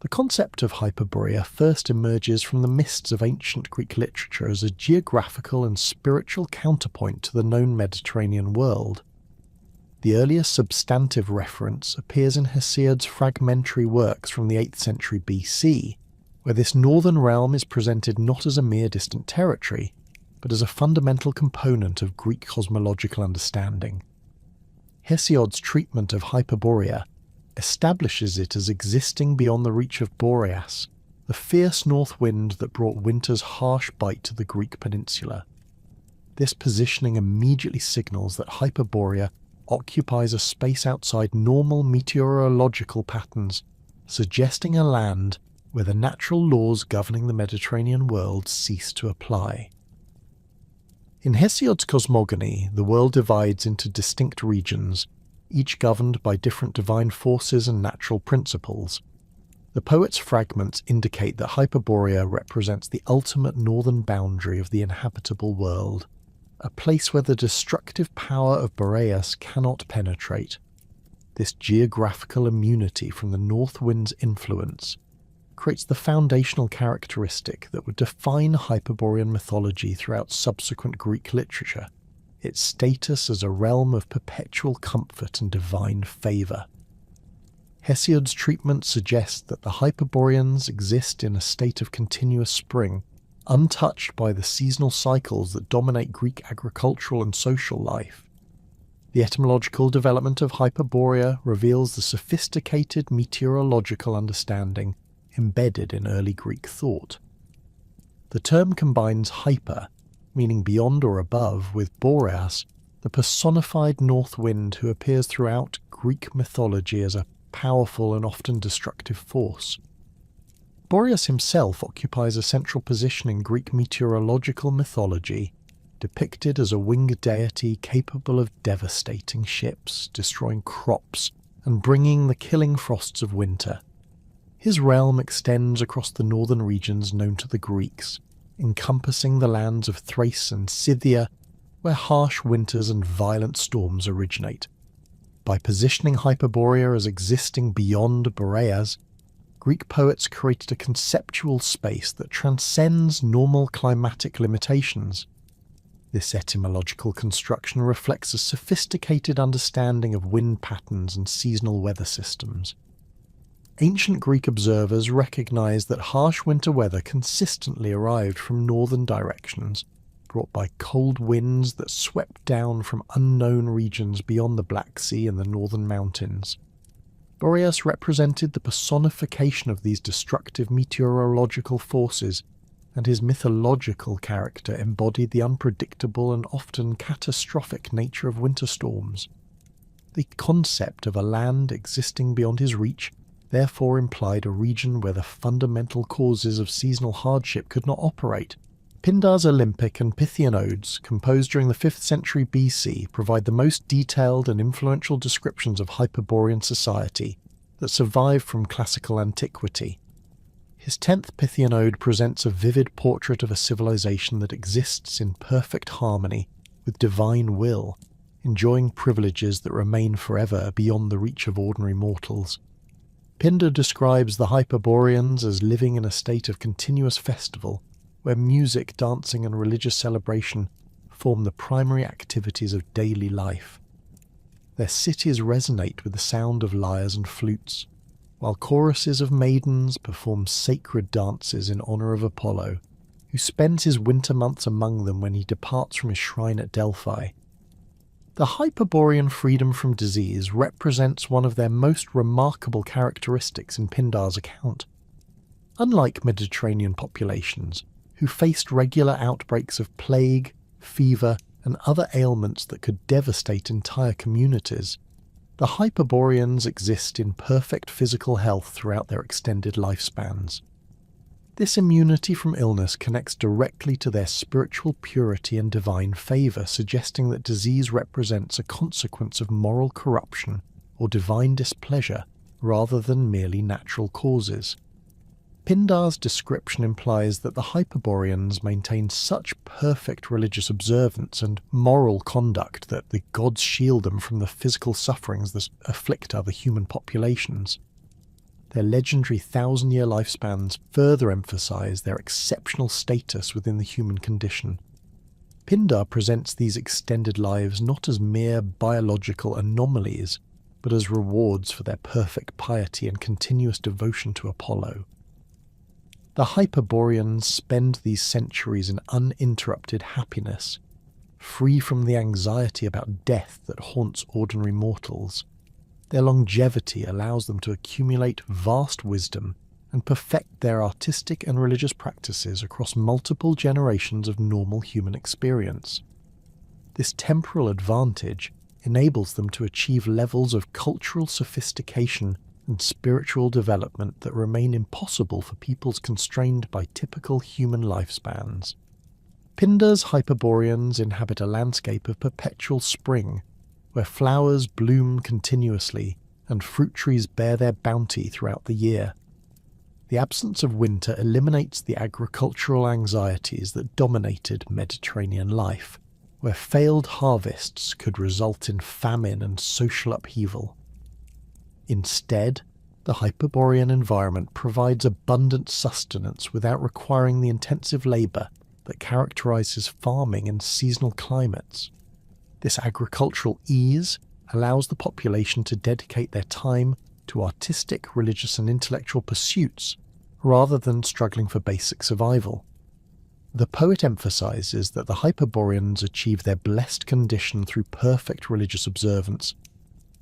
The concept of Hyperborea first emerges from the mists of ancient Greek literature as a geographical and spiritual counterpoint to the known Mediterranean world. The earliest substantive reference appears in Hesiod's fragmentary works from the 8th century BC, where this northern realm is presented not as a mere distant territory, but as a fundamental component of Greek cosmological understanding. Hesiod's treatment of Hyperborea establishes it as existing beyond the reach of Boreas, the fierce north wind that brought winter's harsh bite to the Greek peninsula. This positioning immediately signals that Hyperborea occupies a space outside normal meteorological patterns, suggesting a land where the natural laws governing the Mediterranean world cease to apply. In Hesiod's cosmogony, the world divides into distinct regions, each governed by different divine forces and natural principles. The poet's fragments indicate that Hyperborea represents the ultimate northern boundary of the inhabitable world, a place where the destructive power of Boreas cannot penetrate. This geographical immunity from the north wind's influence creates the foundational characteristic that would define Hyperborean mythology throughout subsequent Greek literature: its status as a realm of perpetual comfort and divine favour. Hesiod's treatment suggests that the Hyperboreans exist in a state of continuous spring, untouched by the seasonal cycles that dominate Greek agricultural and social life. The etymological development of Hyperborea reveals the sophisticated meteorological understanding embedded in early Greek thought. The term combines hyper, meaning beyond or above, with Boreas, the personified north wind who appears throughout Greek mythology as a powerful and often destructive force. Boreas himself occupies a central position in Greek meteorological mythology, depicted as a winged deity capable of devastating ships, destroying crops, and bringing the killing frosts of winter. His realm extends across the northern regions known to the Greeks, encompassing the lands of Thrace and Scythia, where harsh winters and violent storms originate. By positioning Hyperborea as existing beyond Boreas, Greek poets created a conceptual space that transcends normal climatic limitations. This etymological construction reflects a sophisticated understanding of wind patterns and seasonal weather systems. Ancient Greek observers recognized that harsh winter weather consistently arrived from northern directions, brought by cold winds that swept down from unknown regions beyond the Black Sea and the northern mountains. Boreas represented the personification of these destructive meteorological forces, and his mythological character embodied the unpredictable and often catastrophic nature of winter storms. The concept of a land existing beyond his reach therefore implied a region where the fundamental causes of seasonal hardship could not operate. Pindar's Olympic and Pythian odes, composed during the 5th century BC, provide the most detailed and influential descriptions of Hyperborean society that survive from classical antiquity. His 10th Pythian ode presents a vivid portrait of a civilization that exists in perfect harmony with divine will, enjoying privileges that remain forever beyond the reach of ordinary mortals. Pindar describes the Hyperboreans as living in a state of continuous festival, where music, dancing and religious celebration form the primary activities of daily life. Their cities resonate with the sound of lyres and flutes, while choruses of maidens perform sacred dances in honour of Apollo, who spends his winter months among them when he departs from his shrine at Delphi. The Hyperborean freedom from disease represents one of their most remarkable characteristics in Pindar's account. Unlike Mediterranean populations, who faced regular outbreaks of plague, fever, and other ailments that could devastate entire communities, the Hyperboreans exist in perfect physical health throughout their extended lifespans. This immunity from illness connects directly to their spiritual purity and divine favour, suggesting that disease represents a consequence of moral corruption or divine displeasure rather than merely natural causes. Pindar's description implies that the Hyperboreans maintain such perfect religious observance and moral conduct that the gods shield them from the physical sufferings that afflict other human populations. their legendary 1,000-year lifespans further emphasize their exceptional status within the human condition. Pindar presents these extended lives not as mere biological anomalies, but as rewards for their perfect piety and continuous devotion to Apollo. The Hyperboreans spend these centuries in uninterrupted happiness, free from the anxiety about death that haunts ordinary mortals. Their longevity allows them to accumulate vast wisdom and perfect their artistic and religious practices across multiple generations of normal human experience. This temporal advantage enables them to achieve levels of cultural sophistication and spiritual development that remain impossible for peoples constrained by typical human lifespans. Pindar's Hyperboreans inhabit a landscape of perpetual spring, where flowers bloom continuously and fruit trees bear their bounty throughout the year. The absence of winter eliminates the agricultural anxieties that dominated Mediterranean life, where failed harvests could result in famine and social upheaval. Instead, the Hyperborean environment provides abundant sustenance without requiring the intensive labour that characterises farming in seasonal climates. This agricultural ease allows the population to dedicate their time to artistic, religious and intellectual pursuits rather than struggling for basic survival. The poet emphasises that the Hyperboreans achieve their blessed condition through perfect religious observance,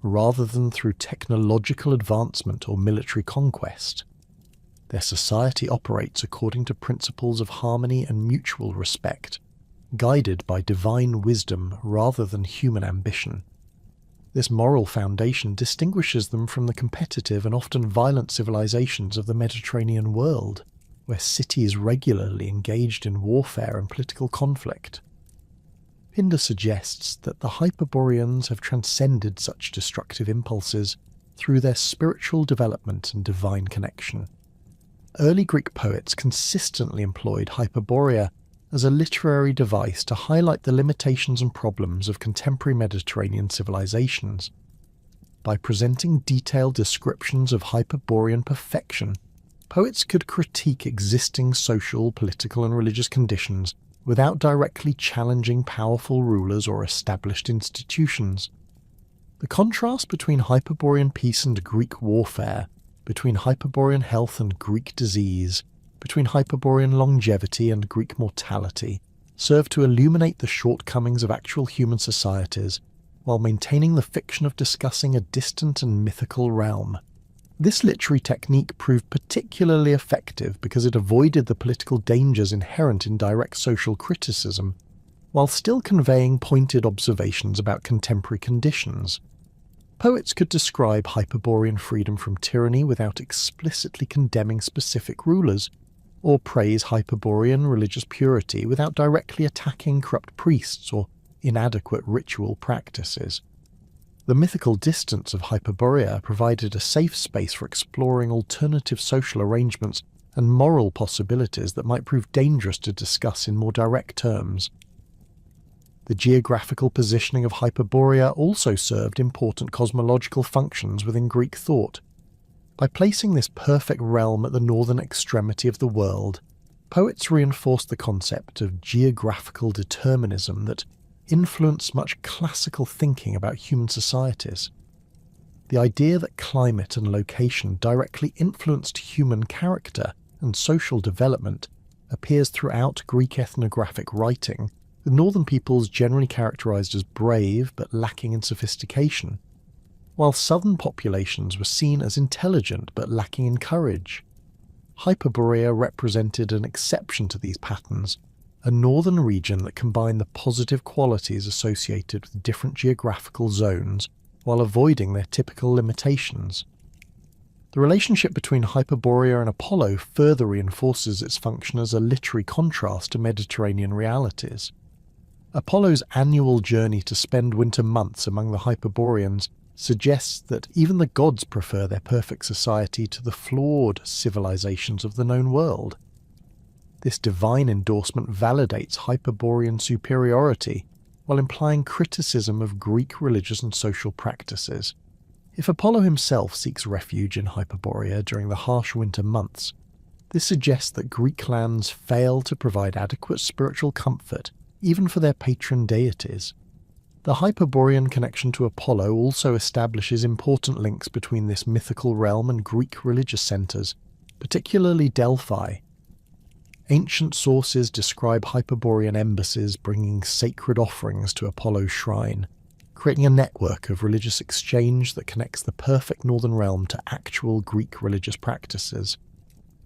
rather than through technological advancement or military conquest. Their society operates according to principles of harmony and mutual respect, guided by divine wisdom rather than human ambition. This moral foundation distinguishes them from the competitive and often violent civilizations of the Mediterranean world, where cities regularly engaged in warfare and political conflict. Pindar suggests that the Hyperboreans have transcended such destructive impulses through their spiritual development and divine connection. Early Greek poets consistently employed Hyperborea as a literary device to highlight the limitations and problems of contemporary Mediterranean civilizations. By presenting detailed descriptions of Hyperborean perfection, poets could critique existing social, political and religious conditions without directly challenging powerful rulers or established institutions. The contrast between Hyperborean peace and Greek warfare, between Hyperborean health and Greek disease, between Hyperborean longevity and Greek mortality, serve to illuminate the shortcomings of actual human societies, while maintaining the fiction of discussing a distant and mythical realm. This literary technique proved particularly effective because it avoided the political dangers inherent in direct social criticism, while still conveying pointed observations about contemporary conditions. Poets could describe Hyperborean freedom from tyranny without explicitly condemning specific rulers, or praise Hyperborean religious purity without directly attacking corrupt priests or inadequate ritual practices. The mythical distance of Hyperborea provided a safe space for exploring alternative social arrangements and moral possibilities that might prove dangerous to discuss in more direct terms. The geographical positioning of Hyperborea also served important cosmological functions within Greek thought. By placing this perfect realm at the northern extremity of the world, poets reinforced the concept of geographical determinism that influenced much classical thinking about human societies. The idea that climate and location directly influenced human character and social development appears throughout Greek ethnographic writing, with northern peoples generally characterized as brave but lacking in sophistication, while southern populations were seen as intelligent but lacking in courage. Hyperborea represented an exception to these patterns, a northern region that combined the positive qualities associated with different geographical zones while avoiding their typical limitations. The relationship between Hyperborea and Apollo further reinforces its function as a literary contrast to Mediterranean realities. Apollo's annual journey to spend winter months among the Hyperboreans suggests that even the gods prefer their perfect society to the flawed civilizations of the known world. This divine endorsement validates Hyperborean superiority, while implying criticism of Greek religious and social practices. If Apollo himself seeks refuge in Hyperborea during the harsh winter months, this suggests that Greek lands fail to provide adequate spiritual comfort even for their patron deities. The Hyperborean connection to Apollo also establishes important links between this mythical realm and Greek religious centres, particularly Delphi. Ancient sources describe Hyperborean embassies bringing sacred offerings to Apollo's shrine, creating a network of religious exchange that connects the perfect northern realm to actual Greek religious practices.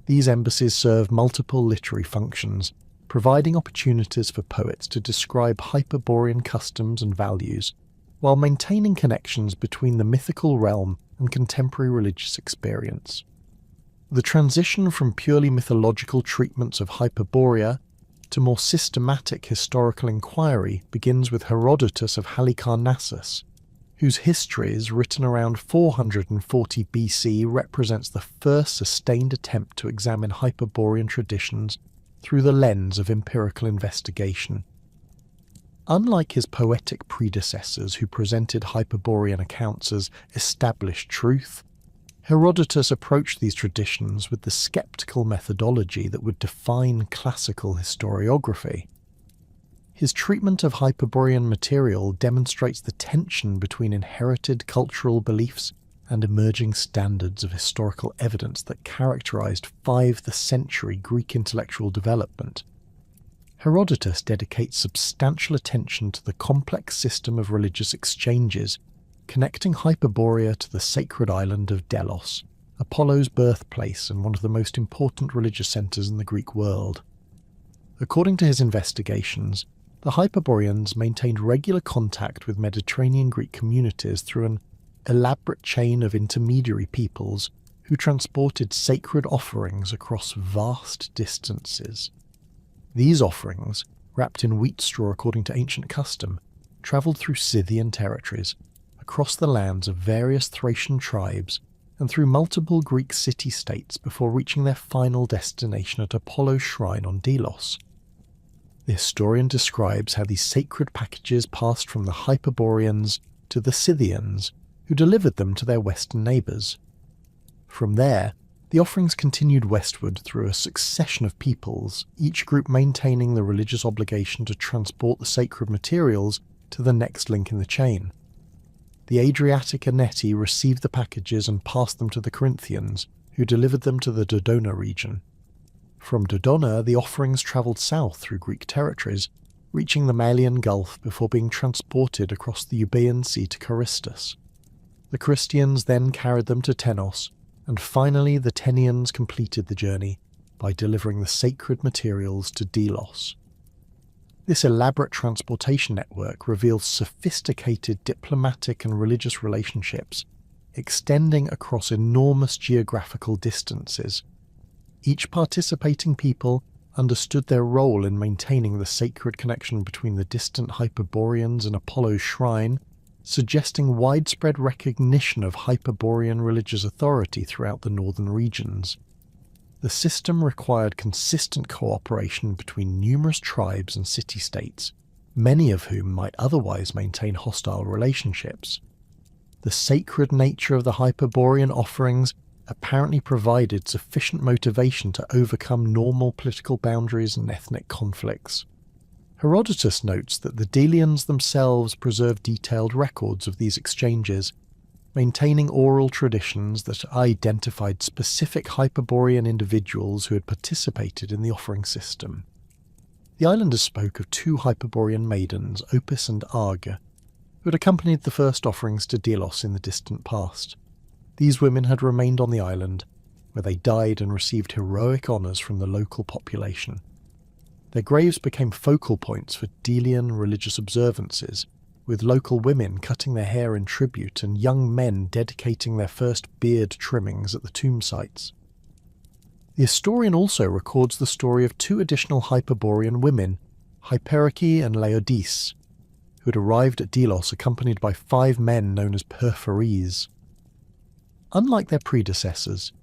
These embassies serve multiple literary functions, providing opportunities for poets to describe Hyperborean customs and values, while maintaining connections between the mythical realm and contemporary religious experience. The transition from purely mythological treatments of Hyperborea to more systematic historical inquiry begins with Herodotus of Halicarnassus, whose histories, written around 440 BC, represents the first sustained attempt to examine Hyperborean traditions through the lens of empirical investigation. Unlike his poetic predecessors who presented Hyperborean accounts as established truth, Herodotus approached these traditions with the skeptical methodology that would define classical historiography. His treatment of Hyperborean material demonstrates the tension between inherited cultural beliefs and emerging standards of historical evidence that characterized 5th century Greek intellectual development. Herodotus dedicates substantial attention to the complex system of religious exchanges connecting Hyperborea to the sacred island of Delos, Apollo's birthplace and one of the most important religious centres in the Greek world. According to his investigations, the Hyperboreans maintained regular contact with Mediterranean Greek communities through an elaborate chain of intermediary peoples who transported sacred offerings across vast distances. These offerings, wrapped in wheat straw according to ancient custom, travelled through Scythian territories, across the lands of various Thracian tribes, and through multiple Greek city-states before reaching their final destination at Apollo's shrine on Delos. The historian describes how these sacred packages passed from the Hyperboreans to the Scythians, who delivered them to their western neighbours. From there, the offerings continued westward through a succession of peoples, each group maintaining the religious obligation to transport the sacred materials to the next link in the chain. The Adriatic Aneti received the packages and passed them to the Corinthians, who delivered them to the Dodona region. From Dodona, the offerings travelled south through Greek territories, reaching the Malian Gulf before being transported across the Euboean Sea to Carystus. The Christians then carried them to Tenos, and finally the Tenians completed the journey by delivering the sacred materials to Delos. This elaborate transportation network reveals sophisticated diplomatic and religious relationships, extending across enormous geographical distances. Each participating people understood their role in maintaining the sacred connection between the distant Hyperboreans and Apollo's shrine, suggesting widespread recognition of Hyperborean religious authority throughout the northern regions. The system required consistent cooperation between numerous tribes and city-states, many of whom might otherwise maintain hostile relationships. The sacred nature of the Hyperborean offerings apparently provided sufficient motivation to overcome normal political boundaries and ethnic conflicts. Herodotus notes that the Delians themselves preserved detailed records of these exchanges, maintaining oral traditions that identified specific Hyperborean individuals who had participated in the offering system. The islanders spoke of 2 Hyperborean maidens, Opis and Arge, who had accompanied the first offerings to Delos in the distant past. These women had remained on the island, where they died and received heroic honours from the local population. Their graves became focal points for Delian religious observances, with local women cutting their hair in tribute and young men dedicating their first beard trimmings at the tomb sites. The historian also records the story of 2 additional Hyperborean women, Hyperike and Laodice, who had arrived at Delos accompanied by 5 men known as Perphories. Unlike their predecessors,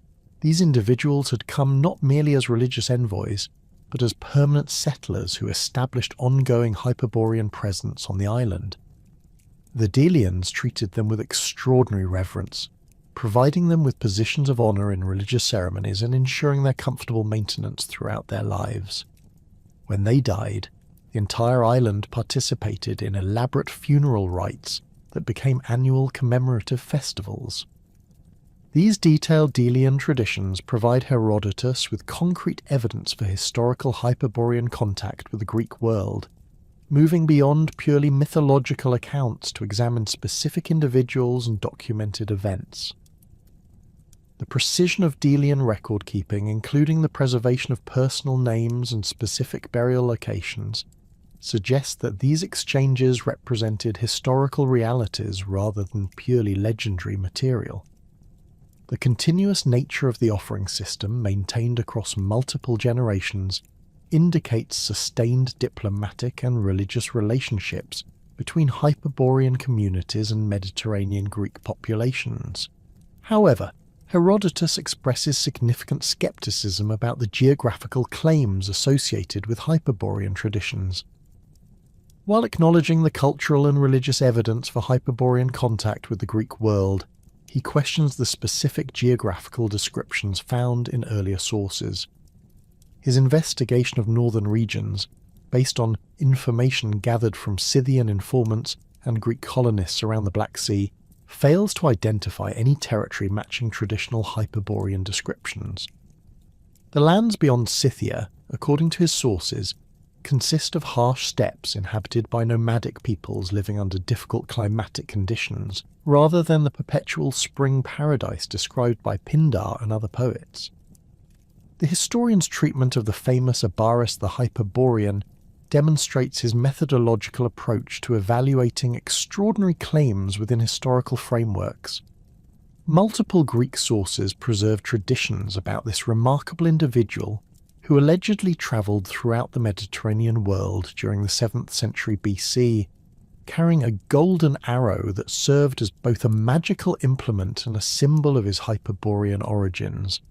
these individuals had come not merely as religious envoys, but as permanent settlers who established ongoing Hyperborean presence on the island. The Delians treated them with extraordinary reverence, providing them with positions of honour in religious ceremonies and ensuring their comfortable maintenance throughout their lives. When they died, the entire island participated in elaborate funeral rites that became annual commemorative festivals. These detailed Delian traditions provide Herodotus with concrete evidence for historical Hyperborean contact with the Greek world, moving beyond purely mythological accounts to examine specific individuals and documented events. The precision of Delian record-keeping, including the preservation of personal names and specific burial locations, suggests that these exchanges represented historical realities rather than purely legendary material. The continuous nature of the offering system, maintained across multiple generations, indicates sustained diplomatic and religious relationships between Hyperborean communities and Mediterranean Greek populations. However, Herodotus expresses significant skepticism about the geographical claims associated with Hyperborean traditions. While acknowledging the cultural and religious evidence for Hyperborean contact with the Greek world, he questions the specific geographical descriptions found in earlier sources. His investigation of northern regions, based on information gathered from Scythian informants and Greek colonists around the Black Sea, fails to identify any territory matching traditional Hyperborean descriptions. The lands beyond Scythia, according to his sources, consist of harsh steppes inhabited by nomadic peoples living under difficult climatic conditions, rather than the perpetual spring paradise described by Pindar and other poets. The historian's treatment of the famous Abaris the Hyperborean demonstrates his methodological approach to evaluating extraordinary claims within historical frameworks. Multiple Greek sources preserve traditions about this remarkable individual who allegedly travelled throughout the Mediterranean world during the 7th century BC, carrying a golden arrow that served as both a magical implement and a symbol of his Hyperborean origins.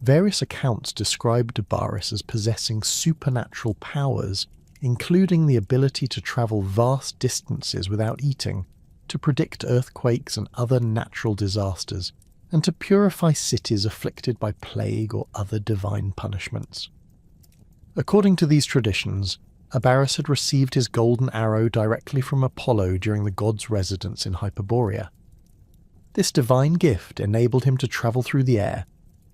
Various accounts describe Abaris as possessing supernatural powers, including the ability to travel vast distances without eating, to predict earthquakes and other natural disasters, and to purify cities afflicted by plague or other divine punishments. According to these traditions, Abaris had received his golden arrow directly from Apollo during the god's residence in Hyperborea. This divine gift enabled him to travel through the air,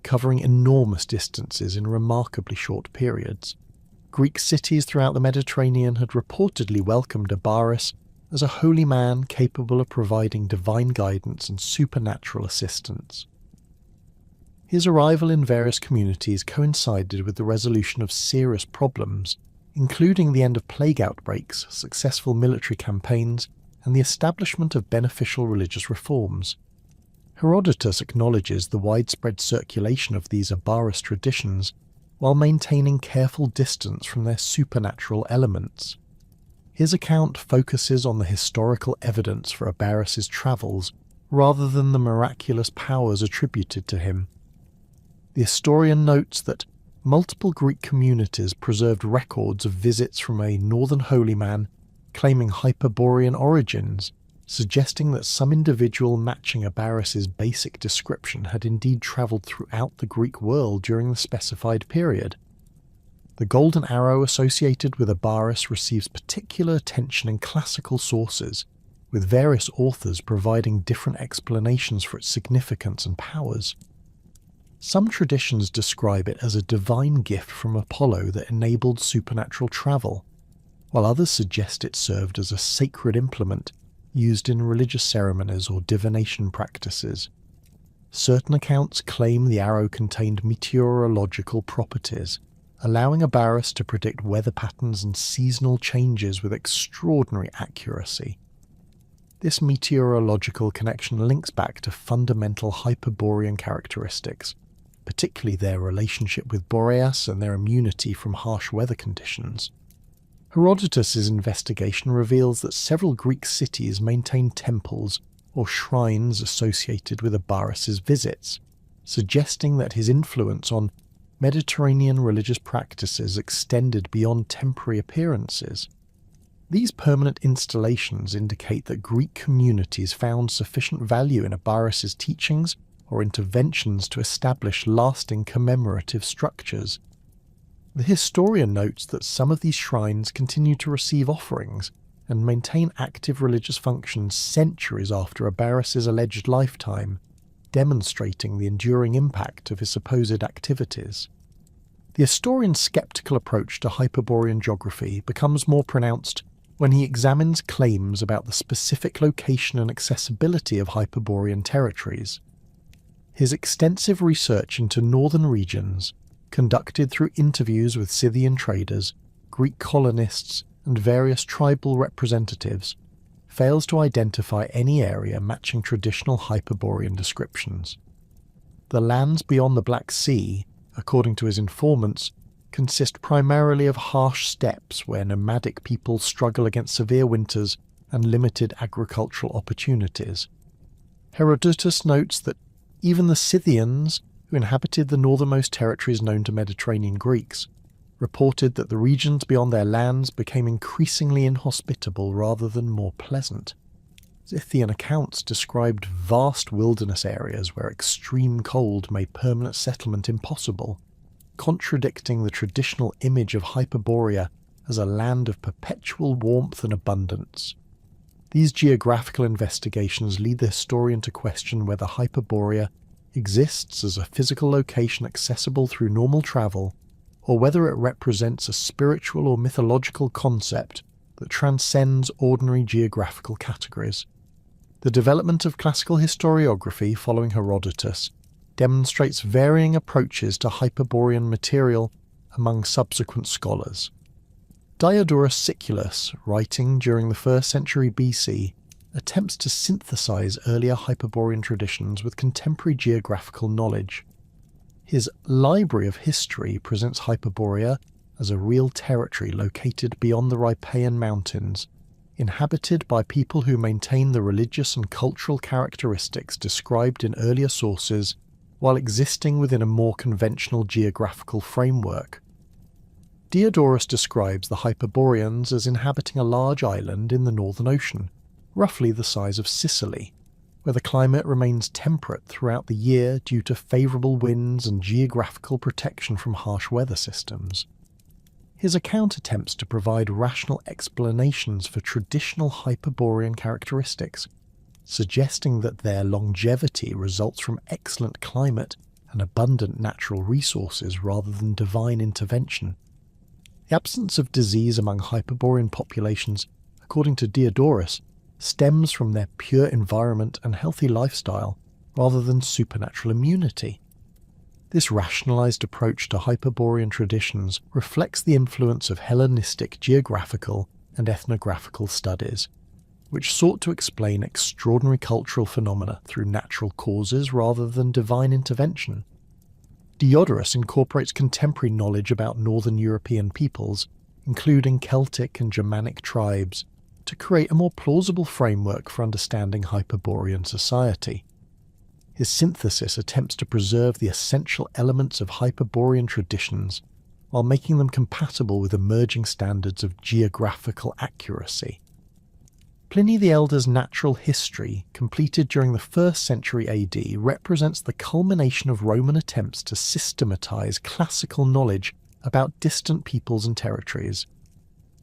covering enormous distances in remarkably short periods. Greek cities throughout the Mediterranean had reportedly welcomed Abaris as a holy man capable of providing divine guidance and supernatural assistance. His arrival in various communities coincided with the resolution of serious problems, including the end of plague outbreaks, successful military campaigns, and the establishment of beneficial religious reforms. Herodotus acknowledges the widespread circulation of these Abaris traditions, while maintaining careful distance from their supernatural elements. His account focuses on the historical evidence for Abaris's travels, rather than the miraculous powers attributed to him. The historian notes that multiple Greek communities preserved records of visits from a northern holy man claiming Hyperborean origins, suggesting that some individual matching Abaris's basic description had indeed travelled throughout the Greek world during the specified period. The golden arrow associated with Abaris receives particular attention in classical sources, with various authors providing different explanations for its significance and powers. Some traditions describe it as a divine gift from Apollo that enabled supernatural travel, while others suggest it served as a sacred implement used in religious ceremonies or divination practices. Certain accounts claim the arrow contained meteorological properties, allowing Abaris to predict weather patterns and seasonal changes with extraordinary accuracy. This meteorological connection links back to fundamental Hyperborean characteristics, particularly their relationship with Boreas and their immunity from harsh weather conditions. Herodotus's investigation reveals that several Greek cities maintain temples or shrines associated with Abaris's visits, suggesting that his influence on Mediterranean religious practices extended beyond temporary appearances. These permanent installations indicate that Greek communities found sufficient value in Abaris's teachings or interventions to establish lasting commemorative structures. The historian notes that some of these shrines continue to receive offerings and maintain active religious functions centuries after Abaris's alleged lifetime, demonstrating the enduring impact of his supposed activities. The historian's skeptical approach to Hyperborean geography becomes more pronounced when he examines claims about the specific location and accessibility of Hyperborean territories. His extensive research into northern regions, conducted through interviews with Scythian traders, Greek colonists, and various tribal representatives, fails to identify any area matching traditional Hyperborean descriptions. The lands beyond the Black Sea, according to his informants, consist primarily of harsh steppes where nomadic peoples struggle against severe winters and limited agricultural opportunities. Herodotus notes that even the Scythians, who inhabited the northernmost territories known to Mediterranean Greeks, reported that the regions beyond their lands became increasingly inhospitable rather than more pleasant. Scythian accounts described vast wilderness areas where extreme cold made permanent settlement impossible, contradicting the traditional image of Hyperborea as a land of perpetual warmth and abundance. These geographical investigations lead the historian to question whether Hyperborea exists as a physical location accessible through normal travel, or whether it represents a spiritual or mythological concept that transcends ordinary geographical categories. The development of classical historiography following Herodotus demonstrates varying approaches to Hyperborean material among subsequent scholars. Diodorus Siculus, writing during the 1st century BC, attempts to synthesize earlier Hyperborean traditions with contemporary geographical knowledge. His Library of History presents Hyperborea as a real territory located beyond the Rhipaean Mountains, inhabited by people who maintain the religious and cultural characteristics described in earlier sources while existing within a more conventional geographical framework. Diodorus describes the Hyperboreans as inhabiting a large island in the Northern Ocean, roughly the size of Sicily, where the climate remains temperate throughout the year due to favourable winds and geographical protection from harsh weather systems. His account attempts to provide rational explanations for traditional Hyperborean characteristics, suggesting that their longevity results from excellent climate and abundant natural resources rather than divine intervention. The absence of disease among Hyperborean populations, according to Diodorus, stems from their pure environment and healthy lifestyle rather than supernatural immunity. This rationalized approach to Hyperborean traditions reflects the influence of Hellenistic geographical and ethnographical studies, which sought to explain extraordinary cultural phenomena through natural causes rather than divine intervention. Diodorus incorporates contemporary knowledge about Northern European peoples, including Celtic and Germanic tribes, to create a more plausible framework for understanding Hyperborean society. His synthesis attempts to preserve the essential elements of Hyperborean traditions while making them compatible with emerging standards of geographical accuracy. Pliny the Elder's Natural History, completed during the 1st century AD, represents the culmination of Roman attempts to systematize classical knowledge about distant peoples and territories.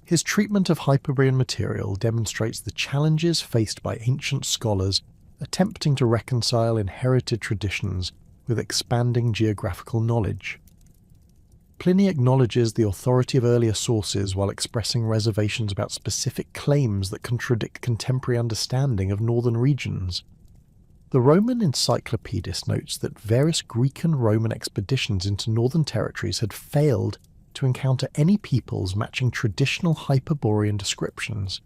His treatment of Hyperborean material demonstrates the challenges faced by ancient scholars attempting to reconcile inherited traditions with expanding geographical knowledge. Pliny acknowledges the authority of earlier sources while expressing reservations about specific claims that contradict contemporary understanding of northern regions. The Roman encyclopedist notes that various Greek and Roman expeditions into northern territories had failed to encounter any peoples matching traditional Hyperborean descriptions.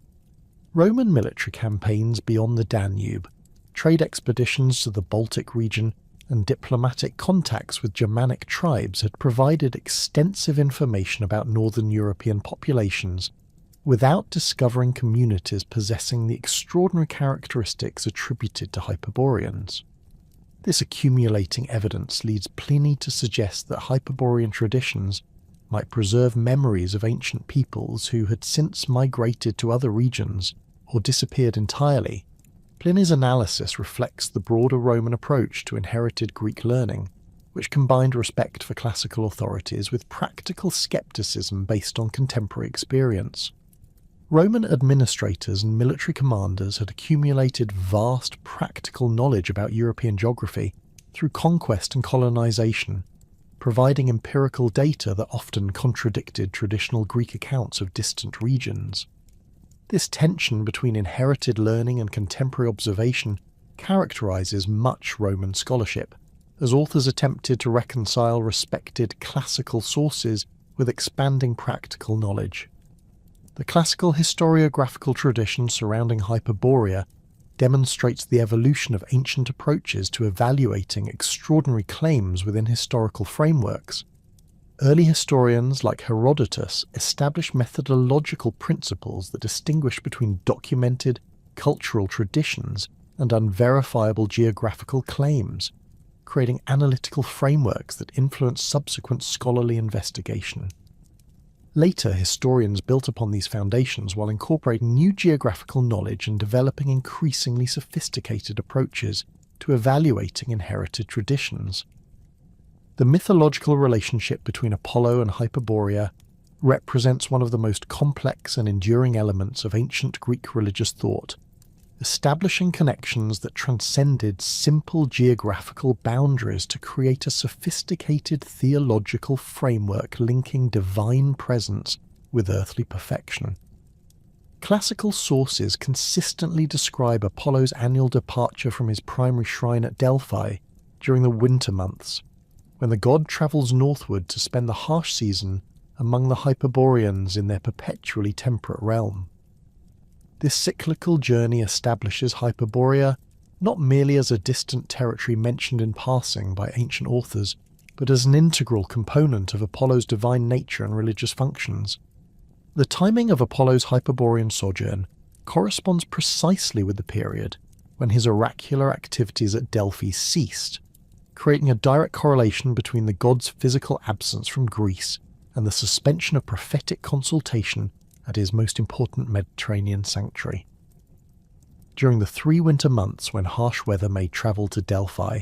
Roman military campaigns beyond the Danube, trade expeditions to the Baltic region, and diplomatic contacts with Germanic tribes had provided extensive information about northern European populations without discovering communities possessing the extraordinary characteristics attributed to Hyperboreans. This accumulating evidence leads Pliny to suggest that Hyperborean traditions might preserve memories of ancient peoples who had since migrated to other regions or disappeared entirely, Pliny's analysis reflects the broader Roman approach to inherited Greek learning, which combined respect for classical authorities with practical skepticism based on contemporary experience. Roman administrators and military commanders had accumulated vast practical knowledge about European geography through conquest and colonization, providing empirical data that often contradicted traditional Greek accounts of distant regions. This tension between inherited learning and contemporary observation characterizes much Roman scholarship, as authors attempted to reconcile respected classical sources with expanding practical knowledge. The classical historiographical tradition surrounding Hyperborea demonstrates the evolution of ancient approaches to evaluating extraordinary claims within historical frameworks. Early historians like Herodotus established methodological principles that distinguish between documented cultural traditions and unverifiable geographical claims, creating analytical frameworks that influence subsequent scholarly investigation. Later, historians built upon these foundations while incorporating new geographical knowledge and developing increasingly sophisticated approaches to evaluating inherited traditions. The mythological relationship between Apollo and Hyperborea represents one of the most complex and enduring elements of ancient Greek religious thought, establishing connections that transcended simple geographical boundaries to create a sophisticated theological framework linking divine presence with earthly perfection. Classical sources consistently describe Apollo's annual departure from his primary shrine at Delphi during the winter months, when the god travels northward to spend the harsh season among the Hyperboreans in their perpetually temperate realm. This cyclical journey establishes Hyperborea not merely as a distant territory mentioned in passing by ancient authors, but as an integral component of Apollo's divine nature and religious functions. The timing of Apollo's Hyperborean sojourn corresponds precisely with the period when his oracular activities at Delphi ceased, creating a direct correlation between the god's physical absence from Greece and the suspension of prophetic consultation at his most important Mediterranean sanctuary. During the 3 winter months when harsh weather made travel to Delphi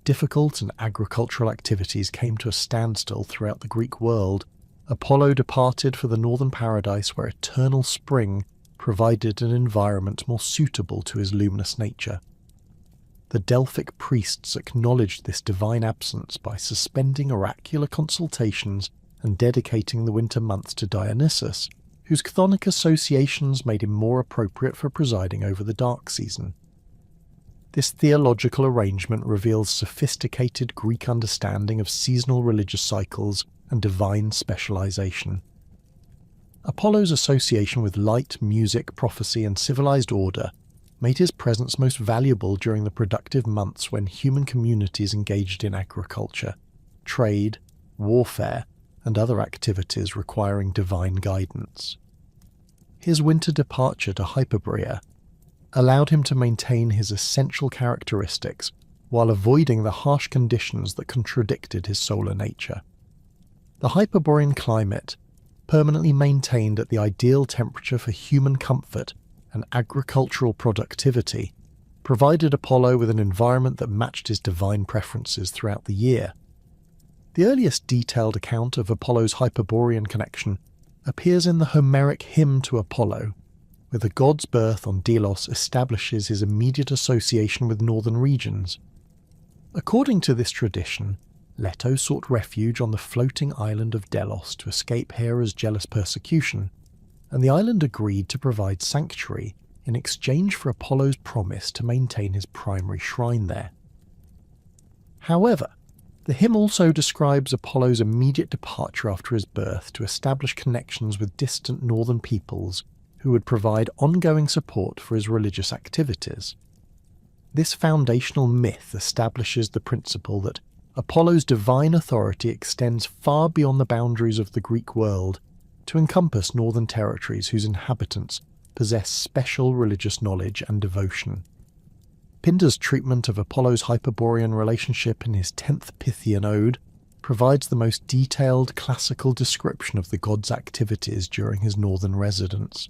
difficult and agricultural activities came to a standstill throughout the Greek world, Apollo departed for the northern paradise where eternal spring provided an environment more suitable to his luminous nature. The Delphic priests acknowledged this divine absence by suspending oracular consultations and dedicating the winter months to Dionysus, whose chthonic associations made him more appropriate for presiding over the dark season. This theological arrangement reveals sophisticated Greek understanding of seasonal religious cycles and divine specialization. Apollo's association with light, music, prophecy, and civilized order made his presence most valuable during the productive months when human communities engaged in agriculture, trade, warfare, and other activities requiring divine guidance. His winter departure to Hyperborea allowed him to maintain his essential characteristics while avoiding the harsh conditions that contradicted his solar nature. The Hyperborean climate, permanently maintained at the ideal temperature for human comfort and agricultural productivity, provided Apollo with an environment that matched his divine preferences throughout the year. The earliest detailed account of Apollo's Hyperborean connection appears in the Homeric hymn to Apollo, where the god's birth on Delos establishes his immediate association with northern regions. According to this tradition, Leto sought refuge on the floating island of Delos to escape Hera's jealous persecution, and the island agreed to provide sanctuary in exchange for Apollo's promise to maintain his primary shrine there. However, the hymn also describes Apollo's immediate departure after his birth to establish connections with distant northern peoples who would provide ongoing support for his religious activities. This foundational myth establishes the principle that Apollo's divine authority extends far beyond the boundaries of the Greek world to encompass northern territories whose inhabitants possess special religious knowledge and devotion. Pindar's treatment of Apollo's Hyperborean relationship in his 10th Pythian ode provides the most detailed classical description of the god's activities during his northern residence.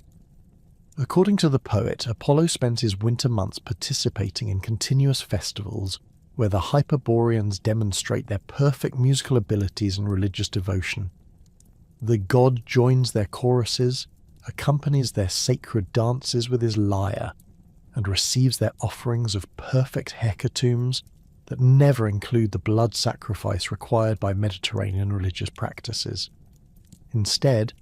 According to the poet, Apollo spent his winter months participating in continuous festivals where the Hyperboreans demonstrate their perfect musical abilities and religious devotion. The god joins their choruses, accompanies their sacred dances with his lyre, and receives their offerings of perfect hecatombs that never include the blood sacrifice required by Mediterranean religious practices. Instead,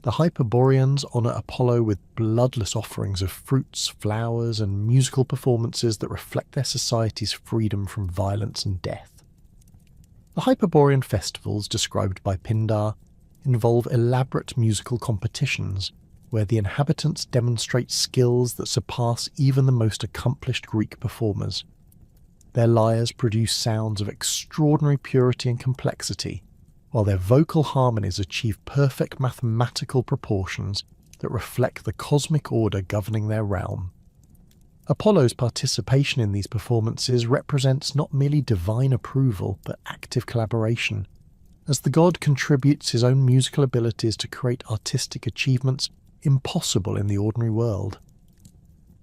the Hyperboreans honour Apollo with bloodless offerings of fruits, flowers, and musical performances that reflect their society's freedom from violence and death. The Hyperborean festivals described by Pindar involve elaborate musical competitions where the inhabitants demonstrate skills that surpass even the most accomplished Greek performers. Their lyres produce sounds of extraordinary purity and complexity, while their vocal harmonies achieve perfect mathematical proportions that reflect the cosmic order governing their realm. Apollo's participation in these performances represents not merely divine approval, but active collaboration, as the god contributes his own musical abilities to create artistic achievements impossible in the ordinary world.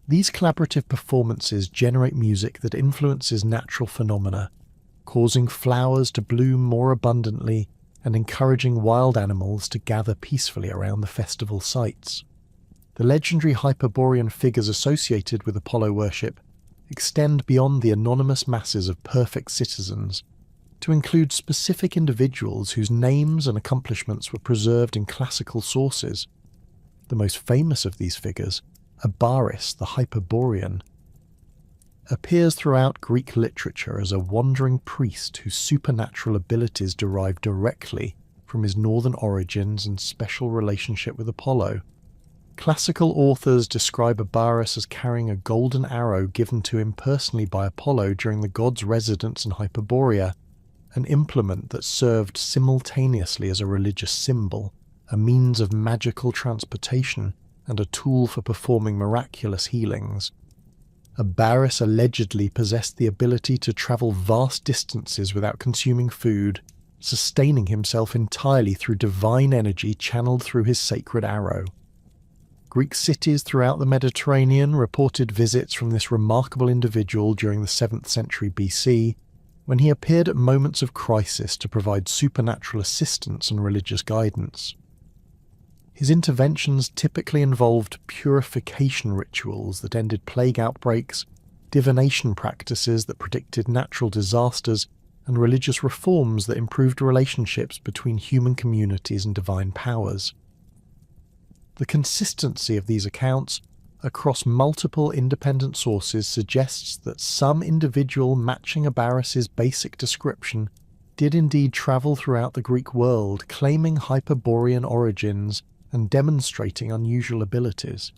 These collaborative performances generate music that influences natural phenomena, causing flowers to bloom more abundantly and encouraging wild animals to gather peacefully around the festival sites. The legendary Hyperborean figures associated with Apollo worship extend beyond the anonymous masses of perfect citizens to include specific individuals whose names and accomplishments were preserved in classical sources. The most famous of these figures, Abaris the Hyperborean, appears throughout Greek literature as a wandering priest whose supernatural abilities derive directly from his northern origins and special relationship with Apollo. Classical authors describe Abaris as carrying a golden arrow given to him personally by Apollo during the god's residence in Hyperborea, an implement that served simultaneously as a religious symbol, a means of magical transportation, and a tool for performing miraculous healings. Abaris allegedly possessed the ability to travel vast distances without consuming food, sustaining himself entirely through divine energy channeled through his sacred arrow. Greek cities throughout the Mediterranean reported visits from this remarkable individual during the 7th century BC, when he appeared at moments of crisis to provide supernatural assistance and religious guidance. His interventions typically involved purification rituals that ended plague outbreaks, divination practices that predicted natural disasters, and religious reforms that improved relationships between human communities and divine powers. The consistency of these accounts across multiple independent sources suggests that some individual matching Abaris's basic description did indeed travel throughout the Greek world, claiming Hyperborean origins and demonstrating unusual abilities.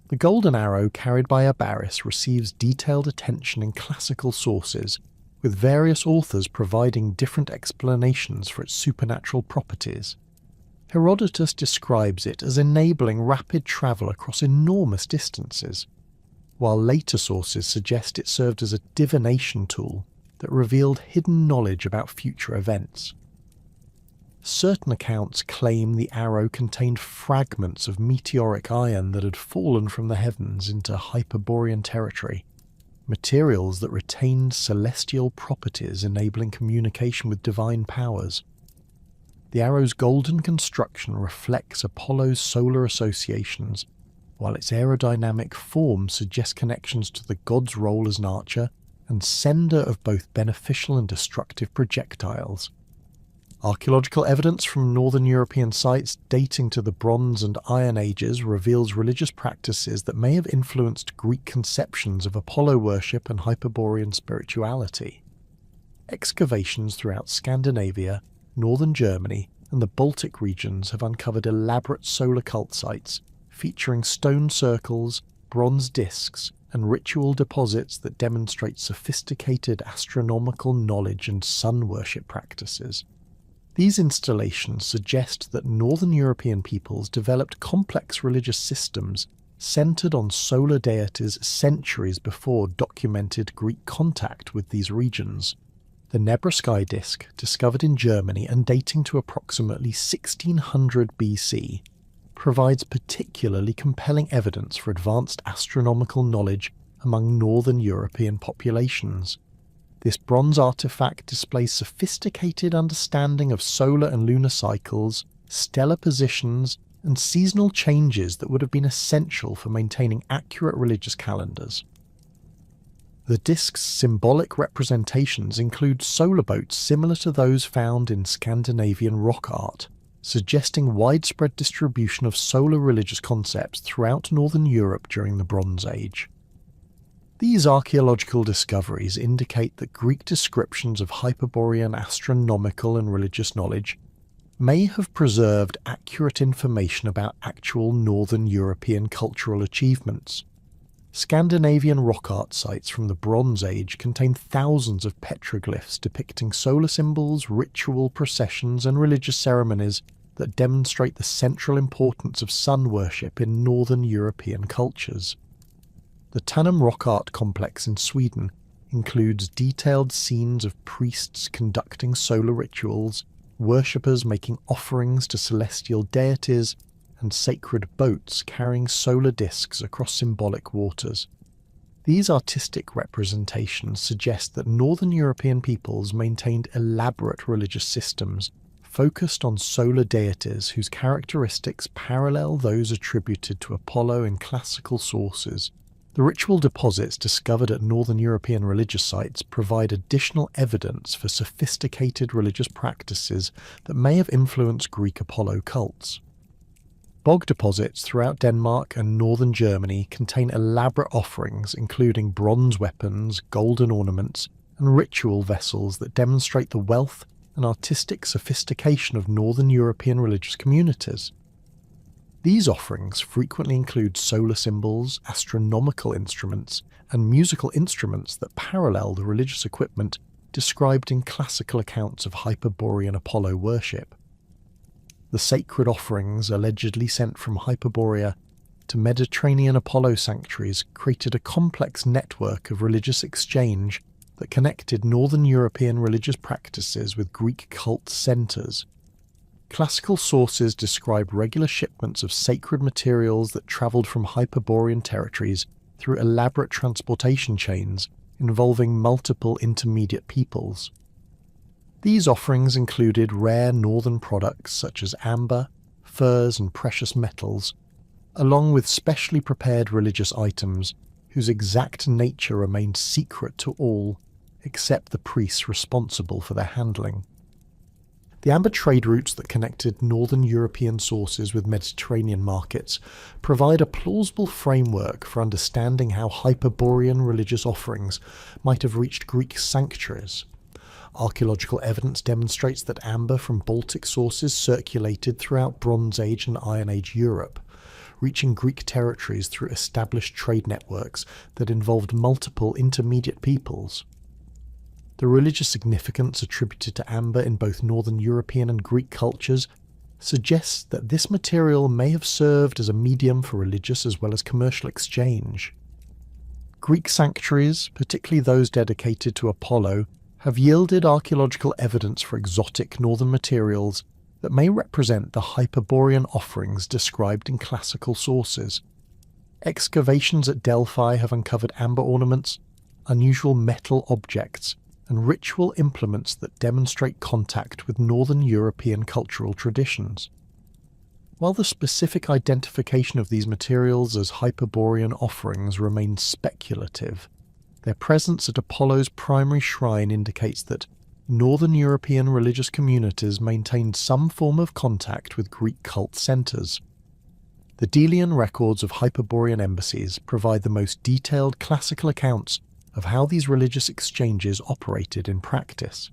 The golden arrow carried by Abaris receives detailed attention in classical sources, with various authors providing different explanations for its supernatural properties. Herodotus describes it as enabling rapid travel across enormous distances, while later sources suggest it served as a divination tool that revealed hidden knowledge about future events. Certain accounts claim the arrow contained fragments of meteoric iron that had fallen from the heavens into Hyperborean territory, materials that retained celestial properties enabling communication with divine powers. The arrow's golden construction reflects Apollo's solar associations, while its aerodynamic form suggests connections to the god's role as an archer and sender of both beneficial and destructive projectiles. Archaeological evidence from northern European sites dating to the Bronze and Iron Ages reveals religious practices that may have influenced Greek conceptions of Apollo worship and Hyperborean spirituality. Excavations throughout Scandinavia, northern Germany, and the Baltic regions have uncovered elaborate solar cult sites featuring stone circles, bronze discs, and ritual deposits that demonstrate sophisticated astronomical knowledge and sun worship practices. These installations suggest that northern European peoples developed complex religious systems centered on solar deities centuries before documented Greek contact with these regions. The Nebra sky disk, discovered in Germany and dating to approximately 1600 BC, provides particularly compelling evidence for advanced astronomical knowledge among northern European populations. This bronze artifact displays sophisticated understanding of solar and lunar cycles, stellar positions, and seasonal changes that would have been essential for maintaining accurate religious calendars. The disk's symbolic representations include solar boats similar to those found in Scandinavian rock art, suggesting widespread distribution of solar religious concepts throughout northern Europe during the Bronze Age. These archaeological discoveries indicate that Greek descriptions of Hyperborean astronomical and religious knowledge may have preserved accurate information about actual northern European cultural achievements. Scandinavian rock art sites from the Bronze Age contain thousands of petroglyphs depicting solar symbols, ritual processions, and religious ceremonies that demonstrate the central importance of sun worship in northern European cultures. The Tanum rock art complex in Sweden includes detailed scenes of priests conducting solar rituals, worshippers making offerings to celestial deities, and sacred boats carrying solar discs across symbolic waters. These artistic representations suggest that northern European peoples maintained elaborate religious systems focused on solar deities whose characteristics parallel those attributed to Apollo in classical sources. The ritual deposits discovered at northern European religious sites provide additional evidence for sophisticated religious practices that may have influenced Greek Apollo cults. Bog deposits throughout Denmark and northern Germany contain elaborate offerings including bronze weapons, golden ornaments, and ritual vessels that demonstrate the wealth and artistic sophistication of northern European religious communities. These offerings frequently include solar symbols, astronomical instruments, and musical instruments that parallel the religious equipment described in classical accounts of Hyperborean Apollo worship. The sacred offerings allegedly sent from Hyperborea to Mediterranean Apollo sanctuaries created a complex network of religious exchange that connected northern European religious practices with Greek cult centres. Classical sources describe regular shipments of sacred materials that travelled from Hyperborean territories through elaborate transportation chains involving multiple intermediate peoples. These offerings included rare northern products such as amber, furs, and precious metals, along with specially prepared religious items whose exact nature remained secret to all except the priests responsible for their handling. The amber trade routes that connected northern European sources with Mediterranean markets provide a plausible framework for understanding how Hyperborean religious offerings might have reached Greek sanctuaries. Archaeological evidence demonstrates that amber from Baltic sources circulated throughout Bronze Age and Iron Age Europe, reaching Greek territories through established trade networks that involved multiple intermediate peoples. The religious significance attributed to amber in both northern European and Greek cultures suggests that this material may have served as a medium for religious as well as commercial exchange. Greek sanctuaries, particularly those dedicated to Apollo, have yielded archaeological evidence for exotic northern materials that may represent the Hyperborean offerings described in classical sources. Excavations at Delphi have uncovered amber ornaments, unusual metal objects, and ritual implements that demonstrate contact with northern European cultural traditions. While the specific identification of these materials as Hyperborean offerings remains speculative, their presence at Apollo's primary shrine indicates that northern European religious communities maintained some form of contact with Greek cult centres. The Delian records of Hyperborean embassies provide the most detailed classical accounts of how these religious exchanges operated in practice.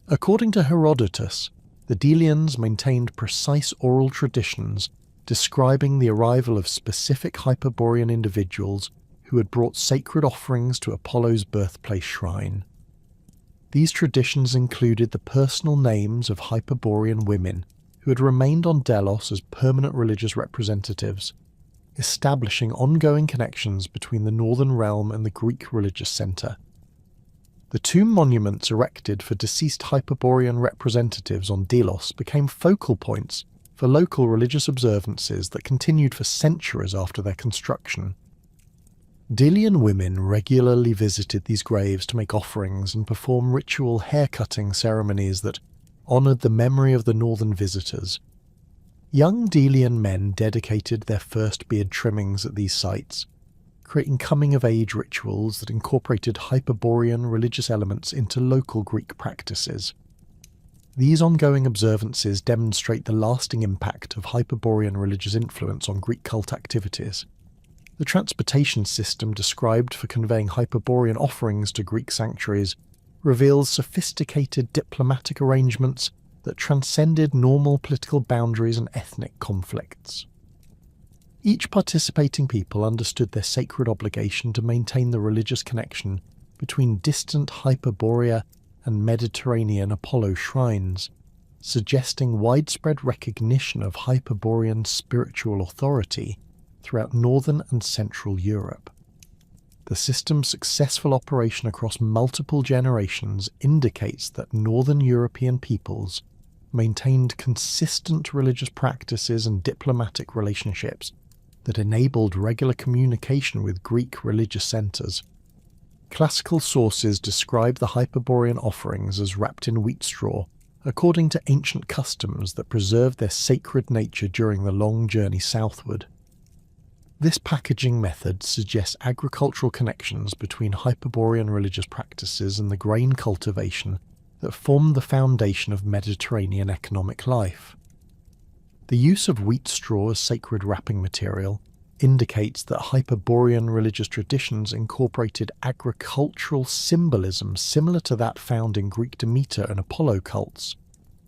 According to Herodotus, the Delians maintained precise oral traditions describing the arrival of specific Hyperborean individuals who had brought sacred offerings to Apollo's birthplace shrine. These traditions included the personal names of Hyperborean women who had remained on Delos as permanent religious representatives, establishing ongoing connections between the northern realm and the Greek religious centre. The tomb monuments erected for deceased Hyperborean representatives on Delos became focal points for local religious observances that continued for centuries after their construction. Delian women regularly visited these graves to make offerings and perform ritual hair-cutting ceremonies that honoured the memory of the northern visitors. Young Delian men dedicated their first beard trimmings at these sites, creating coming-of-age rituals that incorporated Hyperborean religious elements into local Greek practices. These ongoing observances demonstrate the lasting impact of Hyperborean religious influence on Greek cult activities. The transportation system described for conveying Hyperborean offerings to Greek sanctuaries reveals sophisticated diplomatic arrangements that transcended normal political boundaries and ethnic conflicts. Each participating people understood their sacred obligation to maintain the religious connection between distant Hyperborea and Mediterranean Apollo shrines, suggesting widespread recognition of Hyperborean spiritual authority throughout northern and central Europe. The system's successful operation across multiple generations indicates that northern European peoples maintained consistent religious practices and diplomatic relationships that enabled regular communication with Greek religious centres. Classical sources describe the Hyperborean offerings as wrapped in wheat straw, according to ancient customs that preserved their sacred nature during the long journey southward. This packaging method suggests agricultural connections between Hyperborean religious practices and the grain cultivation that formed the foundation of Mediterranean economic life. The use of wheat straw as sacred wrapping material indicates that Hyperborean religious traditions incorporated agricultural symbolism similar to that found in Greek Demeter and Apollo cults,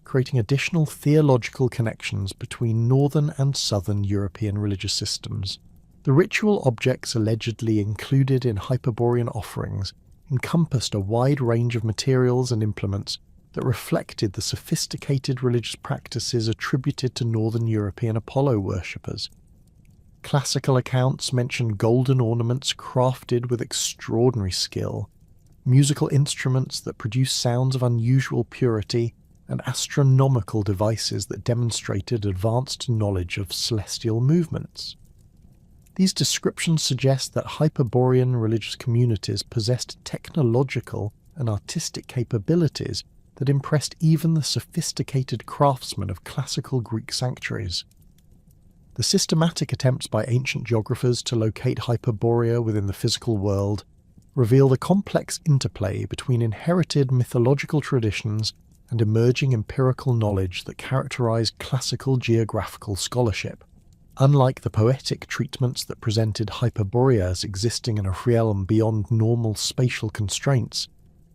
creating additional theological connections between northern and southern European religious systems. The ritual objects allegedly included in Hyperborean offerings encompassed a wide range of materials and implements that reflected the sophisticated religious practices attributed to northern European Apollo worshippers. Classical accounts mention golden ornaments crafted with extraordinary skill, musical instruments that produce sounds of unusual purity, and astronomical devices that demonstrated advanced knowledge of celestial movements. These descriptions suggest that Hyperborean religious communities possessed technological and artistic capabilities that impressed even the sophisticated craftsmen of classical Greek sanctuaries. The systematic attempts by ancient geographers to locate Hyperborea within the physical world reveal the complex interplay between inherited mythological traditions and emerging empirical knowledge that characterize classical geographical scholarship. Unlike the poetic treatments that presented Hyperborea as existing in a realm beyond normal spatial constraints,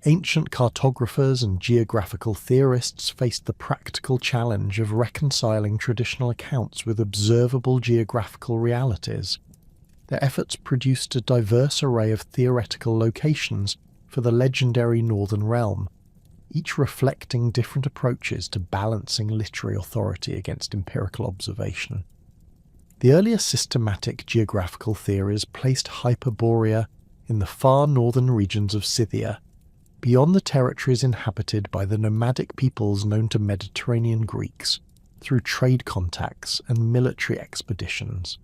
ancient cartographers and geographical theorists faced the practical challenge of reconciling traditional accounts with observable geographical realities. Their efforts produced a diverse array of theoretical locations for the legendary Northern Realm, each reflecting different approaches to balancing literary authority against empirical observation. The earlier systematic geographical theories placed Hyperborea in the far northern regions of Scythia, beyond the territories inhabited by the nomadic peoples known to Mediterranean Greeks through trade contacts and military expeditions.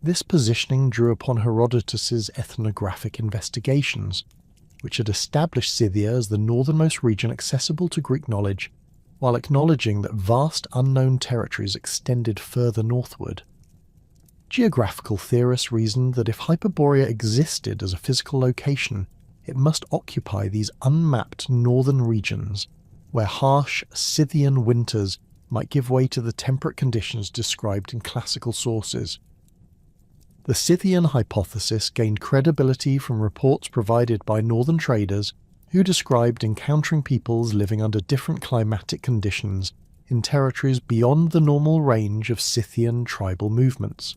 This positioning drew upon Herodotus's ethnographic investigations, which had established Scythia as the northernmost region accessible to Greek knowledge, while acknowledging that vast unknown territories extended further northward. Geographical theorists reasoned that if Hyperborea existed as a physical location, it must occupy these unmapped northern regions, where harsh Scythian winters might give way to the temperate conditions described in classical sources. The Scythian hypothesis gained credibility from reports provided by northern traders who described encountering peoples living under different climatic conditions in territories beyond the normal range of Scythian tribal movements.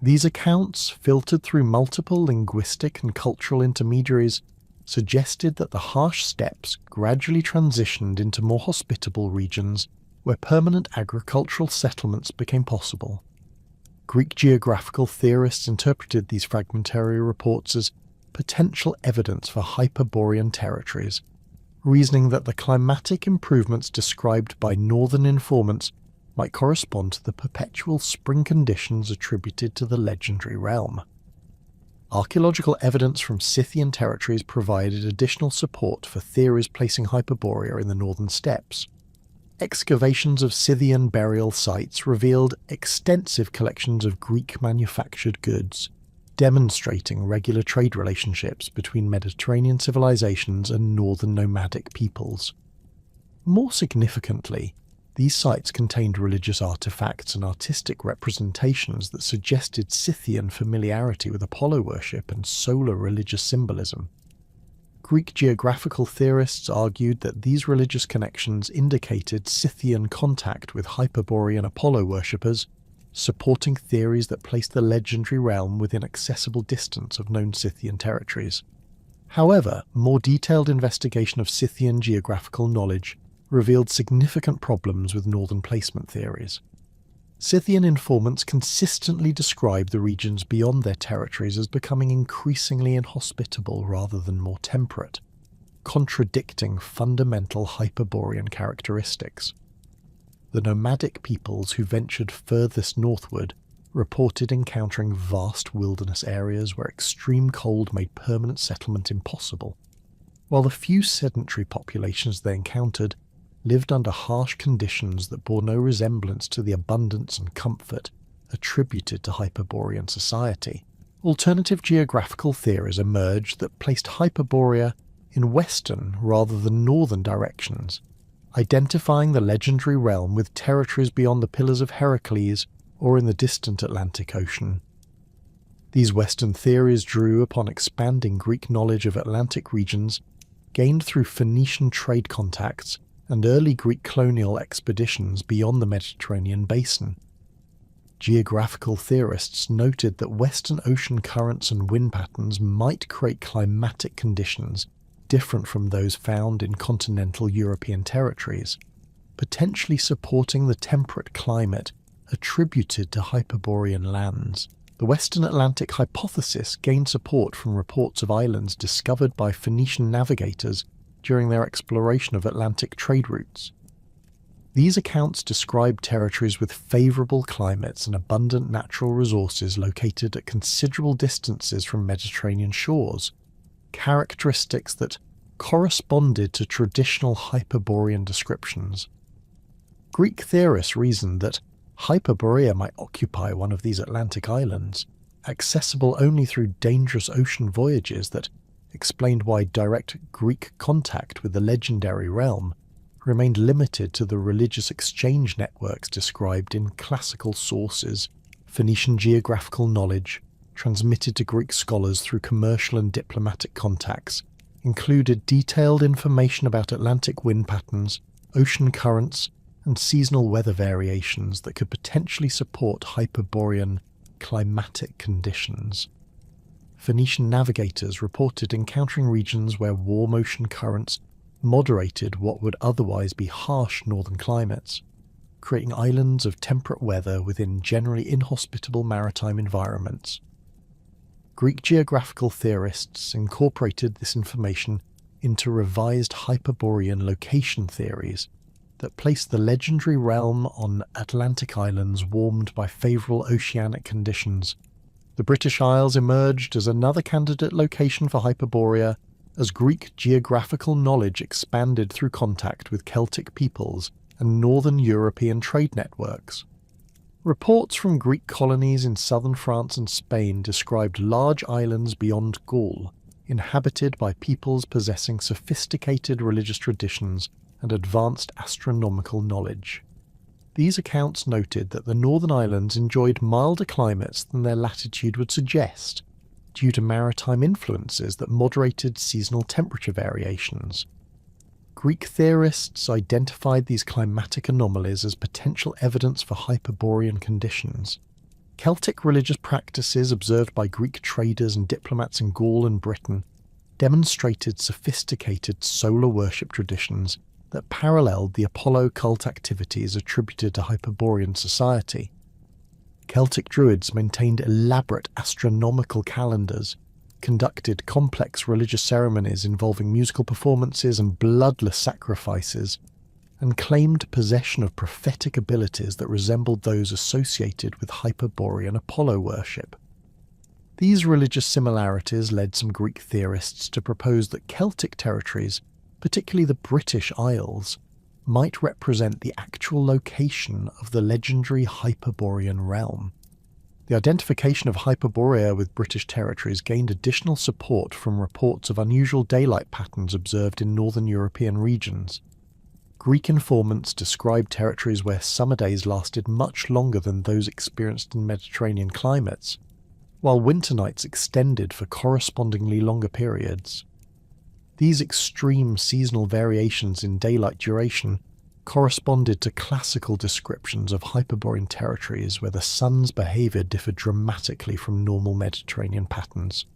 These accounts, filtered through multiple linguistic and cultural intermediaries, suggested that the harsh steppes gradually transitioned into more hospitable regions where permanent agricultural settlements became possible. Greek geographical theorists interpreted these fragmentary reports as potential evidence for Hyperborean territories, reasoning that the climatic improvements described by northern informants might correspond to the perpetual spring conditions attributed to the legendary realm. Archaeological evidence from Scythian territories provided additional support for theories placing Hyperborea in the northern steppes. Excavations of Scythian burial sites revealed extensive collections of Greek-manufactured goods, demonstrating regular trade relationships between Mediterranean civilizations and northern nomadic peoples. More significantly, these sites contained religious artifacts and artistic representations that suggested Scythian familiarity with Apollo worship and solar religious symbolism. Greek geographical theorists argued that these religious connections indicated Scythian contact with Hyperborean Apollo worshippers, supporting theories that placed the legendary realm within accessible distance of known Scythian territories. However, more detailed investigation of Scythian geographical knowledge revealed significant problems with northern placement theories. Scythian informants consistently described the regions beyond their territories as becoming increasingly inhospitable rather than more temperate, contradicting fundamental Hyperborean characteristics. The nomadic peoples who ventured furthest northward reported encountering vast wilderness areas where extreme cold made permanent settlement impossible, while the few sedentary populations they encountered lived under harsh conditions that bore no resemblance to the abundance and comfort attributed to Hyperborean society. Alternative geographical theories emerged that placed Hyperborea in western rather than northern directions, identifying the legendary realm with territories beyond the Pillars of Heracles or in the distant Atlantic Ocean. These Western theories drew upon expanding Greek knowledge of Atlantic regions gained through Phoenician trade contacts and early Greek colonial expeditions beyond the Mediterranean basin. Geographical theorists noted that Western ocean currents and wind patterns might create climatic conditions different from those found in continental European territories, potentially supporting the temperate climate attributed to Hyperborean lands. The Western Atlantic hypothesis gained support from reports of islands discovered by Phoenician navigators during their exploration of Atlantic trade routes. These accounts describe territories with favourable climates and abundant natural resources located at considerable distances from Mediterranean shores, characteristics that corresponded to traditional Hyperborean descriptions. Greek theorists reasoned that Hyperborea might occupy one of these Atlantic islands, accessible only through dangerous ocean voyages that explained why direct Greek contact with the legendary realm remained limited to the religious exchange networks described in classical sources. Phoenician geographical knowledge, transmitted to Greek scholars through commercial and diplomatic contacts, included detailed information about Atlantic wind patterns, ocean currents, and seasonal weather variations that could potentially support Hyperborean climatic conditions. Phoenician navigators reported encountering regions where warm ocean currents moderated what would otherwise be harsh northern climates, creating islands of temperate weather within generally inhospitable maritime environments. Greek geographical theorists incorporated this information into revised Hyperborean location theories that placed the legendary realm on Atlantic islands warmed by favourable oceanic conditions. The British Isles emerged as another candidate location for Hyperborea as Greek geographical knowledge expanded through contact with Celtic peoples and northern European trade networks. Reports from Greek colonies in southern France and Spain described large islands beyond Gaul, inhabited by peoples possessing sophisticated religious traditions and advanced astronomical knowledge. These accounts noted that the northern islands enjoyed milder climates than their latitude would suggest, due to maritime influences that moderated seasonal temperature variations. Greek theorists identified these climatic anomalies as potential evidence for Hyperborean conditions. Celtic religious practices observed by Greek traders and diplomats in Gaul and Britain demonstrated sophisticated solar worship traditions that paralleled the Apollo cult activities attributed to Hyperborean society. Celtic druids maintained elaborate astronomical calendars, conducted complex religious ceremonies involving musical performances and bloodless sacrifices, and claimed possession of prophetic abilities that resembled those associated with Hyperborean Apollo worship. These religious similarities led some Greek theorists to propose that Celtic territories, particularly the British Isles, might represent the actual location of the legendary Hyperborean realm. The identification of Hyperborea with British territories gained additional support from reports of unusual daylight patterns observed in northern European regions. Greek informants described territories where summer days lasted much longer than those experienced in Mediterranean climates, while winter nights extended for correspondingly longer periods. These extreme seasonal variations in daylight duration corresponded to classical descriptions of Hyperborean territories where the sun's behaviour differed dramatically from normal Mediterranean patterns.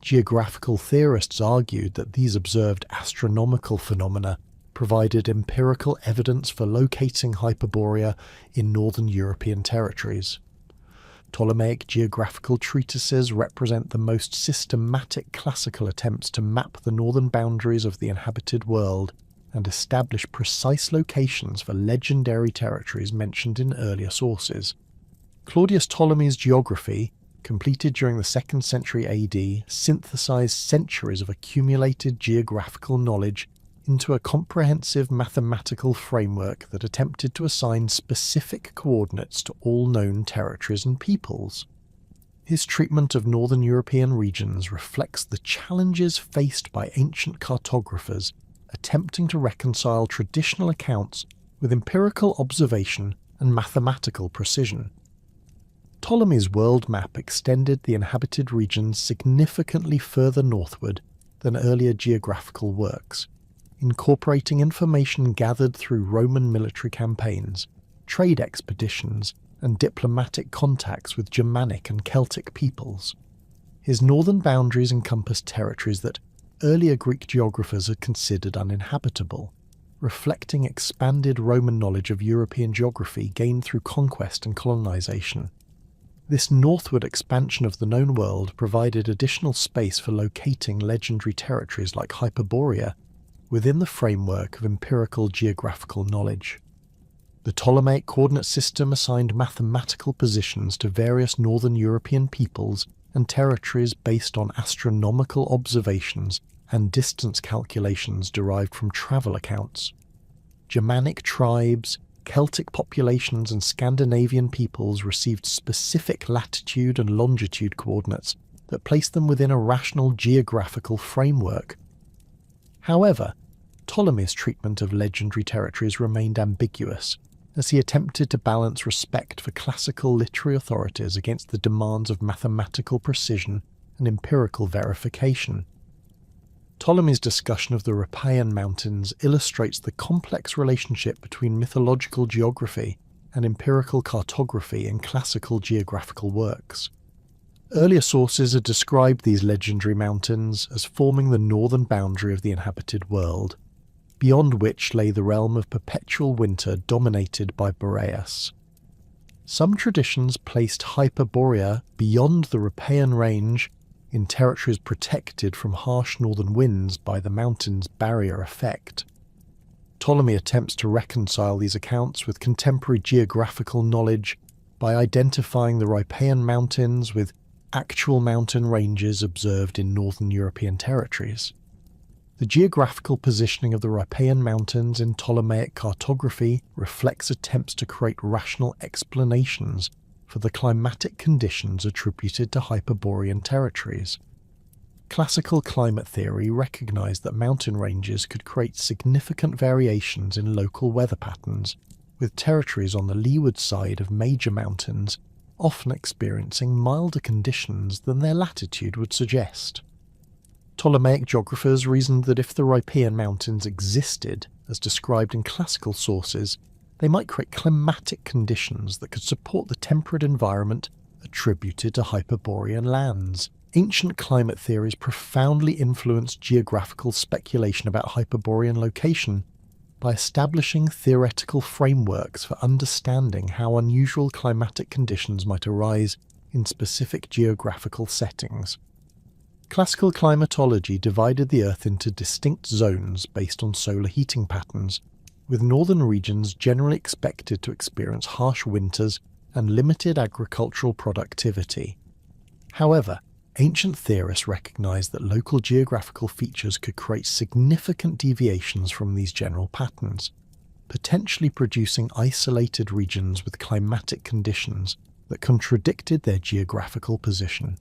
Geographical theorists argued that these observed astronomical phenomena provided empirical evidence for locating Hyperborea in northern European territories. Ptolemaic geographical treatises represent the most systematic classical attempts to map the northern boundaries of the inhabited world and establish precise locations for legendary territories mentioned in earlier sources. Claudius Ptolemy's geography, completed during the 2nd century AD, synthesized centuries of accumulated geographical knowledge into a comprehensive mathematical framework that attempted to assign specific coordinates to all known territories and peoples. His treatment of northern European regions reflects the challenges faced by ancient cartographers attempting to reconcile traditional accounts with empirical observation and mathematical precision. Ptolemy's world map extended the inhabited regions significantly further northward than earlier geographical works, incorporating information gathered through Roman military campaigns, trade expeditions, and diplomatic contacts with Germanic and Celtic peoples. His northern boundaries encompassed territories that earlier Greek geographers had considered uninhabitable, reflecting expanded Roman knowledge of European geography gained through conquest and colonization. This northward expansion of the known world provided additional space for locating legendary territories like Hyperborea within the framework of empirical geographical knowledge. The Ptolemaic coordinate system assigned mathematical positions to various northern European peoples and territories based on astronomical observations and distance calculations derived from travel accounts. Germanic tribes, Celtic populations and Scandinavian peoples received specific latitude and longitude coordinates that placed them within a rational geographical framework. However, Ptolemy's treatment of legendary territories remained ambiguous, as he attempted to balance respect for classical literary authorities against the demands of mathematical precision and empirical verification. Ptolemy's discussion of the Rhipaean Mountains illustrates the complex relationship between mythological geography and empirical cartography in classical geographical works. Earlier sources had described these legendary mountains as forming the northern boundary of the inhabited world, beyond which lay the realm of perpetual winter dominated by Boreas. Some traditions placed Hyperborea beyond the Rhipaean range in territories protected from harsh northern winds by the mountain's barrier effect. Ptolemy attempts to reconcile these accounts with contemporary geographical knowledge by identifying the Rhipaean Mountains with actual mountain ranges observed in northern European territories. The geographical positioning of the Rhipaean Mountains in Ptolemaic cartography reflects attempts to create rational explanations for the climatic conditions attributed to Hyperborean territories. Classical climate theory recognized that mountain ranges could create significant variations in local weather patterns, with territories on the leeward side of major mountains often experiencing milder conditions than their latitude would suggest. Ptolemaic geographers reasoned that if the Rhipaean Mountains existed, as described in classical sources, they might create climatic conditions that could support the temperate environment attributed to Hyperborean lands. Ancient climate theories profoundly influenced geographical speculation about Hyperborean location by establishing theoretical frameworks for understanding how unusual climatic conditions might arise in specific geographical settings. Classical climatology divided the Earth into distinct zones based on solar heating patterns, with northern regions generally expected to experience harsh winters and limited agricultural productivity. However, ancient theorists recognized that local geographical features could create significant deviations from these general patterns, potentially producing isolated regions with climatic conditions that contradicted their geographical position.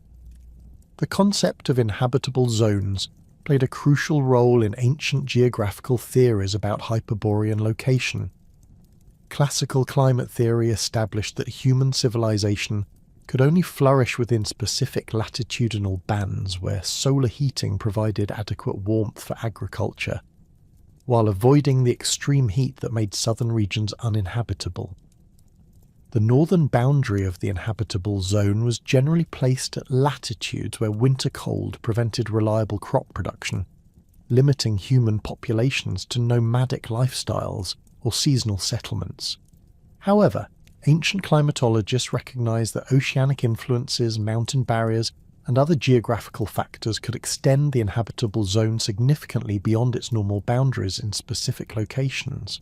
The concept of inhabitable zones played a crucial role in ancient geographical theories about Hyperborean location. Classical climate theory established that human civilization could only flourish within specific latitudinal bands where solar heating provided adequate warmth for agriculture, while avoiding the extreme heat that made southern regions uninhabitable. The northern boundary of the inhabitable zone was generally placed at latitudes where winter cold prevented reliable crop production, limiting human populations to nomadic lifestyles or seasonal settlements. However, ancient climatologists recognized that oceanic influences, mountain barriers, and other geographical factors could extend the inhabitable zone significantly beyond its normal boundaries in specific locations.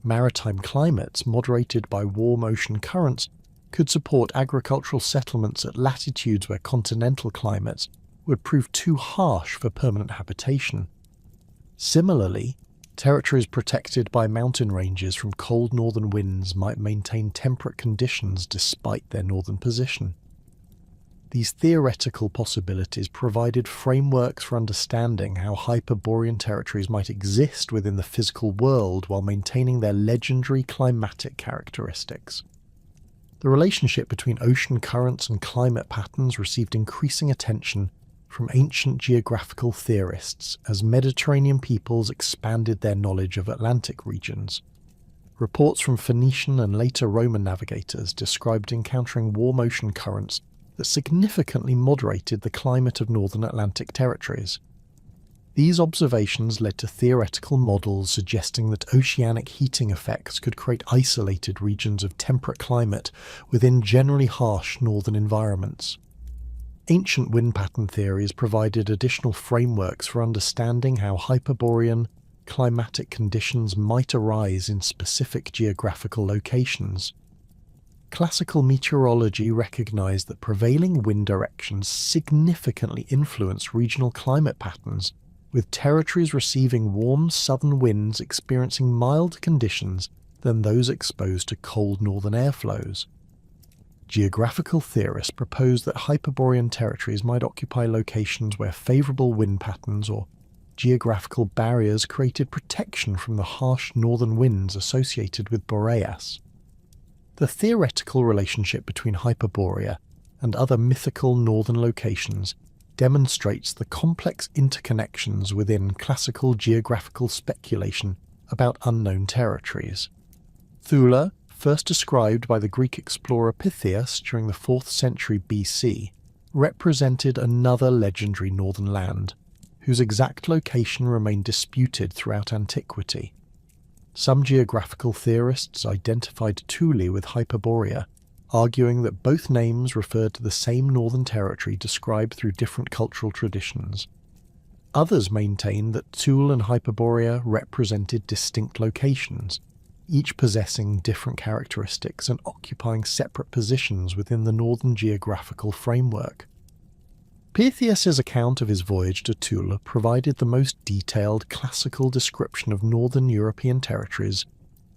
Maritime climates, moderated by warm ocean currents, could support agricultural settlements at latitudes where continental climates would prove too harsh for permanent habitation. Similarly, territories protected by mountain ranges from cold northern winds might maintain temperate conditions despite their northern position. These theoretical possibilities provided frameworks for understanding how Hyperborean territories might exist within the physical world while maintaining their legendary climatic characteristics. The relationship between ocean currents and climate patterns received increasing attention from ancient geographical theorists as Mediterranean peoples expanded their knowledge of Atlantic regions. Reports from Phoenician and later Roman navigators described encountering warm ocean currents that significantly moderated the climate of northern Atlantic territories. These observations led to theoretical models suggesting that oceanic heating effects could create isolated regions of temperate climate within generally harsh northern environments. Ancient wind pattern theories provided additional frameworks for understanding how Hyperborean climatic conditions might arise in specific geographical locations. Classical meteorology recognized that prevailing wind directions significantly influence regional climate patterns, with territories receiving warm southern winds experiencing milder conditions than those exposed to cold northern airflows. Geographical theorists proposed that Hyperborean territories might occupy locations where favorable wind patterns or geographical barriers created protection from the harsh northern winds associated with Boreas. The theoretical relationship between Hyperborea and other mythical northern locations demonstrates the complex interconnections within classical geographical speculation about unknown territories. Thule, first described by the Greek explorer Pytheas during the 4th century BC, represented another legendary northern land, whose exact location remained disputed throughout antiquity. Some geographical theorists identified Thule with Hyperborea, arguing that both names referred to the same northern territory described through different cultural traditions. Others maintained that Thule and Hyperborea represented distinct locations, each possessing different characteristics and occupying separate positions within the northern geographical framework. Pytheas' account of his voyage to Thule provided the most detailed classical description of northern European territories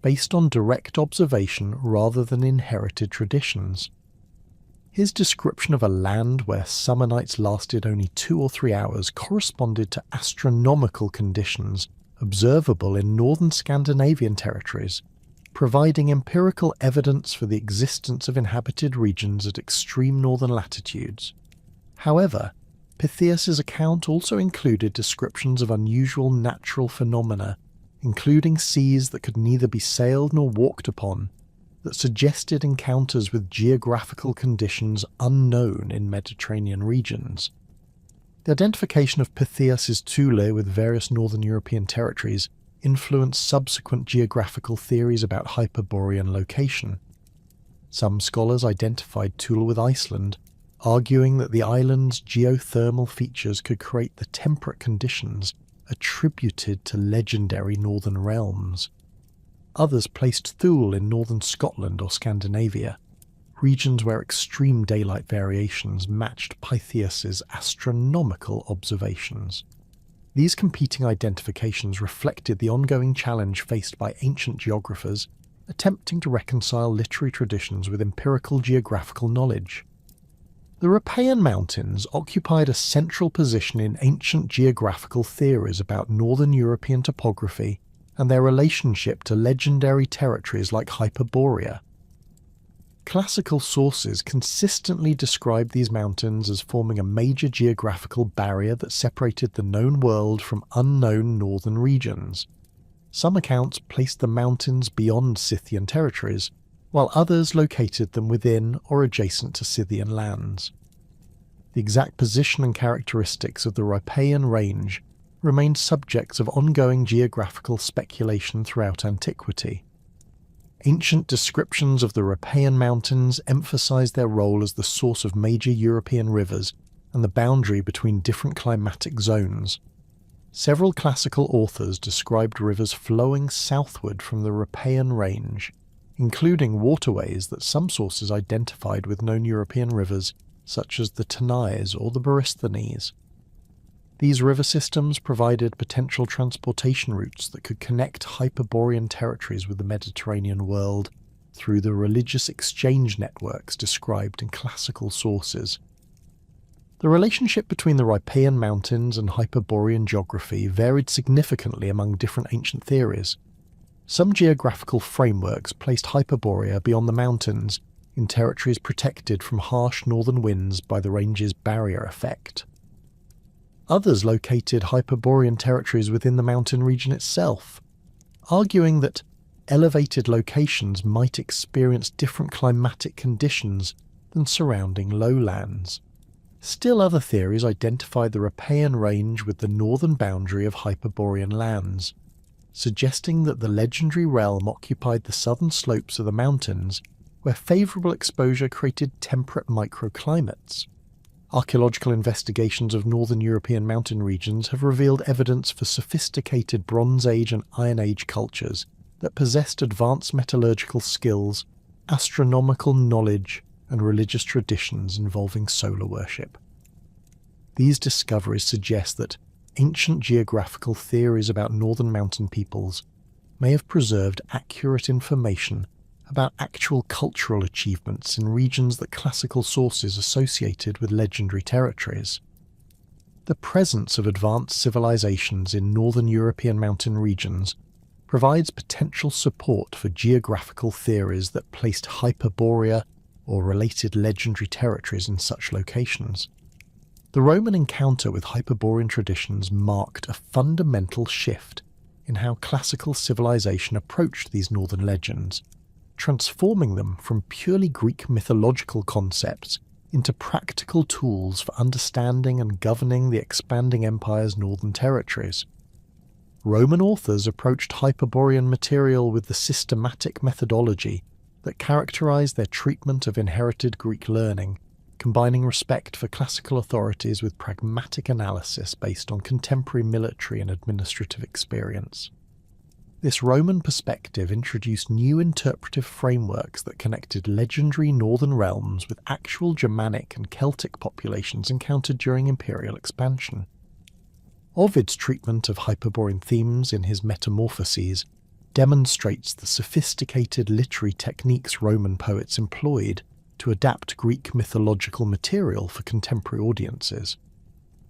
based on direct observation rather than inherited traditions. His description of a land where summer nights lasted only 2 or 3 hours corresponded to astronomical conditions observable in northern Scandinavian territories, providing empirical evidence for the existence of inhabited regions at extreme northern latitudes. However, Pytheas' account also included descriptions of unusual natural phenomena, including seas that could neither be sailed nor walked upon, that suggested encounters with geographical conditions unknown in Mediterranean regions. The identification of Pytheas' Thule with various northern European territories influenced subsequent geographical theories about Hyperborean location. Some scholars identified Thule with Iceland, arguing that the island's geothermal features could create the temperate conditions attributed to legendary northern realms. Others placed Thule in northern Scotland or Scandinavia, regions where extreme daylight variations matched Pytheas's astronomical observations. These competing identifications reflected the ongoing challenge faced by ancient geographers attempting to reconcile literary traditions with empirical geographical knowledge. The Rhipaean Mountains occupied a central position in ancient geographical theories about northern European topography and their relationship to legendary territories like Hyperborea. Classical sources consistently describe these mountains as forming a major geographical barrier that separated the known world from unknown northern regions. Some accounts placed the mountains beyond Scythian territories, while others located them within or adjacent to Scythian lands. The exact position and characteristics of the Rhipaean range remained subjects of ongoing geographical speculation throughout antiquity. Ancient descriptions of the Rhipaean Mountains emphasized their role as the source of major European rivers and the boundary between different climatic zones. Several classical authors described rivers flowing southward from the Rhipaean range, including waterways that some sources identified with known European rivers such as the Tanais or the Borysthenes. These river systems provided potential transportation routes that could connect Hyperborean territories with the Mediterranean world through the religious exchange networks described in classical sources. The relationship between the Rhipaean Mountains and Hyperborean geography varied significantly among different ancient theories. Some geographical frameworks placed Hyperborea beyond the mountains, in territories protected from harsh northern winds by the range's barrier effect. Others located Hyperborean territories within the mountain region itself, arguing that elevated locations might experience different climatic conditions than surrounding lowlands. Still other theories identified the Rhipaean range with the northern boundary of Hyperborean lands, suggesting that the legendary realm occupied the southern slopes of the mountains where favourable exposure created temperate microclimates. Archaeological investigations of northern European mountain regions have revealed evidence for sophisticated Bronze Age and Iron Age cultures that possessed advanced metallurgical skills, astronomical knowledge, and religious traditions involving solar worship. These discoveries suggest that ancient geographical theories about northern mountain peoples may have preserved accurate information about actual cultural achievements in regions that classical sources associated with legendary territories. The presence of advanced civilizations in northern European mountain regions provides potential support for geographical theories that placed Hyperborea or related legendary territories in such locations. The Roman encounter with Hyperborean traditions marked a fundamental shift in how classical civilization approached these northern legends, transforming them from purely Greek mythological concepts into practical tools for understanding and governing the expanding empire's northern territories. Roman authors approached Hyperborean material with the systematic methodology that characterized their treatment of inherited Greek learning, combining respect for classical authorities with pragmatic analysis based on contemporary military and administrative experience. This Roman perspective introduced new interpretive frameworks that connected legendary northern realms with actual Germanic and Celtic populations encountered during imperial expansion. Ovid's treatment of Hyperborean themes in his Metamorphoses demonstrates the sophisticated literary techniques Roman poets employed to adapt Greek mythological material for contemporary audiences.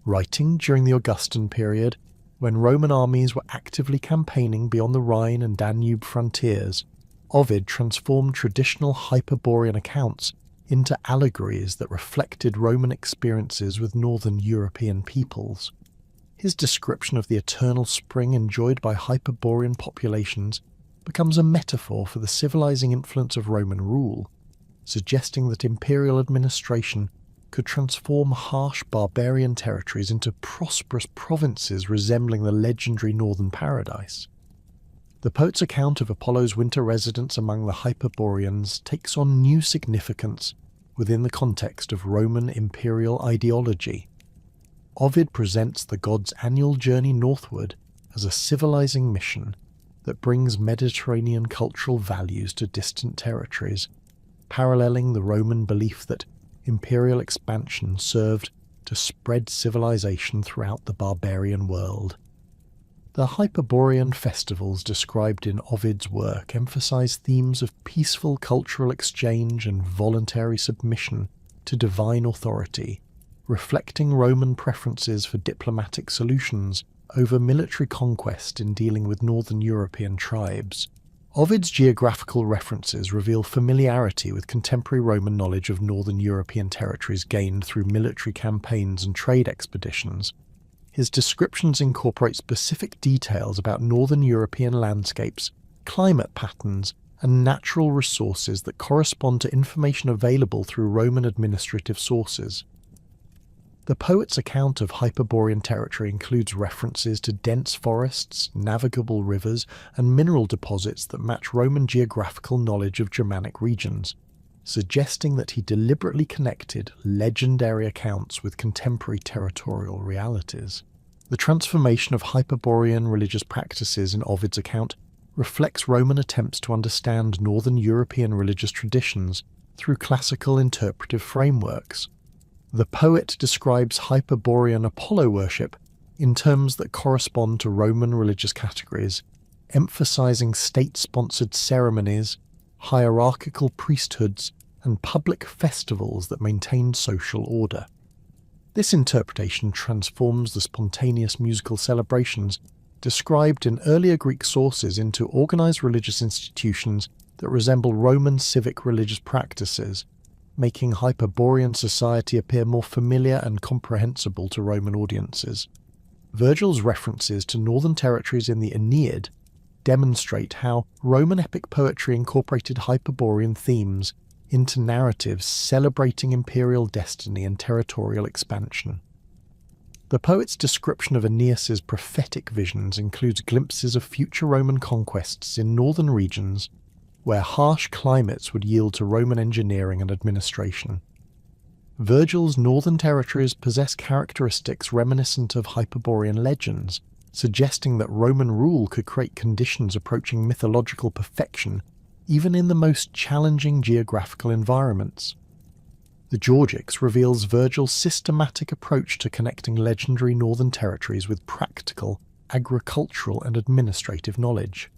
Writing during the Augustan period, when Roman armies were actively campaigning beyond the Rhine and Danube frontiers, Ovid transformed traditional Hyperborean accounts into allegories that reflected Roman experiences with northern European peoples. His description of the eternal spring enjoyed by Hyperborean populations becomes a metaphor for the civilizing influence of Roman rule, suggesting that imperial administration could transform harsh barbarian territories into prosperous provinces resembling the legendary northern paradise. The poet's account of Apollo's winter residence among the Hyperboreans takes on new significance within the context of Roman imperial ideology. Ovid presents the gods' annual journey northward as a civilizing mission that brings Mediterranean cultural values to distant territories, paralleling the Roman belief that imperial expansion served to spread civilization throughout the barbarian world. The Hyperborean festivals described in Ovid's work emphasize themes of peaceful cultural exchange and voluntary submission to divine authority, reflecting Roman preferences for diplomatic solutions over military conquest in dealing with northern European tribes. Ovid's geographical references reveal familiarity with contemporary Roman knowledge of northern European territories gained through military campaigns and trade expeditions. His descriptions incorporate specific details about northern European landscapes, climate patterns, and natural resources that correspond to information available through Roman administrative sources. The poet's account of Hyperborean territory includes references to dense forests, navigable rivers, and mineral deposits that match Roman geographical knowledge of Germanic regions, suggesting that he deliberately connected legendary accounts with contemporary territorial realities. The transformation of Hyperborean religious practices in Ovid's account reflects Roman attempts to understand northern European religious traditions through classical interpretive frameworks. The poet describes Hyperborean Apollo worship in terms that correspond to Roman religious categories, emphasizing state-sponsored ceremonies, hierarchical priesthoods, and public festivals that maintained social order. This interpretation transforms the spontaneous musical celebrations described in earlier Greek sources into organized religious institutions that resemble Roman civic religious practices, making Hyperborean society appear more familiar and comprehensible to Roman audiences. Virgil's references to northern territories in the Aeneid demonstrate how Roman epic poetry incorporated Hyperborean themes into narratives celebrating imperial destiny and territorial expansion. The poet's description of Aeneas's prophetic visions includes glimpses of future Roman conquests in northern regions where harsh climates would yield to Roman engineering and administration. Virgil's northern territories possess characteristics reminiscent of Hyperborean legends, suggesting that Roman rule could create conditions approaching mythological perfection even in the most challenging geographical environments. The Georgics reveals Virgil's systematic approach to connecting legendary northern territories with practical, agricultural and administrative knowledge.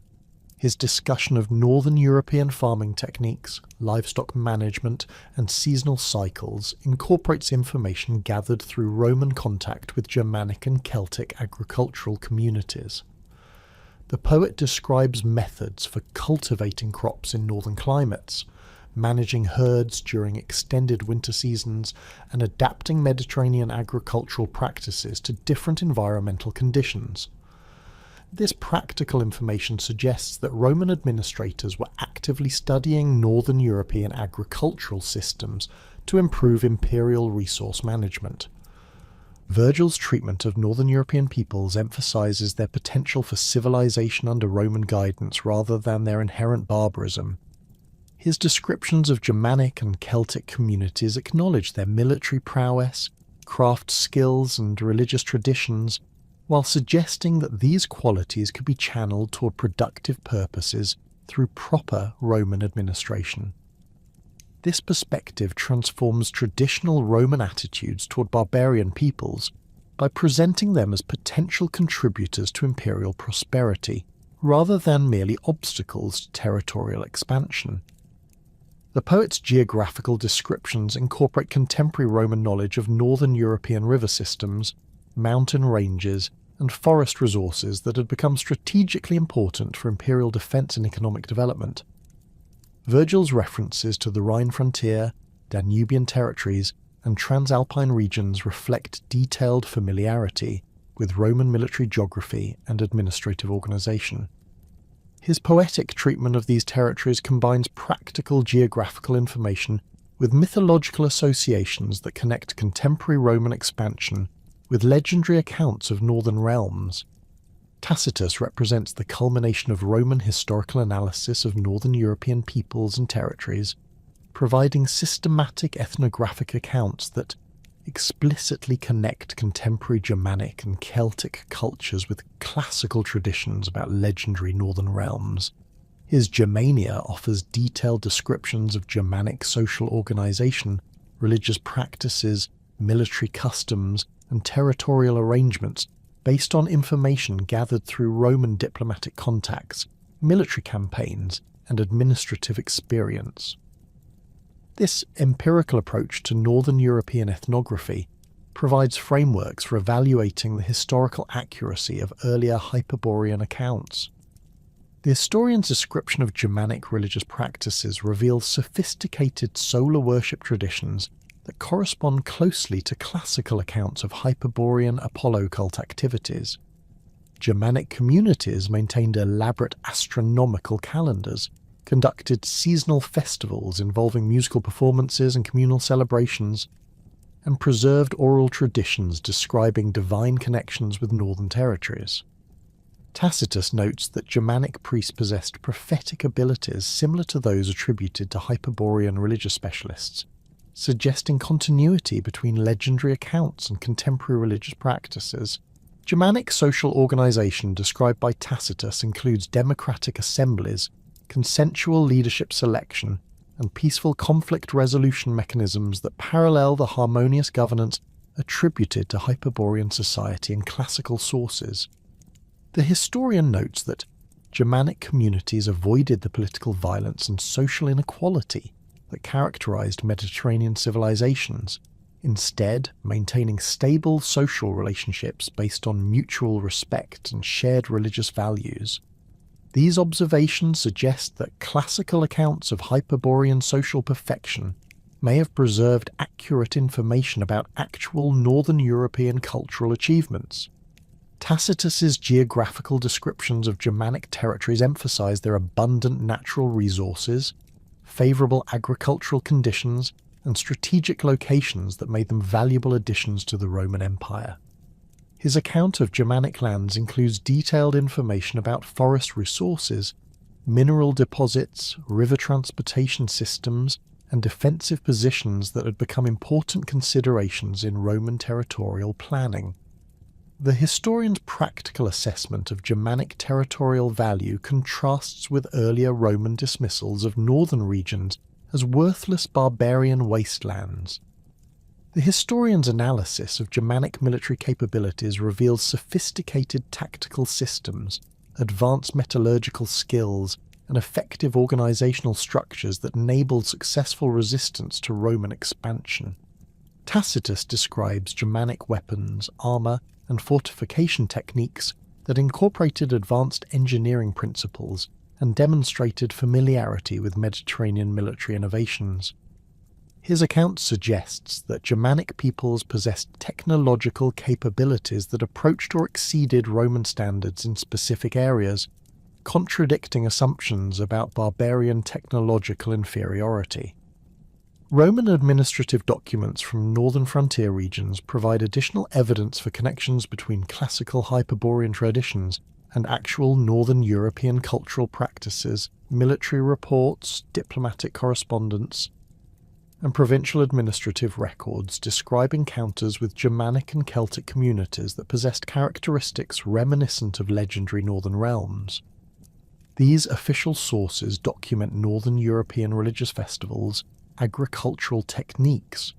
His discussion of northern European farming techniques, livestock management, and seasonal cycles incorporates information gathered through Roman contact with Germanic and Celtic agricultural communities. The poet describes methods for cultivating crops in northern climates, managing herds during extended winter seasons, and adapting Mediterranean agricultural practices to different environmental conditions. This practical information suggests that Roman administrators were actively studying northern European agricultural systems to improve imperial resource management. Virgil's treatment of northern European peoples emphasizes their potential for civilization under Roman guidance rather than their inherent barbarism. His descriptions of Germanic and Celtic communities acknowledge their military prowess, craft skills, and religious traditions, while suggesting that these qualities could be channeled toward productive purposes through proper Roman administration. This perspective transforms traditional Roman attitudes toward barbarian peoples by presenting them as potential contributors to imperial prosperity, rather than merely obstacles to territorial expansion. The poet's geographical descriptions incorporate contemporary Roman knowledge of northern European river systems, mountain ranges, and forest resources that had become strategically important for imperial defense and economic development. Virgil's references to the Rhine frontier, Danubian territories, and Transalpine regions reflect detailed familiarity with Roman military geography and administrative organization. His poetic treatment of these territories combines practical geographical information with mythological associations that connect contemporary Roman expansion with legendary accounts of northern realms. Tacitus represents the culmination of Roman historical analysis of northern European peoples and territories, providing systematic ethnographic accounts that explicitly connect contemporary Germanic and Celtic cultures with classical traditions about legendary northern realms. His Germania offers detailed descriptions of Germanic social organization, religious practices, military customs, and territorial arrangements based on information gathered through Roman diplomatic contacts, military campaigns, and administrative experience. This empirical approach to Northern European ethnography provides frameworks for evaluating the historical accuracy of earlier Hyperborean accounts. The historian's description of Germanic religious practices reveals sophisticated solar worship traditions that correspond closely to classical accounts of Hyperborean Apollo cult activities. Germanic communities maintained elaborate astronomical calendars, conducted seasonal festivals involving musical performances and communal celebrations, and preserved oral traditions describing divine connections with northern territories. Tacitus notes that Germanic priests possessed prophetic abilities similar to those attributed to Hyperborean religious specialists, suggesting continuity between legendary accounts and contemporary religious practices. Germanic social organization described by Tacitus includes democratic assemblies, consensual leadership selection, and peaceful conflict resolution mechanisms that parallel the harmonious governance attributed to Hyperborean society in classical sources. The historian notes that Germanic communities avoided the political violence and social inequality that characterized Mediterranean civilizations, instead maintaining stable social relationships based on mutual respect and shared religious values. These observations suggest that classical accounts of Hyperborean social perfection may have preserved accurate information about actual Northern European cultural achievements. Tacitus's geographical descriptions of Germanic territories emphasize their abundant natural resources, favorable agricultural conditions, and strategic locations that made them valuable additions to the Roman Empire. His account of Germanic lands includes detailed information about forest resources, mineral deposits, river transportation systems, and defensive positions that had become important considerations in Roman territorial planning. The historian's practical assessment of Germanic territorial value contrasts with earlier Roman dismissals of northern regions as worthless barbarian wastelands. The historian's analysis of Germanic military capabilities reveals sophisticated tactical systems, advanced metallurgical skills, and effective organizational structures that enabled successful resistance to Roman expansion. Tacitus describes Germanic weapons, armor, and fortification techniques that incorporated advanced engineering principles and demonstrated familiarity with Mediterranean military innovations. His account suggests that Germanic peoples possessed technological capabilities that approached or exceeded Roman standards in specific areas, contradicting assumptions about barbarian technological inferiority. Roman administrative documents from northern frontier regions provide additional evidence for connections between classical Hyperborean traditions and actual northern European cultural practices, military reports, diplomatic correspondence, and provincial administrative records describe encounters with Germanic and Celtic communities that possessed characteristics reminiscent of legendary northern realms. These official sources document northern European religious festivals, agricultural techniques,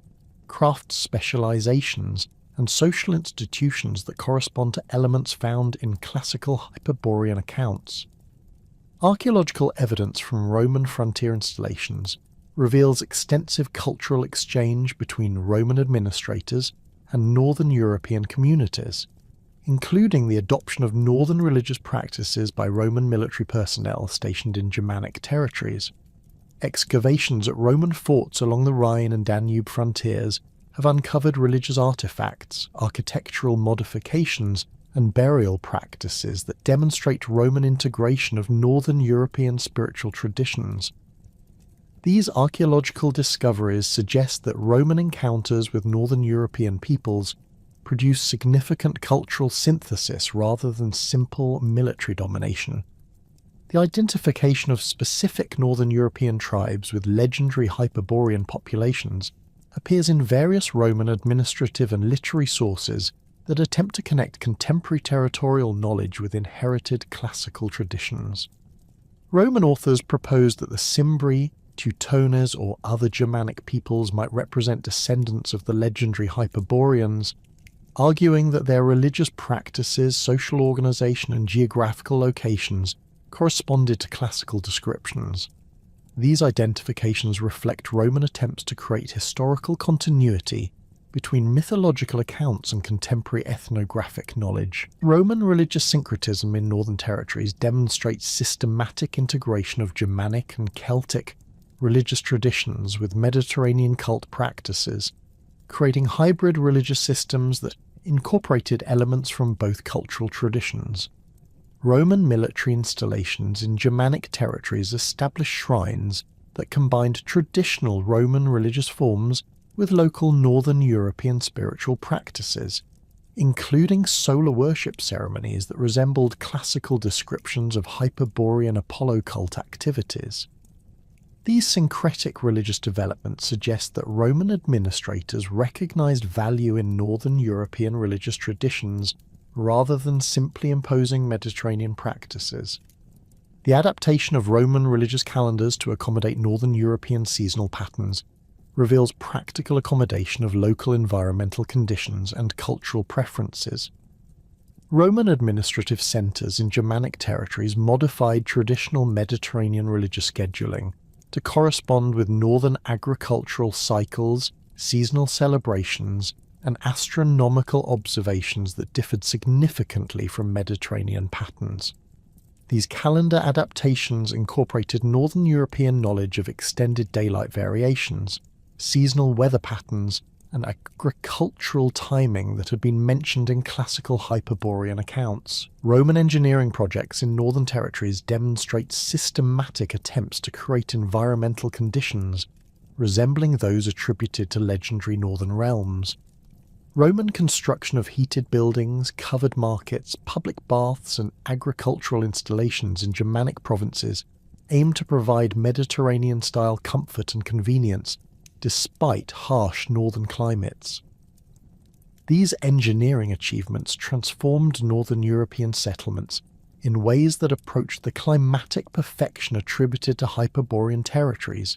craft specializations, and social institutions that correspond to elements found in classical Hyperborean accounts. Archaeological evidence from Roman frontier installations reveals extensive cultural exchange between Roman administrators and northern European communities, including the adoption of northern religious practices by Roman military personnel stationed in Germanic territories. Excavations at Roman forts along the Rhine and Danube frontiers have uncovered religious artifacts, architectural modifications, and burial practices that demonstrate Roman integration of northern European spiritual traditions. These archaeological discoveries suggest that Roman encounters with northern European peoples produced significant cultural synthesis rather than simple military domination. The identification of specific Northern European tribes with legendary Hyperborean populations appears in various Roman administrative and literary sources that attempt to connect contemporary territorial knowledge with inherited classical traditions. Roman authors proposed that the Cimbri, Teutones, or other Germanic peoples might represent descendants of the legendary Hyperboreans, arguing that their religious practices, social organization, and geographical locations corresponded to classical descriptions. These identifications reflect Roman attempts to create historical continuity between mythological accounts and contemporary ethnographic knowledge. Roman religious syncretism in northern territories demonstrates systematic integration of Germanic and Celtic religious traditions with Mediterranean cult practices, creating hybrid religious systems that incorporated elements from both cultural traditions. Roman military installations in Germanic territories established shrines that combined traditional Roman religious forms with local Northern European spiritual practices, including solar worship ceremonies that resembled classical descriptions of Hyperborean Apollo cult activities. These syncretic religious developments suggest that Roman administrators recognized value in Northern European religious traditions rather than simply imposing Mediterranean practices. The adaptation of Roman religious calendars to accommodate Northern European seasonal patterns reveals practical accommodation of local environmental conditions and cultural preferences. Roman administrative centres in Germanic territories modified traditional Mediterranean religious scheduling to correspond with northern agricultural cycles, seasonal celebrations, and astronomical observations that differed significantly from Mediterranean patterns. These calendar adaptations incorporated Northern European knowledge of extended daylight variations, seasonal weather patterns, and agricultural timing that had been mentioned in classical Hyperborean accounts. Roman engineering projects in northern territories demonstrate systematic attempts to create environmental conditions resembling those attributed to legendary northern realms. Roman construction of heated buildings, covered markets, public baths, and agricultural installations in Germanic provinces aimed to provide Mediterranean-style comfort and convenience despite harsh northern climates. These engineering achievements transformed northern European settlements in ways that approached the climatic perfection attributed to Hyperborean territories,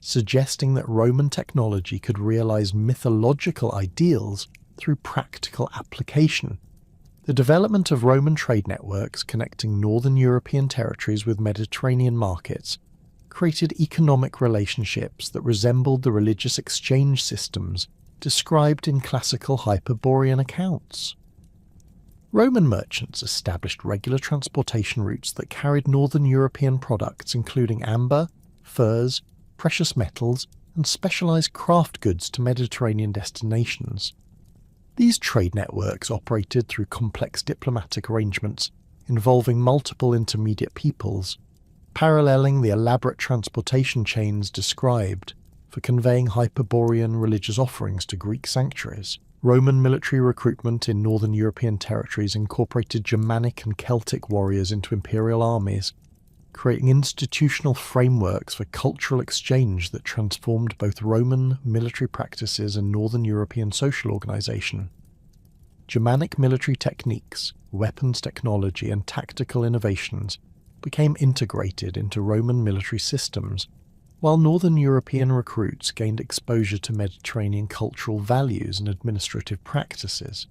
suggesting that Roman technology could realize mythological ideals through practical application. The development of Roman trade networks connecting northern European territories with Mediterranean markets created economic relationships that resembled the religious exchange systems described in classical Hyperborean accounts. Roman merchants established regular transportation routes that carried northern European products including amber, furs, precious metals, and specialized craft goods to Mediterranean destinations. These trade networks operated through complex diplomatic arrangements involving multiple intermediate peoples, paralleling the elaborate transportation chains described for conveying Hyperborean religious offerings to Greek sanctuaries. Roman military recruitment in northern European territories incorporated Germanic and Celtic warriors into imperial armies, creating institutional frameworks for cultural exchange that transformed both Roman military practices and Northern European social organization. Germanic military techniques, weapons technology, and tactical innovations became integrated into Roman military systems, while Northern European recruits gained exposure to Mediterranean cultural values and administrative practices.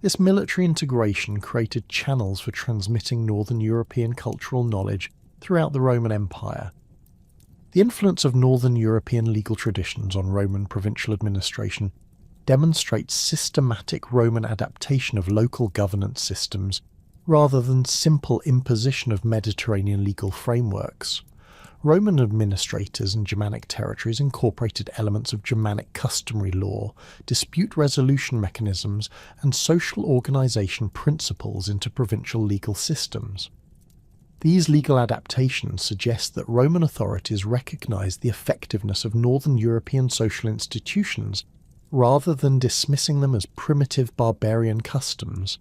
This military integration created channels for transmitting Northern European cultural knowledge throughout the Roman Empire. The influence of Northern European legal traditions on Roman provincial administration demonstrates systematic Roman adaptation of local governance systems rather than simple imposition of Mediterranean legal frameworks. Roman administrators in Germanic territories incorporated elements of Germanic customary law, dispute resolution mechanisms, and social organization principles into provincial legal systems. These legal adaptations suggest that Roman authorities recognized the effectiveness of Northern European social institutions rather than dismissing them as primitive barbarian customs.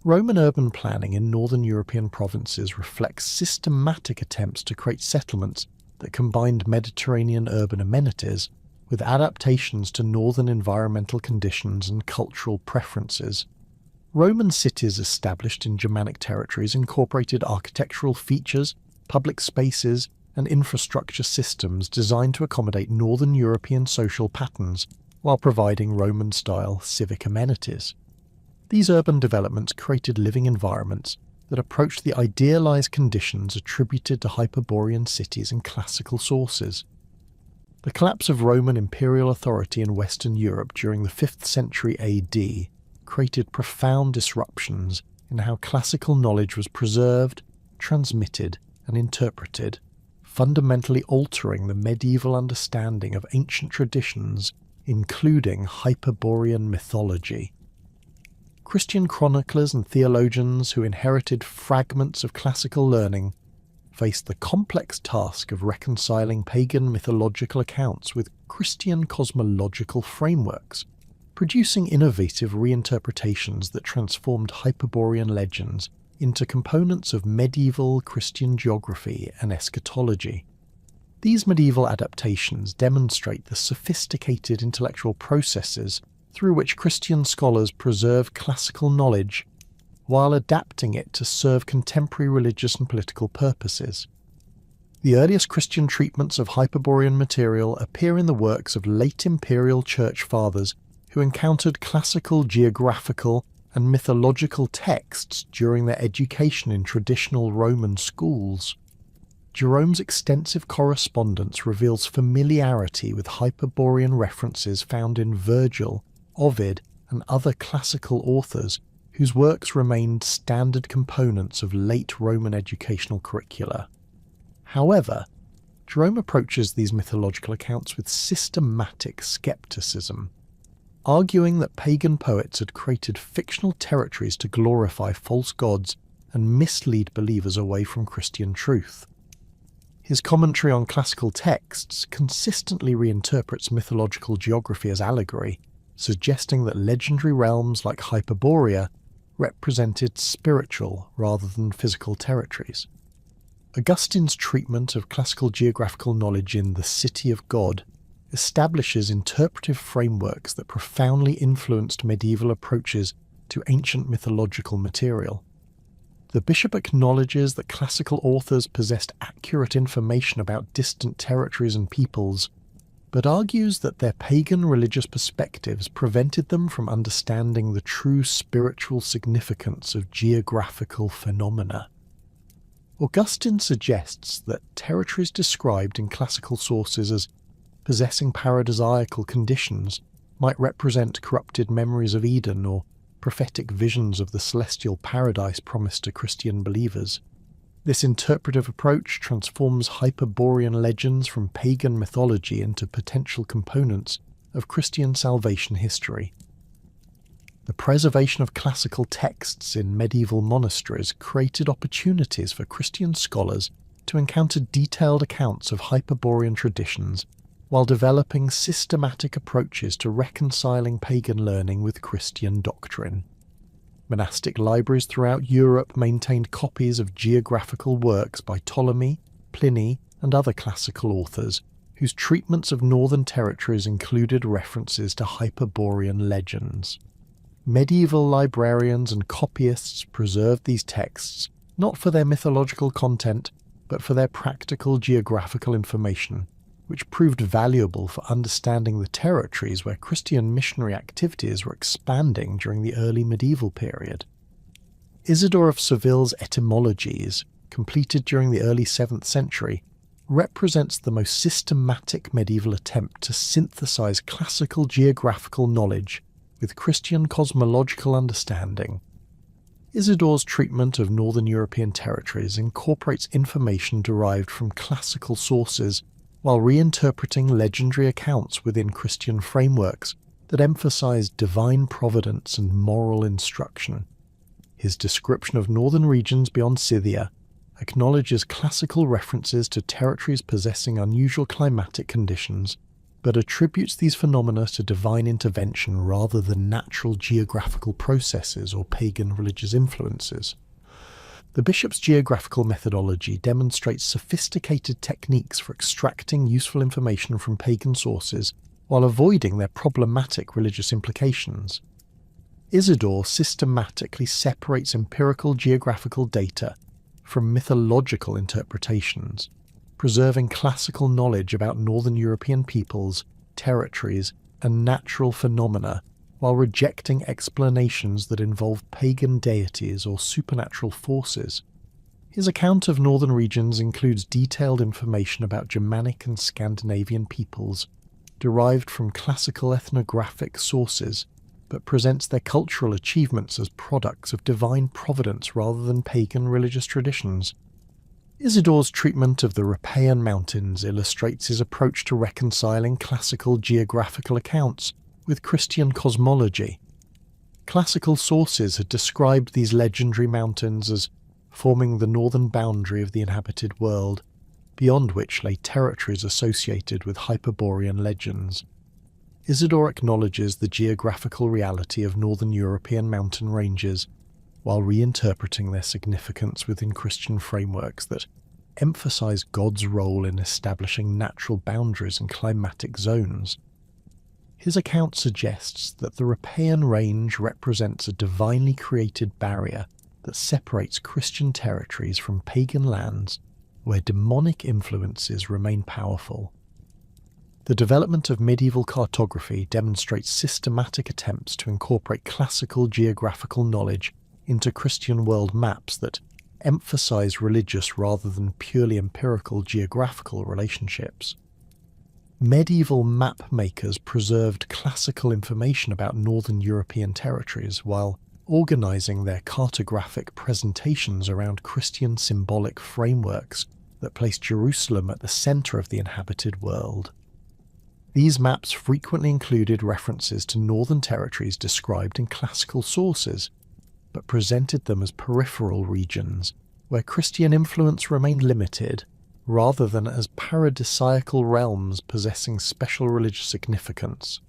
Roman urban planning in northern European provinces reflects systematic attempts to create settlements that combined Mediterranean urban amenities with adaptations to northern environmental conditions and cultural preferences. Roman cities established in Germanic territories incorporated architectural features, public spaces, and infrastructure systems designed to accommodate northern European social patterns while providing Roman-style civic amenities. These urban developments created living environments that approached the idealized conditions attributed to Hyperborean cities in classical sources. The collapse of Roman imperial authority in Western Europe during the 5th century AD created profound disruptions in how classical knowledge was preserved, transmitted, and interpreted, fundamentally altering the medieval understanding of ancient traditions, including Hyperborean mythology. Christian chroniclers and theologians who inherited fragments of classical learning faced the complex task of reconciling pagan mythological accounts with Christian cosmological frameworks, producing innovative reinterpretations that transformed Hyperborean legends into components of medieval Christian geography and eschatology. These medieval adaptations demonstrate the sophisticated intellectual processes through which Christian scholars preserved classical knowledge while adapting it to serve contemporary religious and political purposes. The earliest Christian treatments of Hyperborean material appear in the works of late imperial church fathers who encountered classical geographical and mythological texts during their education in traditional Roman schools. Jerome's extensive correspondence reveals familiarity with Hyperborean references found in Virgil, Ovid, and other classical authors whose works remained standard components of late Roman educational curricula. However, Jerome approaches these mythological accounts with systematic skepticism, arguing that pagan poets had created fictional territories to glorify false gods and mislead believers away from Christian truth. His commentary on classical texts consistently reinterprets mythological geography as allegory, suggesting that legendary realms like Hyperborea represented spiritual rather than physical territories. Augustine's treatment of classical geographical knowledge in The City of God establishes interpretive frameworks that profoundly influenced medieval approaches to ancient mythological material. The bishop acknowledges that classical authors possessed accurate information about distant territories and peoples, but argues that their pagan religious perspectives prevented them from understanding the true spiritual significance of geographical phenomena. Augustine suggests that territories described in classical sources as possessing paradisiacal conditions might represent corrupted memories of Eden or prophetic visions of the celestial paradise promised to Christian believers. This interpretive approach transforms Hyperborean legends from pagan mythology into potential components of Christian salvation history. The preservation of classical texts in medieval monasteries created opportunities for Christian scholars to encounter detailed accounts of Hyperborean traditions while developing systematic approaches to reconciling pagan learning with Christian doctrine. Monastic libraries throughout Europe maintained copies of geographical works by Ptolemy, Pliny, and other classical authors, whose treatments of northern territories included references to Hyperborean legends. Medieval librarians and copyists preserved these texts not for their mythological content, but for their practical geographical information, which proved valuable for understanding the territories where Christian missionary activities were expanding during the early medieval period. Isidore of Seville's Etymologies, completed during the early 7th century, represents the most systematic medieval attempt to synthesize classical geographical knowledge with Christian cosmological understanding. Isidore's treatment of northern European territories incorporates information derived from classical sources while reinterpreting legendary accounts within Christian frameworks that emphasize divine providence and moral instruction. His description of northern regions beyond Scythia acknowledges classical references to territories possessing unusual climatic conditions, but attributes these phenomena to divine intervention rather than natural geographical processes or pagan religious influences. The bishop's geographical methodology demonstrates sophisticated techniques for extracting useful information from pagan sources while avoiding their problematic religious implications. Isidore systematically separates empirical geographical data from mythological interpretations, preserving classical knowledge about Northern European peoples, territories, and natural phenomena, while rejecting explanations that involve pagan deities or supernatural forces. His account of northern regions includes detailed information about Germanic and Scandinavian peoples, derived from classical ethnographic sources, but presents their cultural achievements as products of divine providence rather than pagan religious traditions. Isidore's treatment of the Rhipaean mountains illustrates his approach to reconciling classical geographical accounts with Christian cosmology. Classical sources had described these legendary mountains as forming the northern boundary of the inhabited world, beyond which lay territories associated with Hyperborean legends. Isidore acknowledges the geographical reality of northern European mountain ranges, while reinterpreting their significance within Christian frameworks that emphasize God's role in establishing natural boundaries and climatic zones. His account suggests that the Rhipaean range represents a divinely created barrier that separates Christian territories from pagan lands where demonic influences remain powerful. The development of medieval cartography demonstrates systematic attempts to incorporate classical geographical knowledge into Christian world maps that emphasize religious rather than purely empirical geographical relationships. Medieval map makers preserved classical information about northern European territories while organizing their cartographic presentations around Christian symbolic frameworks that placed Jerusalem at the center of the inhabited world. These maps frequently included references to northern territories described in classical sources, but presented them as peripheral regions where Christian influence remained limited, rather than as paradisiacal realms possessing special religious significance.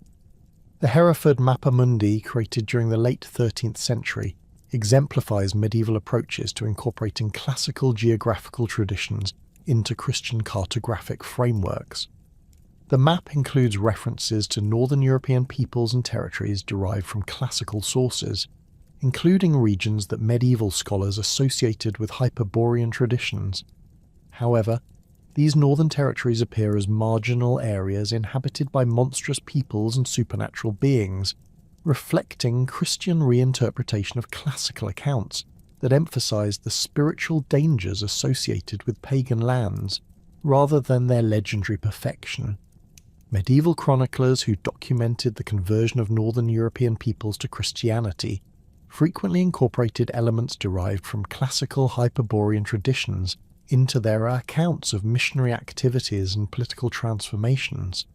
The Hereford Mappa Mundi, created during the late 13th century, exemplifies medieval approaches to incorporating classical geographical traditions into Christian cartographic frameworks. The map includes references to northern European peoples and territories derived from classical sources, including regions that medieval scholars associated with Hyperborean traditions. However, these northern territories appear as marginal areas inhabited by monstrous peoples and supernatural beings, reflecting Christian reinterpretation of classical accounts that emphasize the spiritual dangers associated with pagan lands, rather than their legendary perfection. Medieval chroniclers who documented the conversion of northern European peoples to Christianity frequently incorporated elements derived from classical Hyperborean traditions into their accounts of missionary activities and political transformations.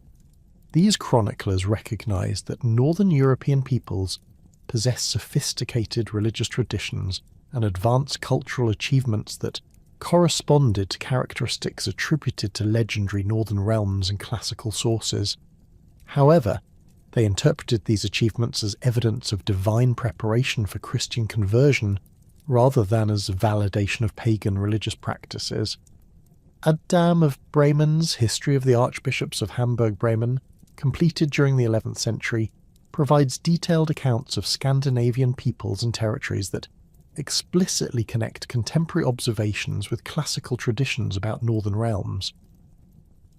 These chroniclers recognized that northern European peoples possess sophisticated religious traditions and advanced cultural achievements that corresponded to characteristics attributed to legendary northern realms and classical sources. However, they interpreted these achievements as evidence of divine preparation for Christian conversion rather than as validation of pagan religious practices. Adam of Bremen's History of the Archbishops of Hamburg-Bremen, completed during the 11th century, provides detailed accounts of Scandinavian peoples and territories that explicitly connect contemporary observations with classical traditions about northern realms.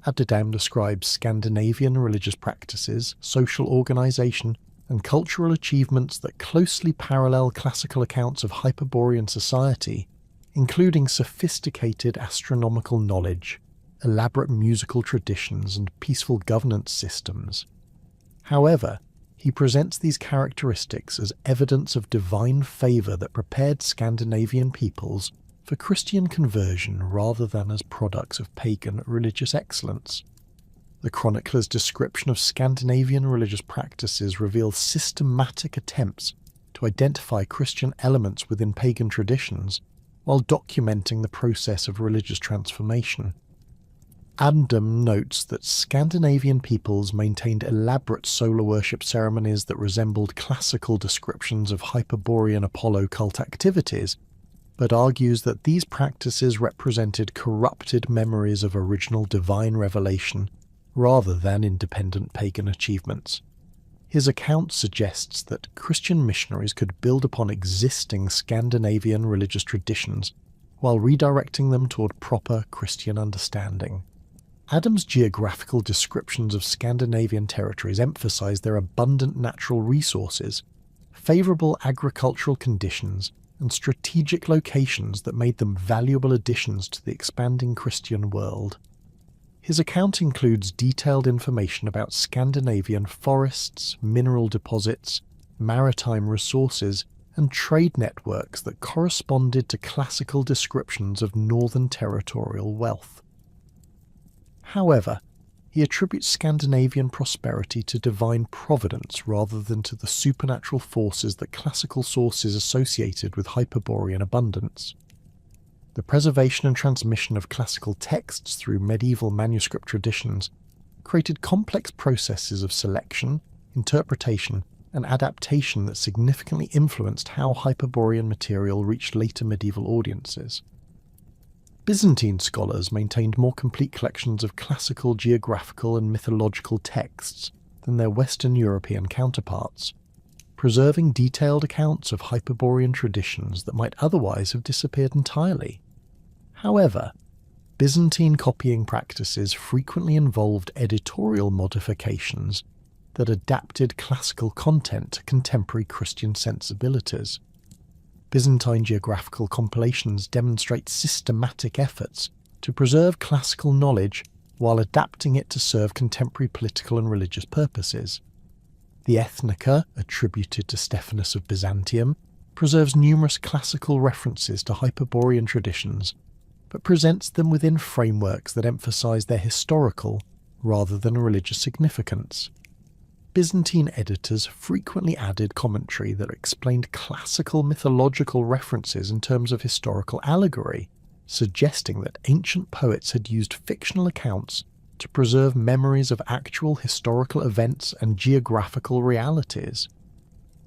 Adam describes Scandinavian religious practices, social organization, and cultural achievements that closely parallel classical accounts of Hyperborean society, including sophisticated astronomical knowledge, elaborate musical traditions, and peaceful governance systems. However, he presents these characteristics as evidence of divine favor that prepared Scandinavian peoples for Christian conversion rather than as products of pagan religious excellence. The chronicler's description of Scandinavian religious practices reveals systematic attempts to identify Christian elements within pagan traditions while documenting the process of religious transformation. Adam notes that Scandinavian peoples maintained elaborate solar worship ceremonies that resembled classical descriptions of Hyperborean Apollo cult activities, but argues that these practices represented corrupted memories of original divine revelation rather than independent pagan achievements. His account suggests that Christian missionaries could build upon existing Scandinavian religious traditions while redirecting them toward proper Christian understanding. Adam's geographical descriptions of Scandinavian territories emphasize their abundant natural resources, favourable agricultural conditions, and strategic locations that made them valuable additions to the expanding Christian world. His account includes detailed information about Scandinavian forests, mineral deposits, maritime resources, and trade networks that corresponded to classical descriptions of northern territorial wealth. However, he attributes Scandinavian prosperity to divine providence rather than to the supernatural forces that classical sources associated with Hyperborean abundance. The preservation and transmission of classical texts through medieval manuscript traditions created complex processes of selection, interpretation, and adaptation that significantly influenced how Hyperborean material reached later medieval audiences. Byzantine scholars maintained more complete collections of classical geographical and mythological texts than their Western European counterparts, preserving detailed accounts of Hyperborean traditions that might otherwise have disappeared entirely. However, Byzantine copying practices frequently involved editorial modifications that adapted classical content to contemporary Christian sensibilities. Byzantine geographical compilations demonstrate systematic efforts to preserve classical knowledge while adapting it to serve contemporary political and religious purposes. The Ethnica, attributed to Stephanus of Byzantium, preserves numerous classical references to Hyperborean traditions, but presents them within frameworks that emphasize their historical rather than religious significance. Byzantine editors frequently added commentary that explained classical mythological references in terms of historical allegory, suggesting that ancient poets had used fictional accounts to preserve memories of actual historical events and geographical realities.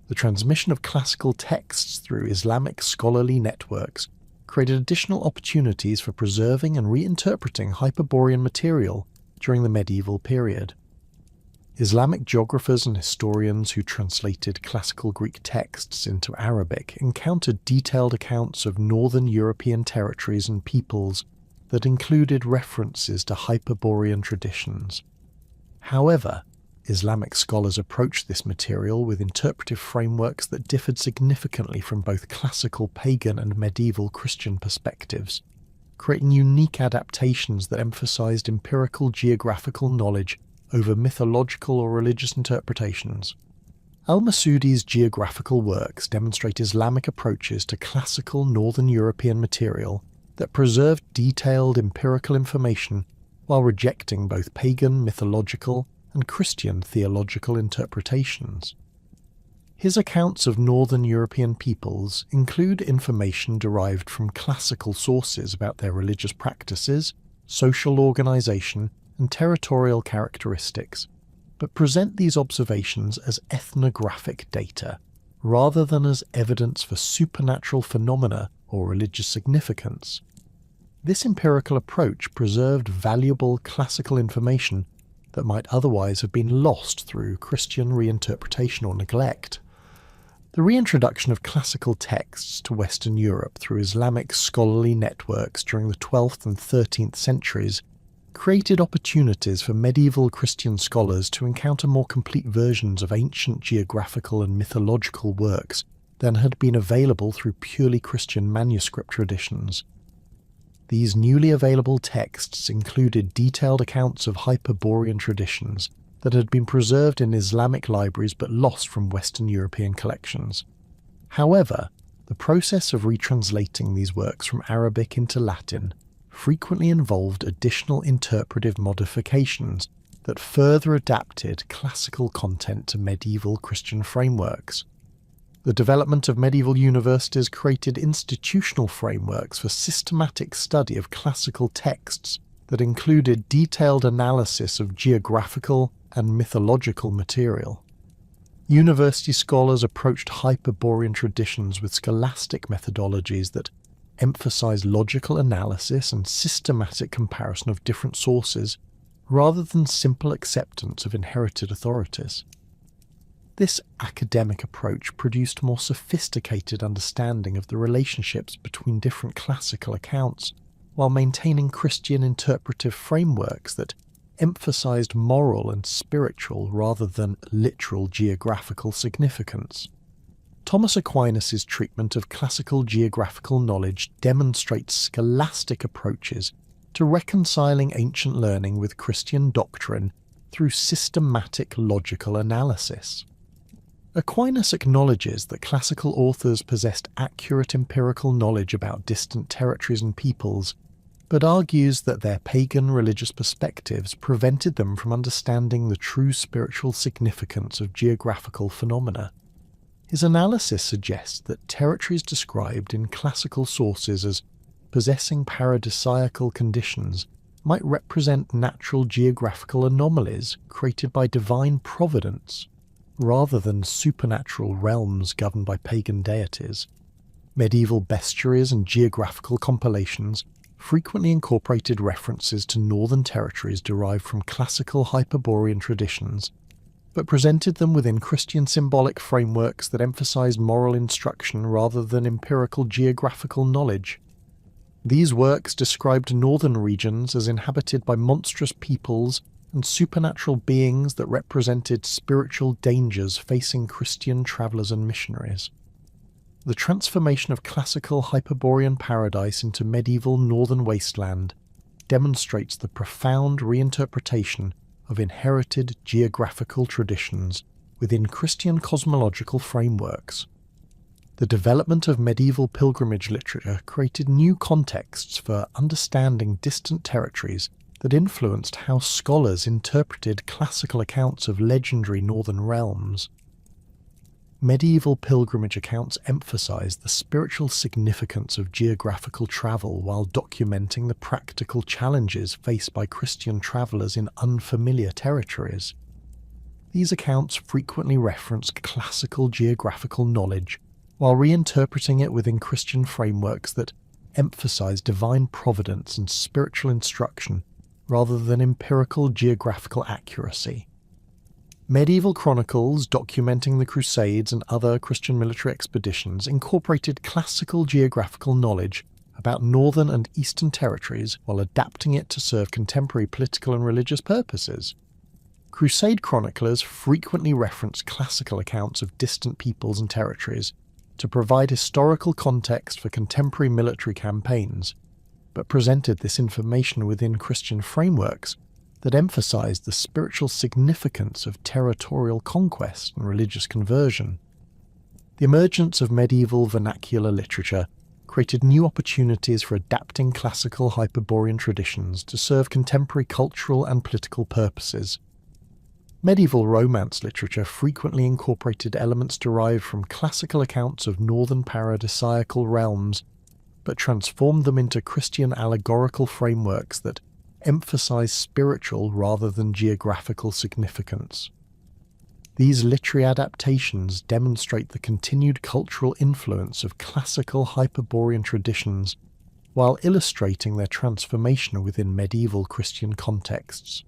The transmission of classical texts through Islamic scholarly networks created additional opportunities for preserving and reinterpreting Hyperborean material during the medieval period. Islamic geographers and historians who translated classical Greek texts into Arabic encountered detailed accounts of northern European territories and peoples that included references to Hyperborean traditions. However, Islamic scholars approached this material with interpretive frameworks that differed significantly from both classical pagan and medieval Christian perspectives, creating unique adaptations that emphasized empirical geographical knowledge over mythological or religious interpretations. Al-Masudi's geographical works demonstrate Islamic approaches to classical Northern European material that preserved detailed empirical information while rejecting both pagan mythological and Christian theological interpretations. His accounts of Northern European peoples include information derived from classical sources about their religious practices, social organization, and territorial characteristics, but present these observations as ethnographic data, rather than as evidence for supernatural phenomena or religious significance. This empirical approach preserved valuable classical information that might otherwise have been lost through Christian reinterpretation or neglect. The reintroduction of classical texts to Western Europe through Islamic scholarly networks during the 12th and 13th centuries created opportunities for medieval Christian scholars to encounter more complete versions of ancient geographical and mythological works than had been available through purely Christian manuscript traditions. These newly available texts included detailed accounts of Hyperborean traditions that had been preserved in Islamic libraries but lost from Western European collections. However, the process of retranslating these works from Arabic into Latin frequently involved additional interpretive modifications that further adapted classical content to medieval Christian frameworks. The development of medieval universities created institutional frameworks for systematic study of classical texts that included detailed analysis of geographical and mythological material. University scholars approached Hyperborean traditions with scholastic methodologies that emphasize logical analysis and systematic comparison of different sources rather than simple acceptance of inherited authorities. This academic approach produced a more sophisticated understanding of the relationships between different classical accounts, while maintaining Christian interpretive frameworks that emphasized moral and spiritual rather than literal geographical significance. Thomas Aquinas' treatment of classical geographical knowledge demonstrates scholastic approaches to reconciling ancient learning with Christian doctrine through systematic logical analysis. Aquinas acknowledges that classical authors possessed accurate empirical knowledge about distant territories and peoples, but argues that their pagan religious perspectives prevented them from understanding the true spiritual significance of geographical phenomena. His analysis suggests that territories described in classical sources as possessing paradisiacal conditions might represent natural geographical anomalies created by divine providence, rather than supernatural realms governed by pagan deities. Medieval bestiaries and geographical compilations frequently incorporated references to northern territories derived from classical Hyperborean traditions, but presented them within Christian symbolic frameworks that emphasized moral instruction rather than empirical geographical knowledge. These works described northern regions as inhabited by monstrous peoples and supernatural beings that represented spiritual dangers facing Christian travelers and missionaries. The transformation of classical Hyperborean paradise into medieval northern wasteland demonstrates the profound reinterpretation of inherited geographical traditions within Christian cosmological frameworks. The development of medieval pilgrimage literature created new contexts for understanding distant territories that influenced how scholars interpreted classical accounts of legendary northern realms. Medieval pilgrimage accounts emphasized the spiritual significance of geographical travel while documenting the practical challenges faced by Christian travelers in unfamiliar territories. These accounts frequently referenced classical geographical knowledge while reinterpreting it within Christian frameworks that emphasize divine providence and spiritual instruction rather than empirical geographical accuracy. Medieval chronicles documenting the Crusades and other Christian military expeditions incorporated classical geographical knowledge about northern and eastern territories while adapting it to serve contemporary political and religious purposes. Crusade chroniclers frequently referenced classical accounts of distant peoples and territories to provide historical context for contemporary military campaigns, but presented this information within Christian frameworks that emphasized the spiritual significance of territorial conquest and religious conversion. The emergence of medieval vernacular literature created new opportunities for adapting classical Hyperborean traditions to serve contemporary cultural and political purposes. Medieval Romance literature frequently incorporated elements derived from classical accounts of northern paradisiacal realms, but transformed them into Christian allegorical frameworks that emphasize spiritual rather than geographical significance. These literary adaptations demonstrate the continued cultural influence of classical Hyperborean traditions, while illustrating their transformation within medieval Christian contexts.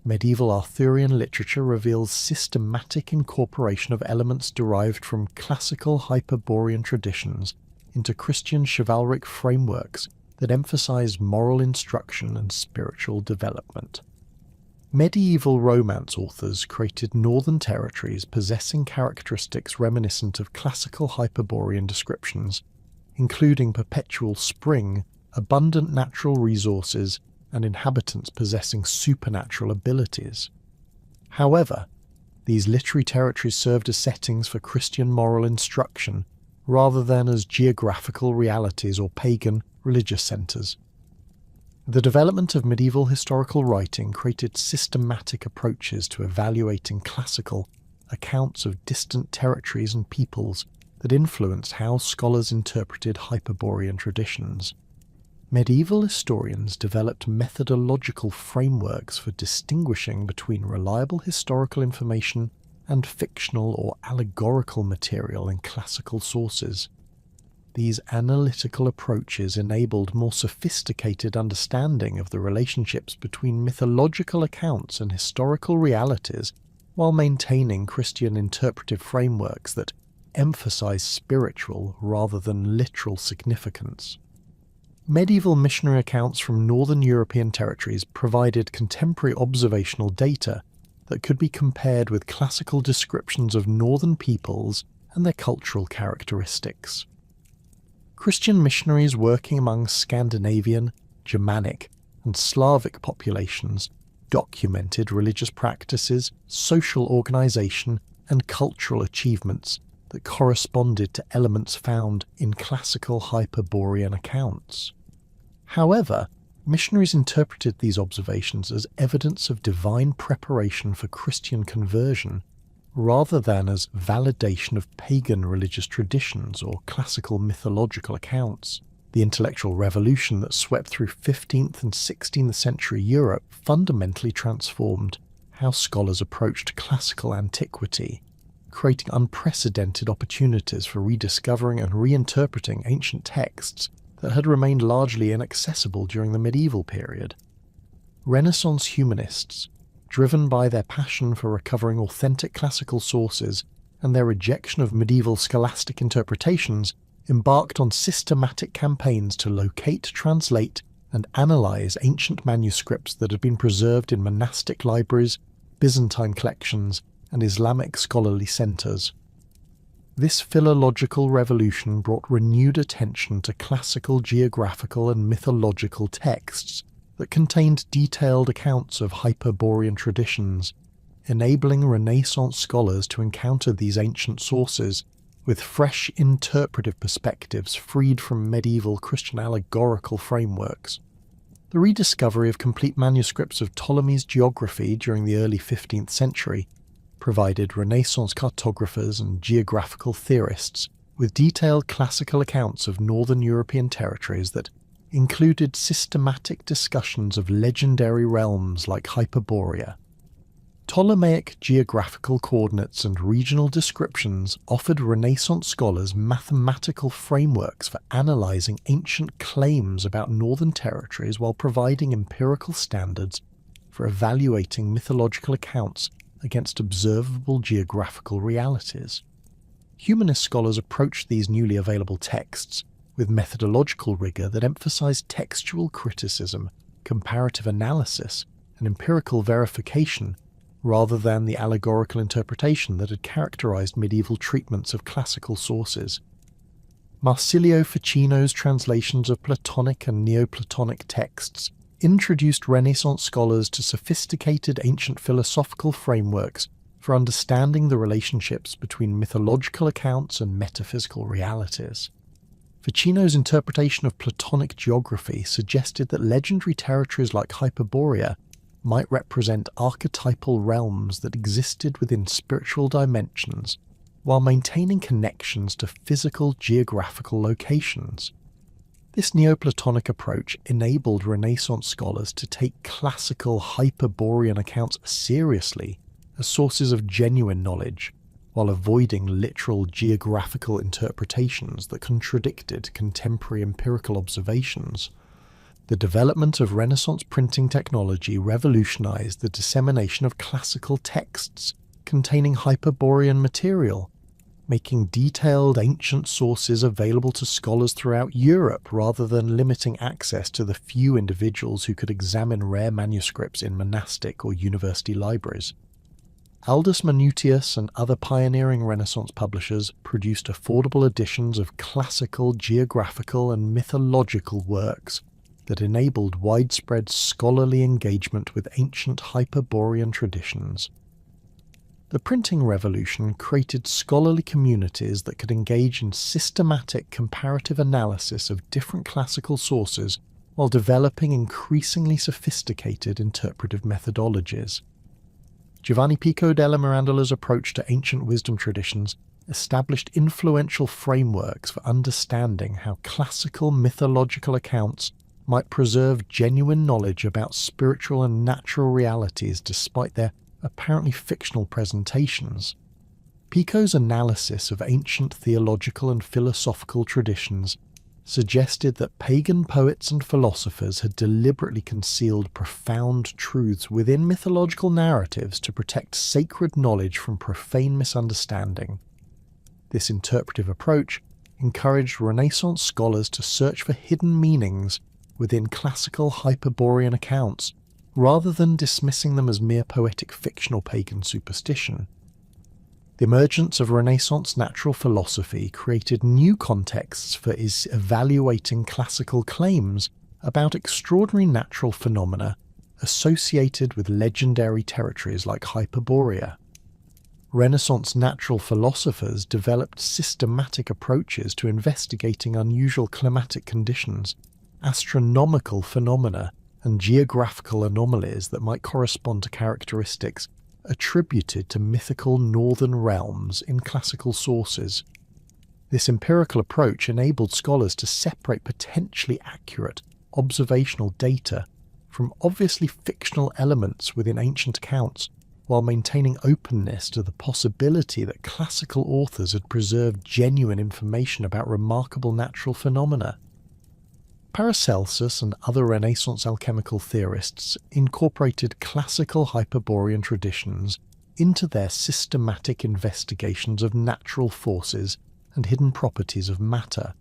Medieval Arthurian literature reveals systematic incorporation of elements derived from classical Hyperborean traditions into Christian chivalric frameworks that emphasize moral instruction and spiritual development. Medieval Romance authors created northern territories possessing characteristics reminiscent of classical Hyperborean descriptions, including perpetual spring, abundant natural resources, and inhabitants possessing supernatural abilities. However, these literary territories served as settings for Christian moral instruction rather than as geographical realities or pagan religious centres. The development of medieval historical writing created systematic approaches to evaluating classical accounts of distant territories and peoples that influenced how scholars interpreted Hyperborean traditions. Medieval historians developed methodological frameworks for distinguishing between reliable historical information and fictional or allegorical material in classical sources. These analytical approaches enabled more sophisticated understanding of the relationships between mythological accounts and historical realities, while maintaining Christian interpretive frameworks that emphasize spiritual rather than literal significance. Medieval missionary accounts from northern European territories provided contemporary observational data that could be compared with classical descriptions of northern peoples and their cultural characteristics. Christian missionaries working among Scandinavian, Germanic, and Slavic populations documented religious practices, social organization, and cultural achievements that corresponded to elements found in classical Hyperborean accounts. However, missionaries interpreted these observations as evidence of divine preparation for Christian conversion, rather than as validation of pagan religious traditions or classical mythological accounts. The intellectual revolution that swept through 15th and 16th century Europe fundamentally transformed how scholars approached classical antiquity, creating unprecedented opportunities for rediscovering and reinterpreting ancient texts that had remained largely inaccessible during the medieval period. Renaissance humanists, driven by their passion for recovering authentic classical sources and their rejection of medieval scholastic interpretations, embarked on systematic campaigns to locate, translate, and analyze ancient manuscripts that had been preserved in monastic libraries, Byzantine collections, and Islamic scholarly centers. This philological revolution brought renewed attention to classical geographical and mythological texts that contained detailed accounts of Hyperborean traditions, enabling Renaissance scholars to encounter these ancient sources with fresh interpretive perspectives freed from medieval Christian allegorical frameworks. The rediscovery of complete manuscripts of Ptolemy's geography during the early 15th century provided Renaissance cartographers and geographical theorists with detailed classical accounts of northern European territories that included systematic discussions of legendary realms like Hyperborea. Ptolemaic geographical coordinates and regional descriptions offered Renaissance scholars mathematical frameworks for analysing ancient claims about northern territories while providing empirical standards for evaluating mythological accounts against observable geographical realities. Humanist scholars approached these newly available texts with methodological rigour that emphasised textual criticism, comparative analysis, and empirical verification, rather than the allegorical interpretation that had characterized medieval treatments of classical sources. Marsilio Ficino's translations of Platonic and Neoplatonic texts introduced Renaissance scholars to sophisticated ancient philosophical frameworks for understanding the relationships between mythological accounts and metaphysical realities. Ficino's interpretation of Platonic geography suggested that legendary territories like Hyperborea might represent archetypal realms that existed within spiritual dimensions while maintaining connections to physical geographical locations. This Neoplatonic approach enabled Renaissance scholars to take classical Hyperborean accounts seriously as sources of genuine knowledge, while avoiding literal geographical interpretations that contradicted contemporary empirical observations. The development of Renaissance printing technology revolutionized the dissemination of classical texts containing Hyperborean material, making detailed ancient sources available to scholars throughout Europe rather than limiting access to the few individuals who could examine rare manuscripts in monastic or university libraries. Aldus Manutius and other pioneering Renaissance publishers produced affordable editions of classical, geographical, and mythological works that enabled widespread scholarly engagement with ancient Hyperborean traditions. The printing revolution created scholarly communities that could engage in systematic comparative analysis of different classical sources while developing increasingly sophisticated interpretive methodologies. Giovanni Pico della Mirandola's approach to ancient wisdom traditions established influential frameworks for understanding how classical mythological accounts might preserve genuine knowledge about spiritual and natural realities despite their apparently fictional presentations. Pico's analysis of ancient theological and philosophical traditions suggested that pagan poets and philosophers had deliberately concealed profound truths within mythological narratives to protect sacred knowledge from profane misunderstanding. This interpretive approach encouraged Renaissance scholars to search for hidden meanings within classical Hyperborean accounts, rather than dismissing them as mere poetic fiction or pagan superstition. The emergence of Renaissance natural philosophy created new contexts for evaluating classical claims about extraordinary natural phenomena associated with legendary territories like Hyperborea. Renaissance natural philosophers developed systematic approaches to investigating unusual climatic conditions, astronomical phenomena, and geographical anomalies that might correspond to characteristics attributed to mythical northern realms in classical sources. This empirical approach enabled scholars to separate potentially accurate observational data from obviously fictional elements within ancient accounts, while maintaining openness to the possibility that classical authors had preserved genuine information about remarkable natural phenomena. Paracelsus and other Renaissance alchemical theorists incorporated classical Hyperborean traditions into their systematic investigations of natural forces and hidden properties of matter.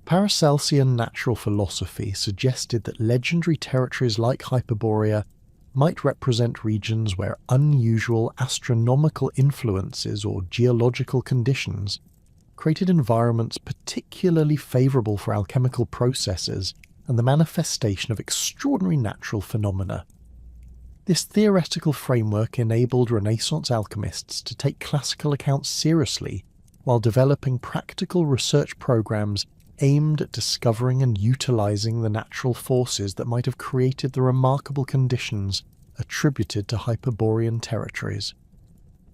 Paracelsian natural philosophy suggested that legendary territories like Hyperborea might represent regions where unusual astronomical influences or geological conditions created environments particularly favourable for alchemical processes and the manifestation of extraordinary natural phenomena. This theoretical framework enabled Renaissance alchemists to take classical accounts seriously while developing practical research programs aimed at discovering and utilising the natural forces that might have created the remarkable conditions attributed to Hyperborean territories.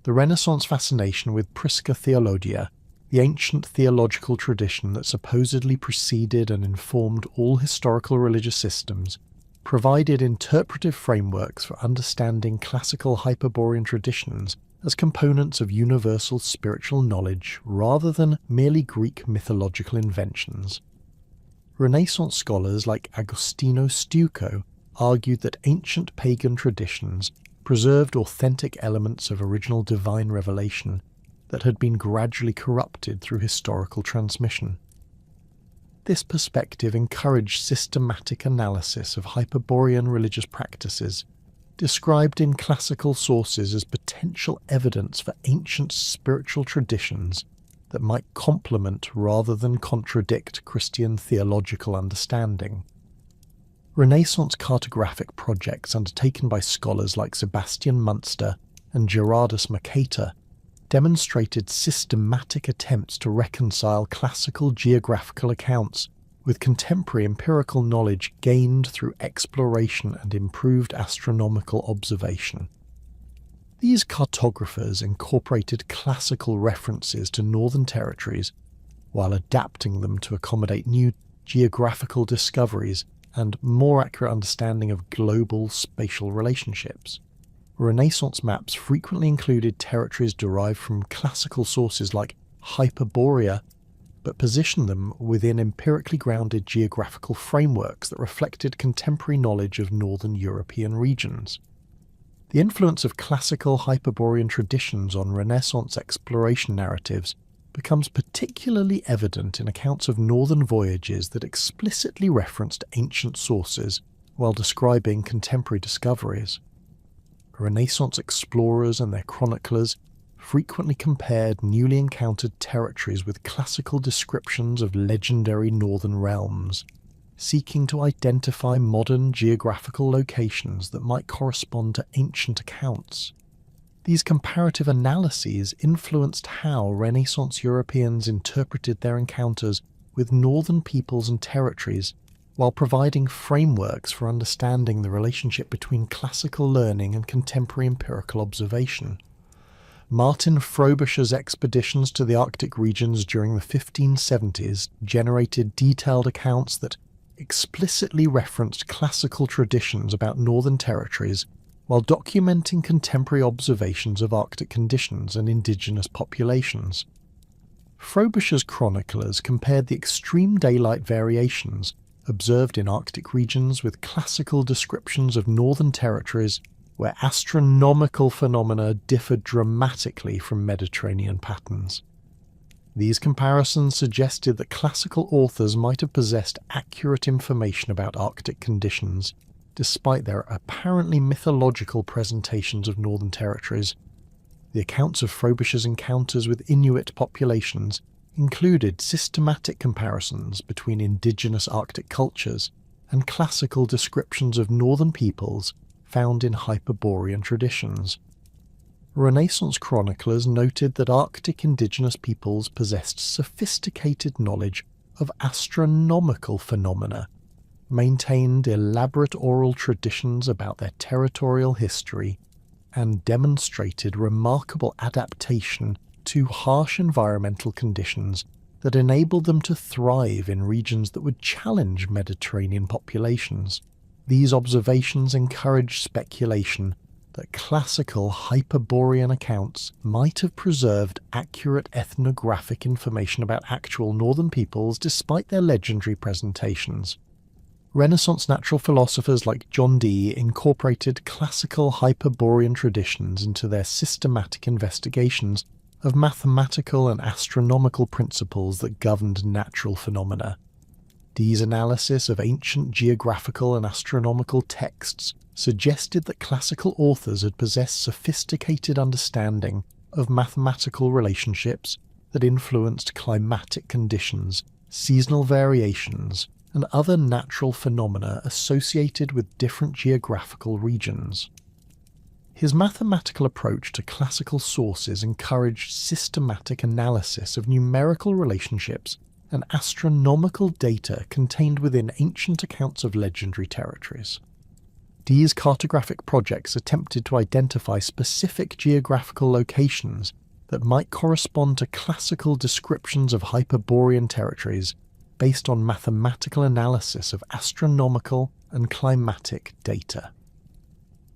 The Renaissance fascination with Prisca Theologia, the ancient theological tradition that supposedly preceded and informed all historical religious systems, provided interpretive frameworks for understanding classical Hyperborean traditions as components of universal spiritual knowledge rather than merely Greek mythological inventions. Renaissance scholars like Agostino Stucco argued that ancient pagan traditions preserved authentic elements of original divine revelation that had been gradually corrupted through historical transmission. This perspective encouraged systematic analysis of Hyperborean religious practices, described in classical sources as potential evidence for ancient spiritual traditions that might complement rather than contradict Christian theological understanding. Renaissance cartographic projects undertaken by scholars like Sebastian Munster and Gerardus Mercator demonstrated systematic attempts to reconcile classical geographical accounts with contemporary empirical knowledge gained through exploration and improved astronomical observation. These cartographers incorporated classical references to northern territories while adapting them to accommodate new geographical discoveries and more accurate understanding of global spatial relationships. Renaissance maps frequently included territories derived from classical sources like Hyperborea, but positioned them within empirically grounded geographical frameworks that reflected contemporary knowledge of northern European regions. The influence of classical Hyperborean traditions on Renaissance exploration narratives becomes particularly evident in accounts of northern voyages that explicitly referenced ancient sources while describing contemporary discoveries. Renaissance explorers and their chroniclers frequently compared newly encountered territories with classical descriptions of legendary northern realms, seeking to identify modern geographical locations that might correspond to ancient accounts. These comparative analyses influenced how Renaissance Europeans interpreted their encounters with northern peoples and territories, while providing frameworks for understanding the relationship between classical learning and contemporary empirical observation. Martin Frobisher's expeditions to the Arctic regions during the 1570s generated detailed accounts that explicitly referenced classical traditions about northern territories while documenting contemporary observations of Arctic conditions and indigenous populations. Frobisher's chroniclers compared the extreme daylight variations observed in Arctic regions with classical descriptions of northern territories where astronomical phenomena differed dramatically from Mediterranean patterns. These comparisons suggested that classical authors might have possessed accurate information about Arctic conditions, despite their apparently mythological presentations of northern territories. The accounts of Frobisher's encounters with Inuit populations included systematic comparisons between indigenous Arctic cultures and classical descriptions of northern peoples found in Hyperborean traditions. Renaissance chroniclers noted that Arctic indigenous peoples possessed sophisticated knowledge of astronomical phenomena, maintained elaborate oral traditions about their territorial history, and demonstrated remarkable adaptation to harsh environmental conditions that enabled them to thrive in regions that would challenge Mediterranean populations. These observations encouraged speculation that classical Hyperborean accounts might have preserved accurate ethnographic information about actual northern peoples despite their legendary presentations. Renaissance natural philosophers like John Dee incorporated classical Hyperborean traditions into their systematic investigations of mathematical and astronomical principles that governed natural phenomena. Dee's analysis of ancient geographical and astronomical texts suggested that classical authors had possessed sophisticated understanding of mathematical relationships that influenced climatic conditions, seasonal variations, and other natural phenomena associated with different geographical regions. His mathematical approach to classical sources encouraged systematic analysis of numerical relationships and astronomical data contained within ancient accounts of legendary territories. Dee's cartographic projects attempted to identify specific geographical locations that might correspond to classical descriptions of Hyperborean territories based on mathematical analysis of astronomical and climatic data.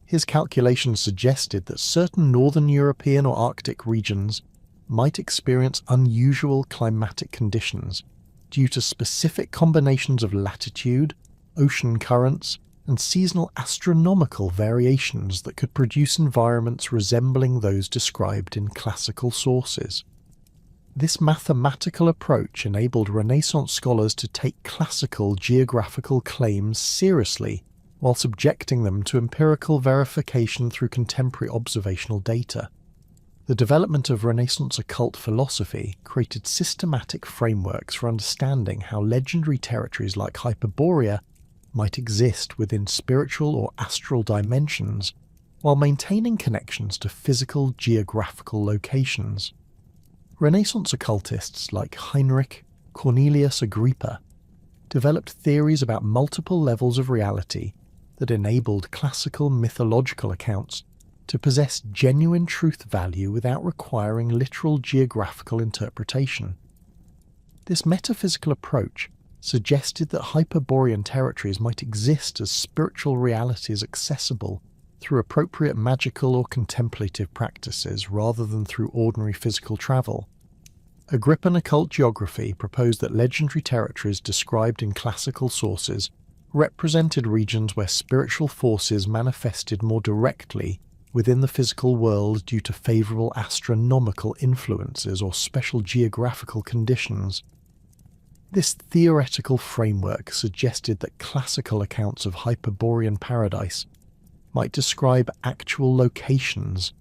His calculations suggested that certain northern European or Arctic regions might experience unusual climatic conditions due to specific combinations of latitude, ocean currents, and seasonal astronomical variations that could produce environments resembling those described in classical sources. This mathematical approach enabled Renaissance scholars to take classical geographical claims seriously while subjecting them to empirical verification through contemporary observational data. The development of Renaissance occult philosophy created systematic frameworks for understanding how legendary territories like Hyperborea might exist within spiritual or astral dimensions while maintaining connections to physical geographical locations. Renaissance occultists like Heinrich Cornelius Agrippa developed theories about multiple levels of reality that enabled classical mythological accounts to possess genuine truth value without requiring literal geographical interpretation. This metaphysical approach suggested that Hyperborean territories might exist as spiritual realities accessible through appropriate magical or contemplative practices rather than through ordinary physical travel. Agrippan occult geography proposed that legendary territories described in classical sources represented regions where spiritual forces manifested more directly within the physical world due to favourable astronomical influences or special geographical conditions. This theoretical framework suggested that classical accounts of Hyperborean paradise might describe actual locations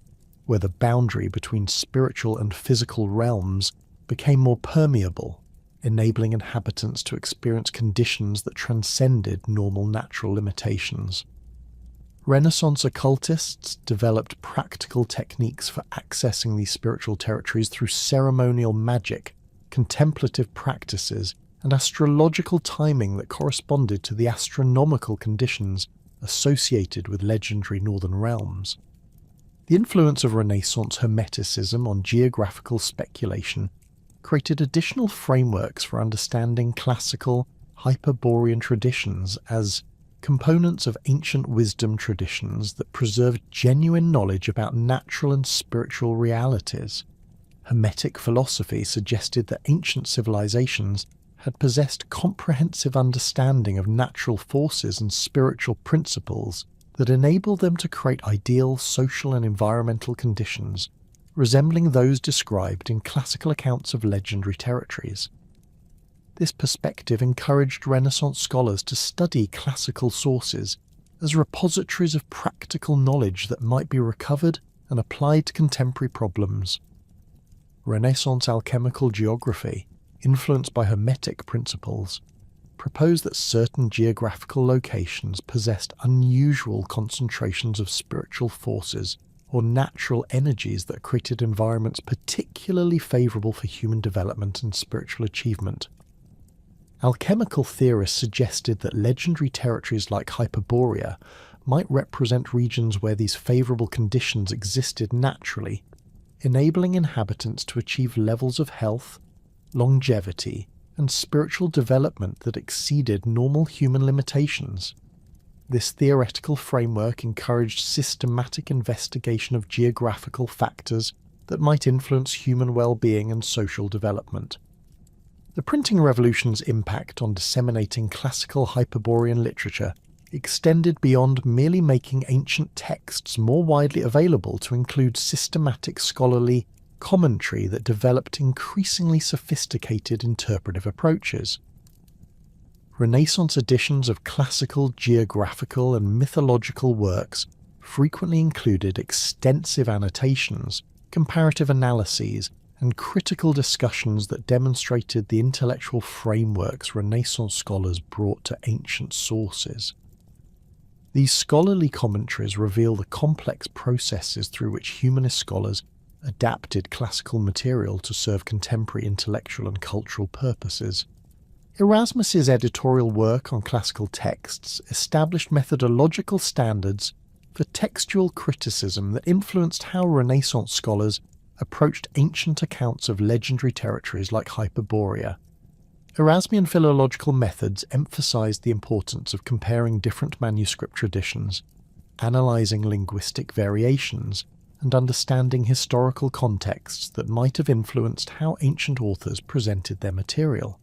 where the boundary between spiritual and physical realms became more permeable, enabling inhabitants to experience conditions that transcended normal natural limitations. Renaissance occultists developed practical techniques for accessing these spiritual territories through ceremonial magic, contemplative practices, and astrological timing that corresponded to the astronomical conditions associated with legendary northern realms. The influence of Renaissance Hermeticism on geographical speculation created additional frameworks for understanding classical, Hyperborean traditions as components of ancient wisdom traditions that preserved genuine knowledge about natural and spiritual realities. Hermetic philosophy suggested that ancient civilizations had possessed comprehensive understanding of natural forces and spiritual principles that enabled them to create ideal social and environmental conditions resembling those described in classical accounts of legendary territories. This perspective encouraged Renaissance scholars to study classical sources as repositories of practical knowledge that might be recovered and applied to contemporary problems. Renaissance alchemical geography, influenced by Hermetic principles, proposed that certain geographical locations possessed unusual concentrations of spiritual forces or natural energies that created environments particularly favourable for human development and spiritual achievement. Alchemical theorists suggested that legendary territories like Hyperborea might represent regions where these favourable conditions existed naturally, enabling inhabitants to achieve levels of health, longevity, and spiritual development that exceeded normal human limitations. This theoretical framework encouraged systematic investigation of geographical factors that might influence human well-being and social development. The printing revolution's impact on disseminating classical Hyperborean literature extended beyond merely making ancient texts more widely available to include systematic scholarly commentary that developed increasingly sophisticated interpretive approaches. Renaissance editions of classical, geographical, and mythological works frequently included extensive annotations, comparative analyses, and critical discussions that demonstrated the intellectual frameworks Renaissance scholars brought to ancient sources. These scholarly commentaries reveal the complex processes through which humanist scholars adapted classical material to serve contemporary intellectual and cultural purposes. Erasmus's editorial work on classical texts established methodological standards for textual criticism that influenced how Renaissance scholars approached ancient accounts of legendary territories like Hyperborea. Erasmian philological methods emphasized the importance of comparing different manuscript traditions, analyzing linguistic variations, and understanding historical contexts that might have influenced how ancient authors presented their material.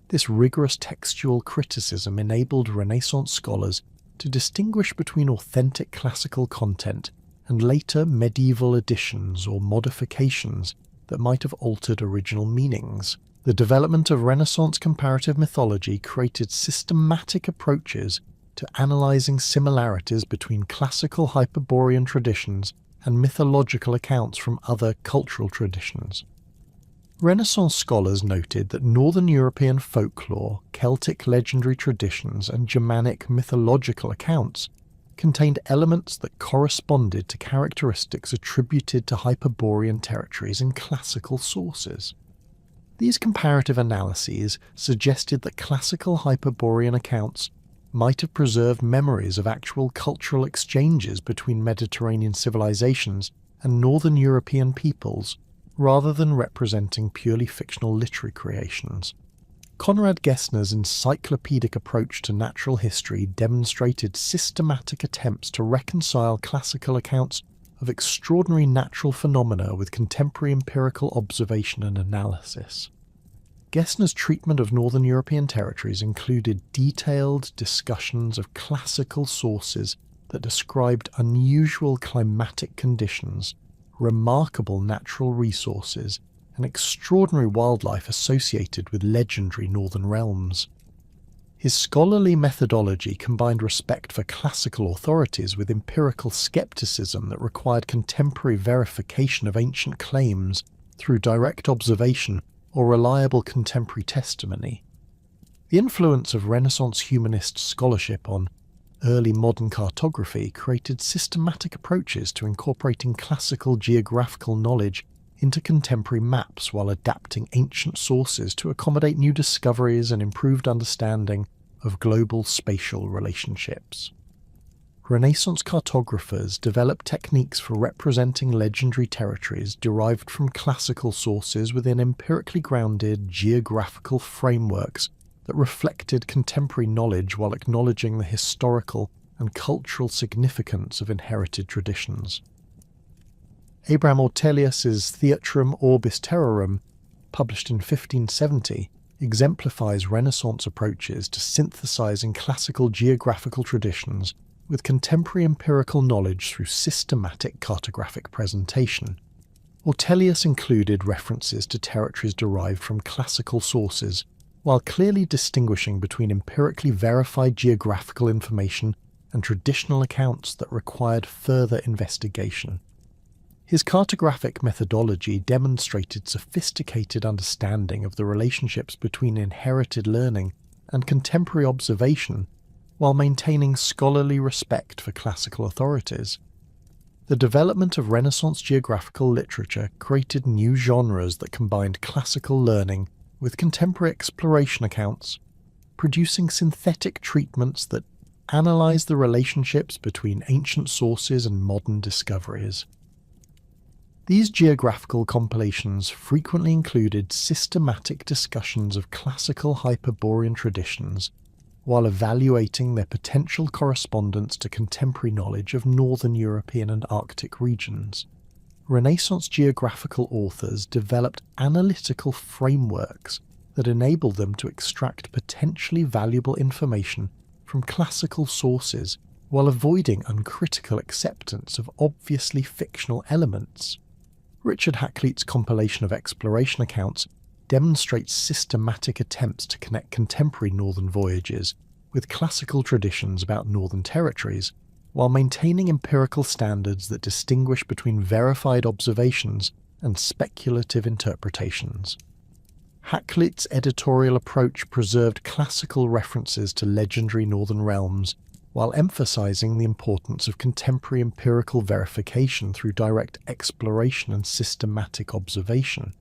This rigorous textual criticism enabled Renaissance scholars to distinguish between authentic classical content and later medieval additions or modifications that might have altered original meanings. The development of Renaissance comparative mythology created systematic approaches to analysing similarities between classical Hyperborean traditions and mythological accounts from other cultural traditions. Renaissance scholars noted that Northern European folklore, Celtic legendary traditions, and Germanic mythological accounts contained elements that corresponded to characteristics attributed to Hyperborean territories in classical sources. These comparative analyses suggested that classical Hyperborean accounts might have preserved memories of actual cultural exchanges between Mediterranean civilizations and Northern European peoples, rather than representing purely fictional literary creations. Conrad Gessner's encyclopedic approach to natural history demonstrated systematic attempts to reconcile classical accounts of extraordinary natural phenomena with contemporary empirical observation and analysis. Gessner's treatment of Northern European territories included detailed discussions of classical sources that described unusual climatic conditions, remarkable natural resources, and extraordinary wildlife associated with legendary northern realms. His scholarly methodology combined respect for classical authorities with empirical skepticism that required contemporary verification of ancient claims through direct observation or reliable contemporary testimony. The influence of Renaissance humanist scholarship on early modern cartography created systematic approaches to incorporating classical geographical knowledge into contemporary maps while adapting ancient sources to accommodate new discoveries and improved understanding of global spatial relationships. Renaissance cartographers developed techniques for representing legendary territories derived from classical sources within empirically grounded geographical frameworks that reflected contemporary knowledge while acknowledging the historical and cultural significance of inherited traditions. Abraham Ortelius's Theatrum Orbis Terrarum, published in 1570, exemplifies Renaissance approaches to synthesizing classical geographical traditions with contemporary empirical knowledge through systematic cartographic presentation. Ortelius included references to territories derived from classical sources, while clearly distinguishing between empirically verified geographical information and traditional accounts that required further investigation. His cartographic methodology demonstrated sophisticated understanding of the relationships between inherited learning and contemporary observation, while maintaining scholarly respect for classical authorities. The development of Renaissance geographical literature created new genres that combined classical learning with contemporary exploration accounts, producing synthetic treatments that analyze the relationships between ancient sources and modern discoveries. These geographical compilations frequently included systematic discussions of classical Hyperborean traditions, while evaluating their potential correspondence to contemporary knowledge of Northern European and Arctic regions. Renaissance geographical authors developed analytical frameworks that enabled them to extract potentially valuable information from classical sources while avoiding uncritical acceptance of obviously fictional elements. Richard Hakluyt's compilation of exploration accounts demonstrates systematic attempts to connect contemporary northern voyages with classical traditions about northern territories, while maintaining empirical standards that distinguish between verified observations and speculative interpretations. Hakluyt's editorial approach preserved classical references to legendary northern realms, while emphasizing the importance of contemporary empirical verification through direct exploration and systematic observation.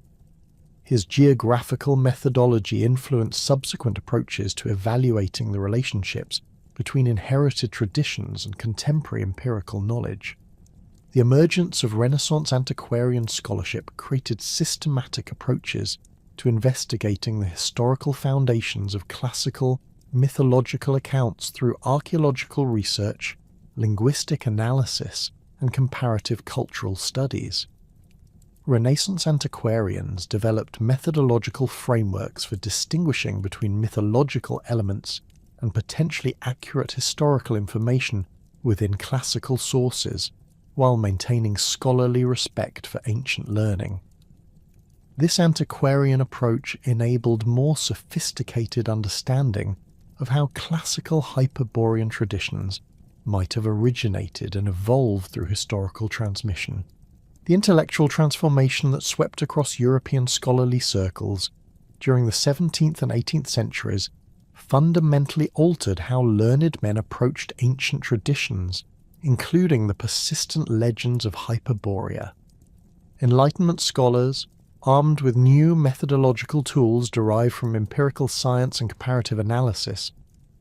His geographical methodology influenced subsequent approaches to evaluating the relationships between inherited traditions and contemporary empirical knowledge. The emergence of Renaissance antiquarian scholarship created systematic approaches to investigating the historical foundations of classical mythological accounts through archaeological research, linguistic analysis, and comparative cultural studies. Renaissance antiquarians developed methodological frameworks for distinguishing between mythological elements and potentially accurate historical information within classical sources, while maintaining scholarly respect for ancient learning. This antiquarian approach enabled more sophisticated understanding of how classical Hyperborean traditions might have originated and evolved through historical transmission. The intellectual transformation that swept across European scholarly circles during the 17th and 18th centuries fundamentally altered how learned men approached ancient traditions, including the persistent legends of Hyperborea. Enlightenment scholars, armed with new methodological tools derived from empirical science and comparative analysis,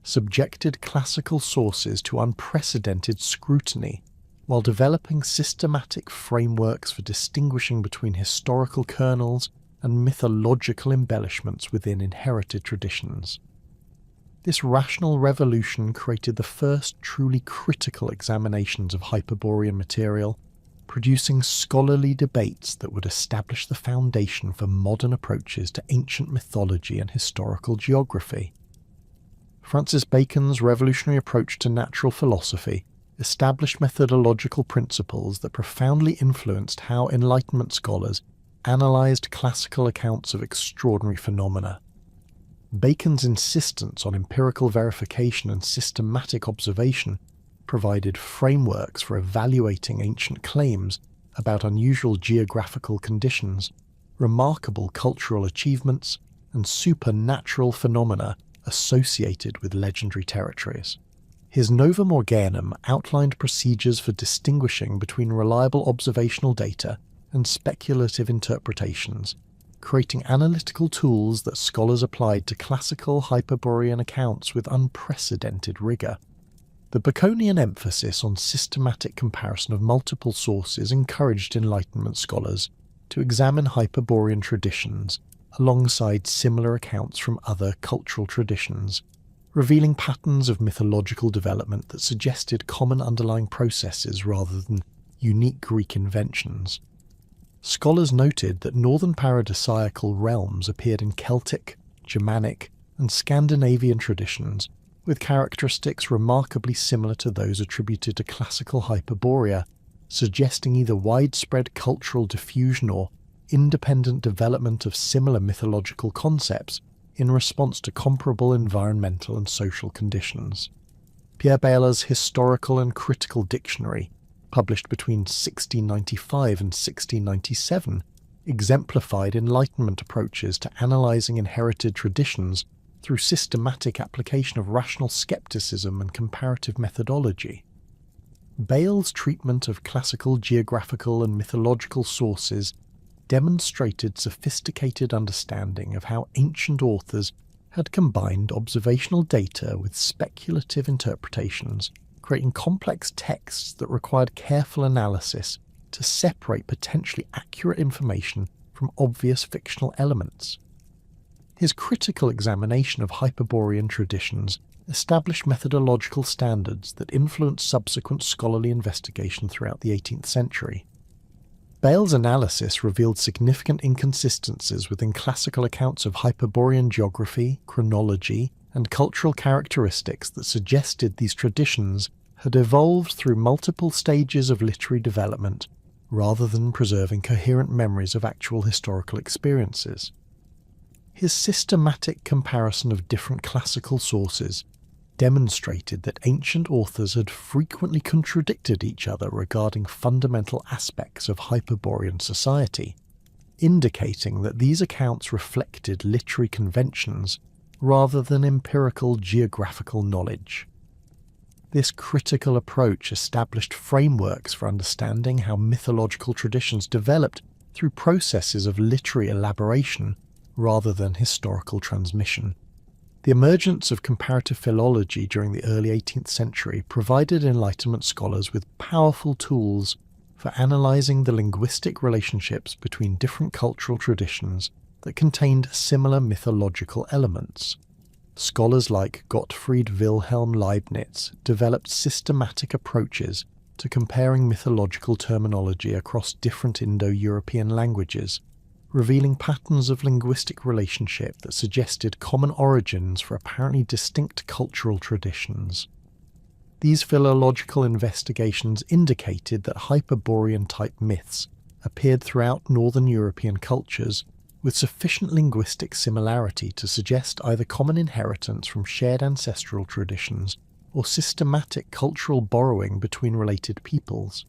subjected classical sources to unprecedented scrutiny, while developing systematic frameworks for distinguishing between historical kernels and mythological embellishments within inherited traditions. This rational revolution created the first truly critical examinations of Hyperborean material, producing scholarly debates that would establish the foundation for modern approaches to ancient mythology and historical geography. Francis Bacon's revolutionary approach to natural philosophy established methodological principles that profoundly influenced how Enlightenment scholars analysed classical accounts of extraordinary phenomena. Bacon's insistence on empirical verification and systematic observation provided frameworks for evaluating ancient claims about unusual geographical conditions, remarkable cultural achievements, and supernatural phenomena associated with legendary territories. His Novum Organum outlined procedures for distinguishing between reliable observational data and speculative interpretations, creating analytical tools that scholars applied to classical Hyperborean accounts with unprecedented rigour. The Baconian emphasis on systematic comparison of multiple sources encouraged Enlightenment scholars to examine Hyperborean traditions alongside similar accounts from other cultural traditions, revealing patterns of mythological development that suggested common underlying processes rather than unique Greek inventions. Scholars noted that northern paradisiacal realms appeared in Celtic, Germanic, and Scandinavian traditions, with characteristics remarkably similar to those attributed to classical Hyperborea, suggesting either widespread cultural diffusion or independent development of similar mythological concepts in response to comparable environmental and social conditions. Pierre Bailler's Historical and Critical Dictionary, published between 1695 and 1697, exemplified Enlightenment approaches to analysing inherited traditions through systematic application of rational skepticism and comparative methodology. Bayle's treatment of classical geographical and mythological sources demonstrated sophisticated understanding of how ancient authors had combined observational data with speculative interpretations, creating complex texts that required careful analysis to separate potentially accurate information from obvious fictional elements. His critical examination of Hyperborean traditions established methodological standards that influenced subsequent scholarly investigation throughout the 18th century. Bayle's analysis revealed significant inconsistencies within classical accounts of Hyperborean geography, chronology, and cultural characteristics that suggested these traditions had evolved through multiple stages of literary development rather than preserving coherent memories of actual historical experiences. His systematic comparison of different classical sources demonstrated that ancient authors had frequently contradicted each other regarding fundamental aspects of Hyperborean society, indicating that these accounts reflected literary conventions rather than empirical geographical knowledge. This critical approach established frameworks for understanding how mythological traditions developed through processes of literary elaboration rather than historical transmission. The emergence of comparative philology during the early 18th century provided Enlightenment scholars with powerful tools for analysing the linguistic relationships between different cultural traditions that contained similar mythological elements. Scholars like Gottfried Wilhelm Leibniz developed systematic approaches to comparing mythological terminology across different Indo-European languages, revealing patterns of linguistic relationship that suggested common origins for apparently distinct cultural traditions. These philological investigations indicated that Hyperborean-type myths appeared throughout Northern European cultures with sufficient linguistic similarity to suggest either common inheritance from shared ancestral traditions or systematic cultural borrowing between related peoples.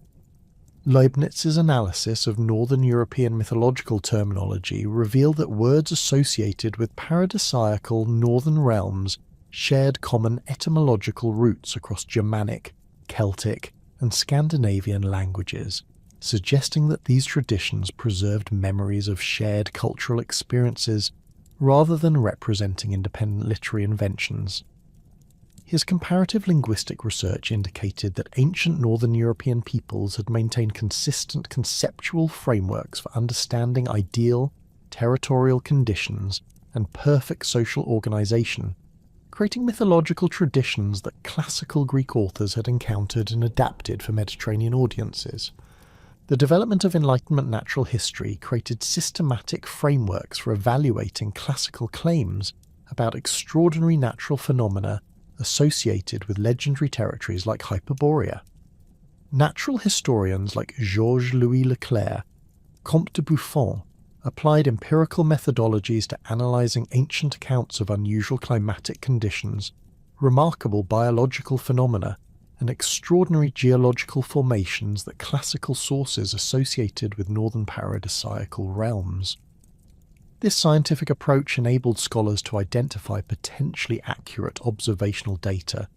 Leibniz's analysis of Northern European mythological terminology revealed that words associated with paradisiacal northern realms shared common etymological roots across Germanic, Celtic, and Scandinavian languages, suggesting that these traditions preserved memories of shared cultural experiences rather than representing independent literary inventions. His comparative linguistic research indicated that ancient Northern European peoples had maintained consistent conceptual frameworks for understanding ideal, territorial conditions and perfect social organisation, creating mythological traditions that classical Greek authors had encountered and adapted for Mediterranean audiences. The development of Enlightenment natural history created systematic frameworks for evaluating classical claims about extraordinary natural phenomena associated with legendary territories like Hyperborea. Natural historians like Georges-Louis Leclerc, Comte de Buffon, applied empirical methodologies to analysing ancient accounts of unusual climatic conditions, remarkable biological phenomena, and extraordinary geological formations that classical sources associated with northern paradisiacal realms. This scientific approach enabled scholars to identify potentially accurate observational data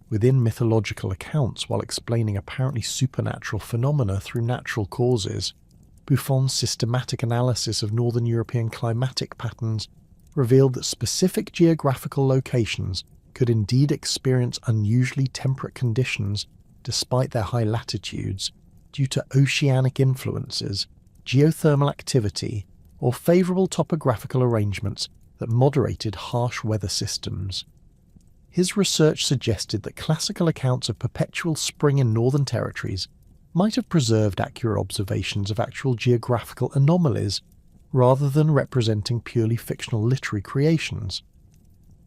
within mythological accounts while explaining apparently supernatural phenomena through natural causes. Buffon's systematic analysis of Northern European climatic patterns revealed that specific geographical locations could indeed experience unusually temperate conditions despite their high latitudes due to oceanic influences, geothermal activity, or favourable topographical arrangements that moderated harsh weather systems. His research suggested that classical accounts of perpetual spring in northern territories might have preserved accurate observations of actual geographical anomalies rather than representing purely fictional literary creations.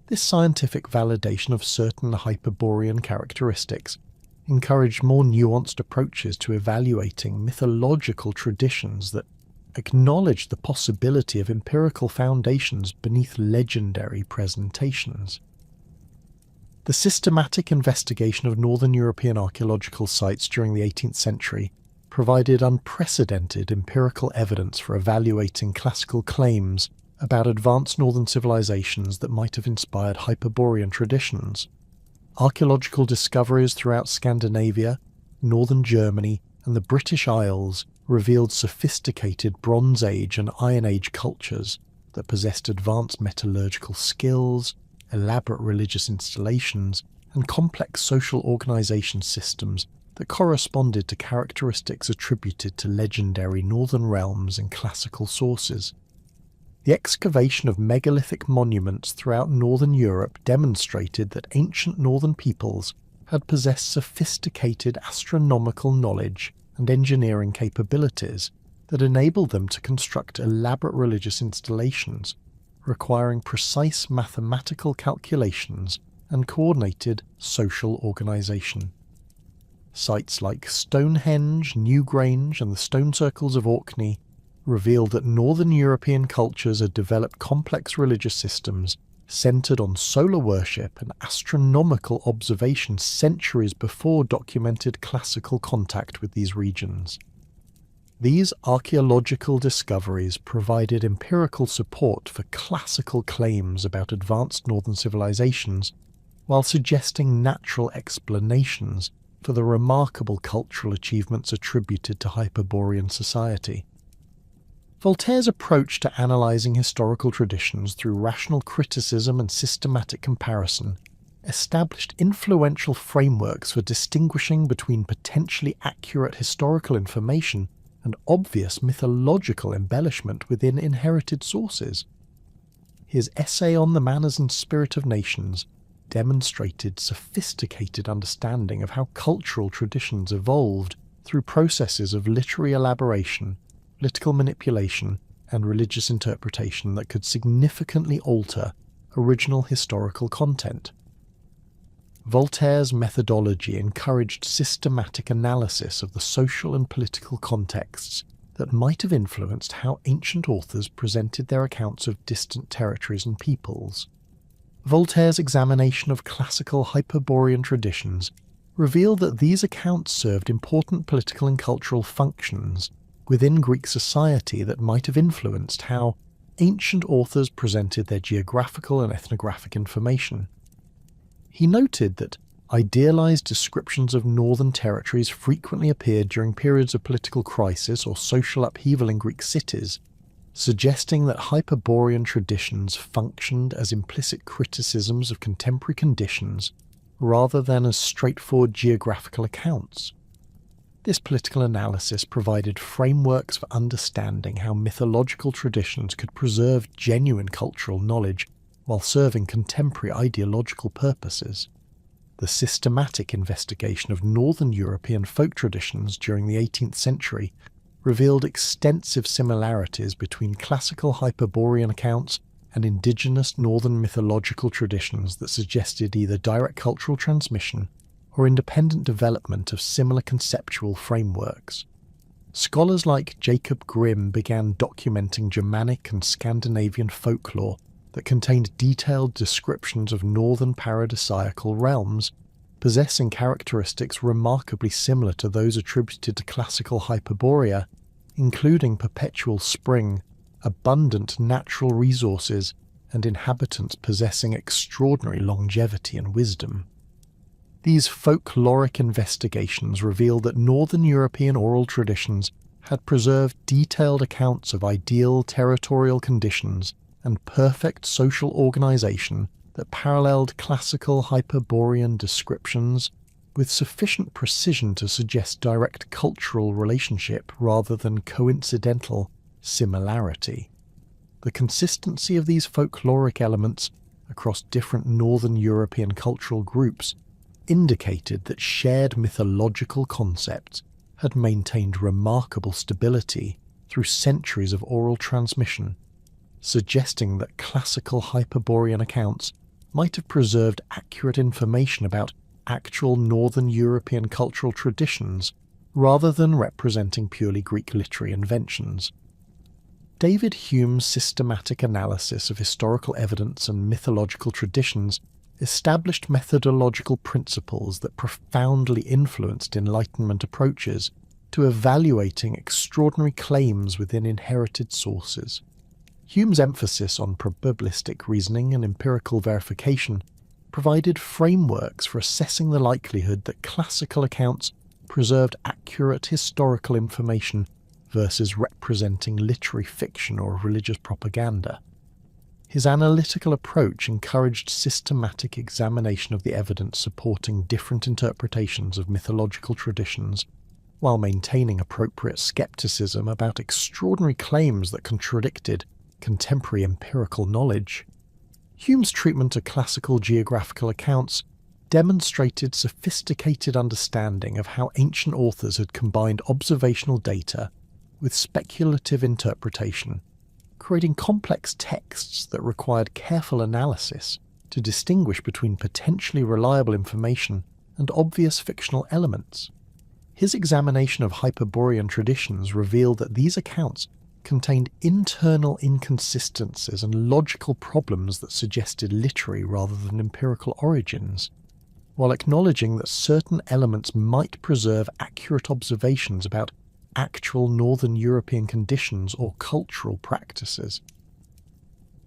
This scientific validation of certain Hyperborean characteristics encouraged more nuanced approaches to evaluating mythological traditions that acknowledged the possibility of empirical foundations beneath legendary presentations. The systematic investigation of northern European archaeological sites during the 18th century provided unprecedented empirical evidence for evaluating classical claims about advanced northern civilizations that might have inspired Hyperborean traditions. Archaeological discoveries throughout Scandinavia, northern Germany, and the British Isles revealed sophisticated Bronze Age and Iron Age cultures that possessed advanced metallurgical skills, elaborate religious installations, and complex social organization systems that corresponded to characteristics attributed to legendary northern realms in classical sources. The excavation of megalithic monuments throughout northern Europe demonstrated that ancient northern peoples had possessed sophisticated astronomical knowledge and engineering capabilities that enabled them to construct elaborate religious installations requiring precise mathematical calculations and coordinated social organization. Sites like Stonehenge, Newgrange, and the stone circles of Orkney revealed that northern European cultures had developed complex religious systems centered on solar worship and astronomical observation centuries before documented classical contact with these regions. These archaeological discoveries provided empirical support for classical claims about advanced northern civilizations, while suggesting natural explanations for the remarkable cultural achievements attributed to Hyperborean society. Voltaire's approach to analysing historical traditions through rational criticism and systematic comparison established influential frameworks for distinguishing between potentially accurate historical information and obvious mythological embellishment within inherited sources. His essay on the manners and spirit of nations demonstrated sophisticated understanding of how cultural traditions evolved through processes of literary elaboration, political manipulation, and religious interpretation that could significantly alter original historical content. Voltaire's methodology encouraged systematic analysis of the social and political contexts that might have influenced how ancient authors presented their accounts of distant territories and peoples. Voltaire's examination of classical Hyperborean traditions revealed that these accounts served important political and cultural functions within Greek society that might have influenced how ancient authors presented their geographical and ethnographic information. He noted that idealized descriptions of northern territories frequently appeared during periods of political crisis or social upheaval in Greek cities, suggesting that Hyperborean traditions functioned as implicit criticisms of contemporary conditions rather than as straightforward geographical accounts. This political analysis provided frameworks for understanding how mythological traditions could preserve genuine cultural knowledge while serving contemporary ideological purposes. The systematic investigation of northern European folk traditions during the 18th century revealed extensive similarities between classical Hyperborean accounts and indigenous northern mythological traditions that suggested either direct cultural transmission or independent development of similar conceptual frameworks. Scholars like Jacob Grimm began documenting Germanic and Scandinavian folklore that contained detailed descriptions of northern paradisiacal realms, possessing characteristics remarkably similar to those attributed to classical Hyperborea, including perpetual spring, abundant natural resources, and inhabitants possessing extraordinary longevity and wisdom. These folkloric investigations revealed that northern European oral traditions had preserved detailed accounts of ideal territorial conditions and perfect social organization that paralleled classical Hyperborean descriptions with sufficient precision to suggest direct cultural relationship rather than coincidental similarity. The consistency of these folkloric elements across different Northern European cultural groups indicated that shared mythological concepts had maintained remarkable stability through centuries of oral transmission, suggesting that classical Hyperborean accounts might have preserved accurate information about actual Northern European cultural traditions rather than representing purely Greek literary inventions. David Hume's systematic analysis of historical evidence and mythological traditions established methodological principles that profoundly influenced Enlightenment approaches to evaluating extraordinary claims within inherited sources. Hume's emphasis on probabilistic reasoning and empirical verification provided frameworks for assessing the likelihood that classical accounts preserved accurate historical information versus representing literary fiction or religious propaganda. His analytical approach encouraged systematic examination of the evidence supporting different interpretations of mythological traditions, while maintaining appropriate skepticism about extraordinary claims that contradicted contemporary empirical knowledge. Hume's treatment of classical geographical accounts demonstrated sophisticated understanding of how ancient authors had combined observational data with speculative interpretation, creating complex texts that required careful analysis to distinguish between potentially reliable information and obvious fictional elements. His examination of Hyperborean traditions revealed that these accounts contained internal inconsistencies and logical problems that suggested literary rather than empirical origins, while acknowledging that certain elements might preserve accurate observations about actual Northern European conditions or cultural practices.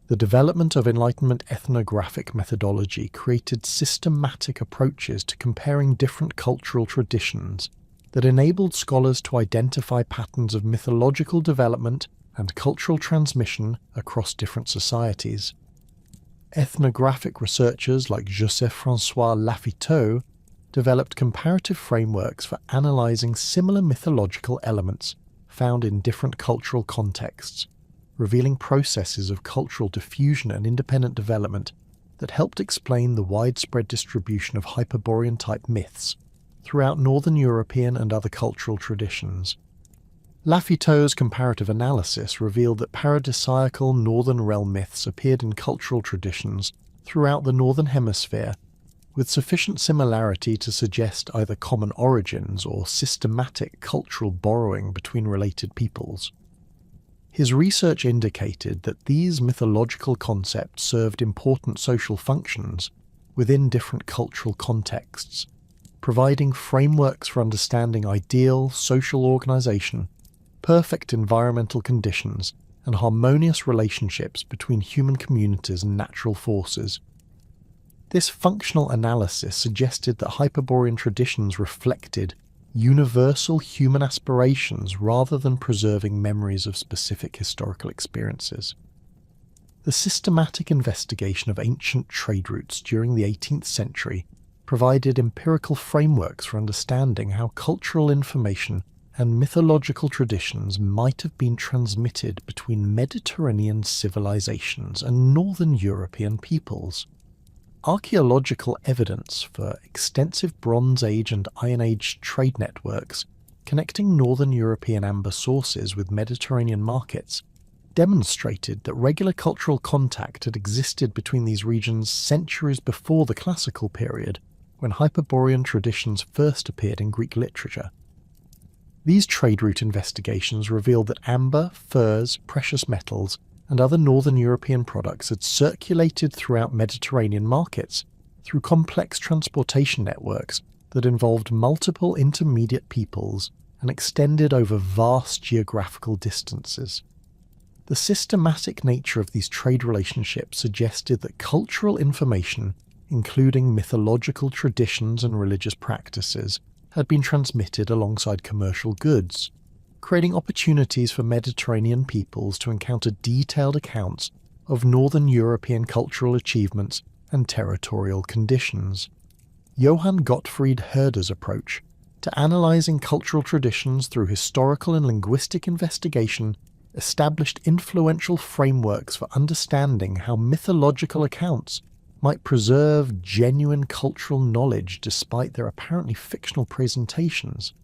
The development of Enlightenment ethnographic methodology created systematic approaches to comparing different cultural traditions that enabled scholars to identify patterns of mythological development and cultural transmission across different societies. Ethnographic researchers like Joseph-François Lafitau developed comparative frameworks for analysing similar mythological elements found in different cultural contexts, revealing processes of cultural diffusion and independent development that helped explain the widespread distribution of Hyperborean-type myths throughout Northern European and other cultural traditions. Lafitau's comparative analysis revealed that paradisiacal Northern realm myths appeared in cultural traditions throughout the Northern Hemisphere with sufficient similarity to suggest either common origins or systematic cultural borrowing between related peoples. His research indicated that these mythological concepts served important social functions within different cultural contexts, providing frameworks for understanding ideal social organization, perfect environmental conditions, and harmonious relationships between human communities and natural forces. This functional analysis suggested that Hyperborean traditions reflected universal human aspirations rather than preserving memories of specific historical experiences. The systematic investigation of ancient trade routes during the 18th century provided empirical frameworks for understanding how cultural information and mythological traditions might have been transmitted between Mediterranean civilizations and Northern European peoples. Archaeological evidence for extensive Bronze Age and Iron Age trade networks connecting Northern European amber sources with Mediterranean markets demonstrated that regular cultural contact had existed between these regions centuries before the classical period, when Hyperborean traditions first appeared in Greek literature. These trade route investigations revealed that amber, furs, precious metals, and other Northern European products had circulated throughout Mediterranean markets through complex transportation networks that involved multiple intermediate peoples and extended over vast geographical distances. The systematic nature of these trade relationships suggested that cultural information, including mythological traditions and religious practices, had been transmitted alongside commercial goods, creating opportunities for Mediterranean peoples to encounter detailed accounts of Northern European cultural achievements and territorial conditions. Johann Gottfried Herder's approach to analysing cultural traditions through historical and linguistic investigation established influential frameworks for understanding how mythological accounts might preserve genuine cultural knowledge despite their apparently fictional presentations.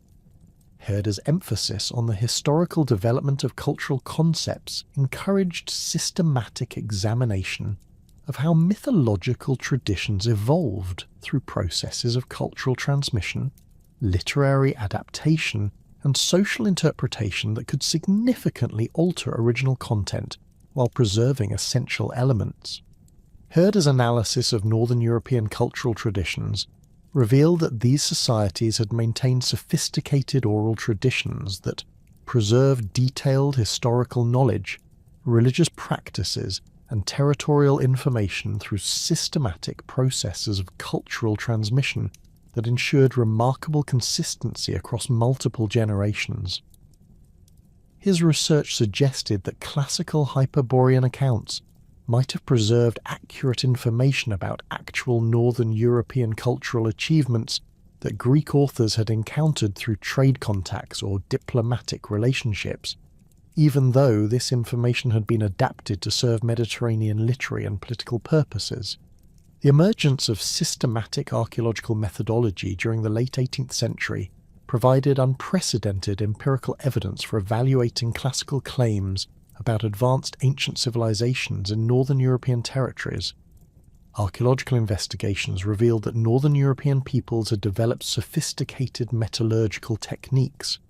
Herder's emphasis on the historical development of cultural concepts encouraged systematic examination of how mythological traditions evolved through processes of cultural transmission, literary adaptation, and social interpretation that could significantly alter original content while preserving essential elements. Herder's analysis of Northern European cultural traditions revealed that these societies had maintained sophisticated oral traditions that preserved detailed historical knowledge, religious practices, and territorial information through systematic processes of cultural transmission that ensured remarkable consistency across multiple generations. His research suggested that classical Hyperborean accounts might have preserved accurate information about actual Northern European cultural achievements that Greek authors had encountered through trade contacts or diplomatic relationships, even though this information had been adapted to serve Mediterranean literary and political purposes. The emergence of systematic archaeological methodology during the late 18th century provided unprecedented empirical evidence for evaluating classical claims about advanced ancient civilizations in Northern European territories. Archaeological investigations revealed that Northern European peoples had developed sophisticated metallurgical techniques,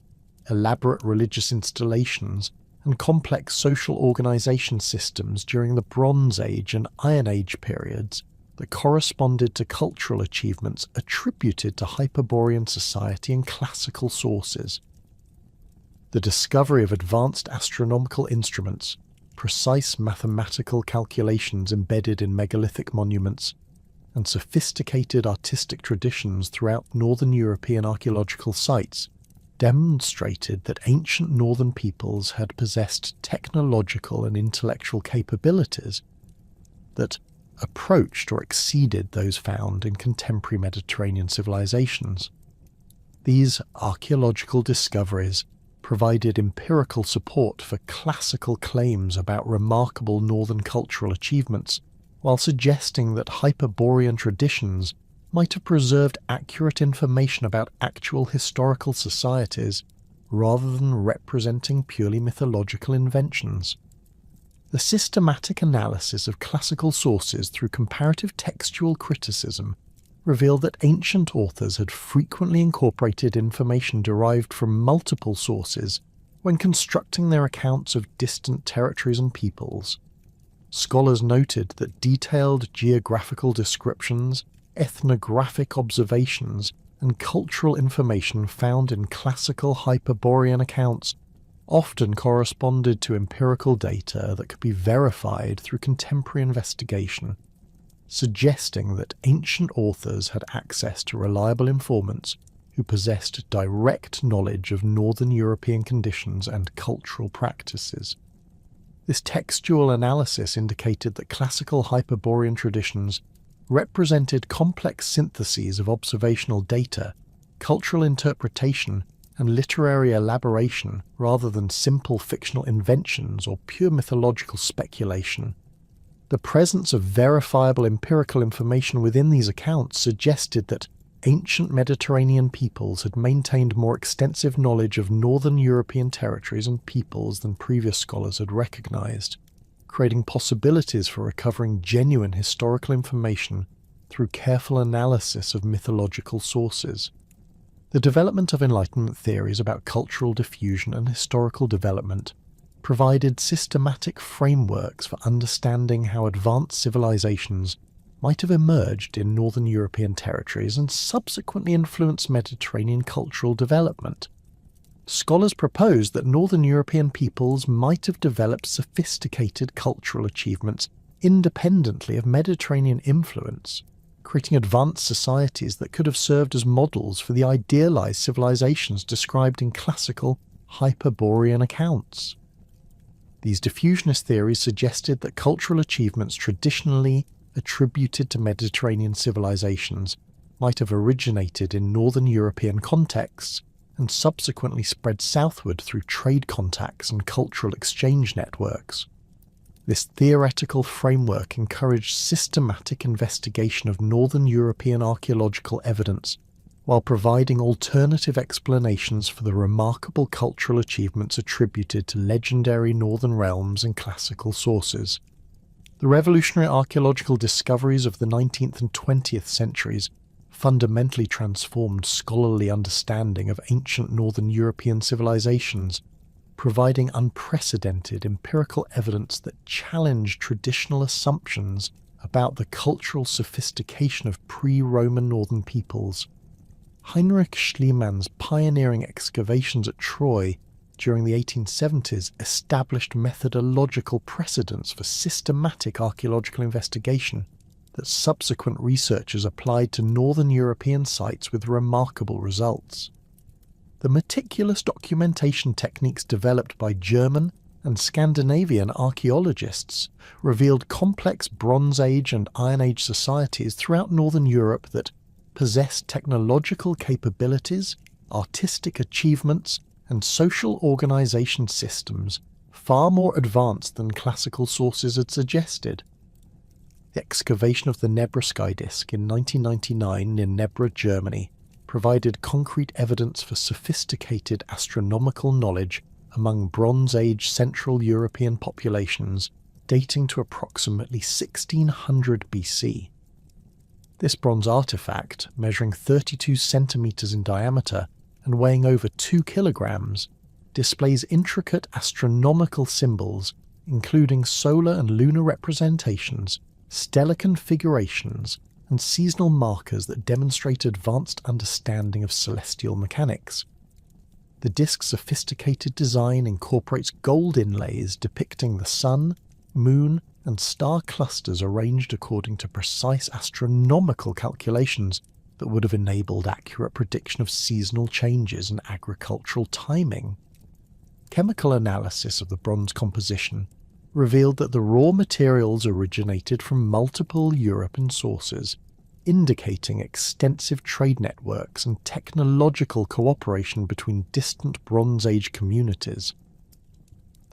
elaborate religious installations, and complex social organization systems during the Bronze Age and Iron Age periods that corresponded to cultural achievements attributed to Hyperborean society in classical sources. The discovery of advanced astronomical instruments, precise mathematical calculations embedded in megalithic monuments, and sophisticated artistic traditions throughout Northern European archaeological sites demonstrated that ancient northern peoples had possessed technological and intellectual capabilities that approached or exceeded those found in contemporary Mediterranean civilizations. These archaeological discoveries provided empirical support for classical claims about remarkable northern cultural achievements, while suggesting that Hyperborean traditions might have preserved accurate information about actual historical societies rather than representing purely mythological inventions. The systematic analysis of classical sources through comparative textual criticism revealed that ancient authors had frequently incorporated information derived from multiple sources when constructing their accounts of distant territories and peoples. Scholars noted that detailed geographical descriptions, ethnographic observations, and cultural information found in classical Hyperborean accounts often corresponded to empirical data that could be verified through contemporary investigation, suggesting that ancient authors had access to reliable informants who possessed direct knowledge of Northern European conditions and cultural practices. This textual analysis indicated that classical Hyperborean traditions represented complex syntheses of observational data, cultural interpretation, and literary elaboration rather than simple fictional inventions or pure mythological speculation. The presence of verifiable empirical information within these accounts suggested that ancient Mediterranean peoples had maintained more extensive knowledge of Northern European territories and peoples than previous scholars had recognized, creating possibilities for recovering genuine historical information through careful analysis of mythological sources. The development of Enlightenment theories about cultural diffusion and historical development provided systematic frameworks for understanding how advanced civilizations might have emerged in Northern European territories and subsequently influenced Mediterranean cultural development. Scholars proposed that Northern European peoples might have developed sophisticated cultural achievements independently of Mediterranean influence, creating advanced societies that could have served as models for the idealized civilizations described in classical Hyperborean accounts. These diffusionist theories suggested that cultural achievements traditionally attributed to Mediterranean civilizations might have originated in Northern European contexts and subsequently spread southward through trade contacts and cultural exchange networks. This theoretical framework encouraged systematic investigation of Northern European archaeological evidence while providing alternative explanations for the remarkable cultural achievements attributed to legendary northern realms and classical sources. The revolutionary archaeological discoveries of the 19th and 20th centuries fundamentally transformed scholarly understanding of ancient northern European civilizations, providing unprecedented empirical evidence that challenged traditional assumptions about the cultural sophistication of pre-Roman northern peoples. Heinrich Schliemann's pioneering excavations at Troy during the 1870s established methodological precedents for systematic archaeological investigation that subsequent researchers applied to northern European sites with remarkable results. The meticulous documentation techniques developed by German and Scandinavian archaeologists revealed complex Bronze Age and Iron Age societies throughout northern Europe that possessed technological capabilities, artistic achievements, and social organization systems far more advanced than classical sources had suggested. The excavation of the Nebra sky disk in 1999 near Nebra, Germany, provided concrete evidence for sophisticated astronomical knowledge among Bronze Age Central European populations dating to approximately 1600 BC. This bronze artifact, measuring 32 centimeters in diameter and weighing over 2 kilograms, displays intricate astronomical symbols including solar and lunar representations, stellar configurations, and seasonal markers that demonstrate advanced understanding of celestial mechanics. The disk's sophisticated design incorporates gold inlays depicting the sun, moon, and star clusters arranged according to precise astronomical calculations that would have enabled accurate prediction of seasonal changes and agricultural timing. Chemical analysis of the bronze composition revealed that the raw materials originated from multiple European sources, indicating extensive trade networks and technological cooperation between distant Bronze Age communities.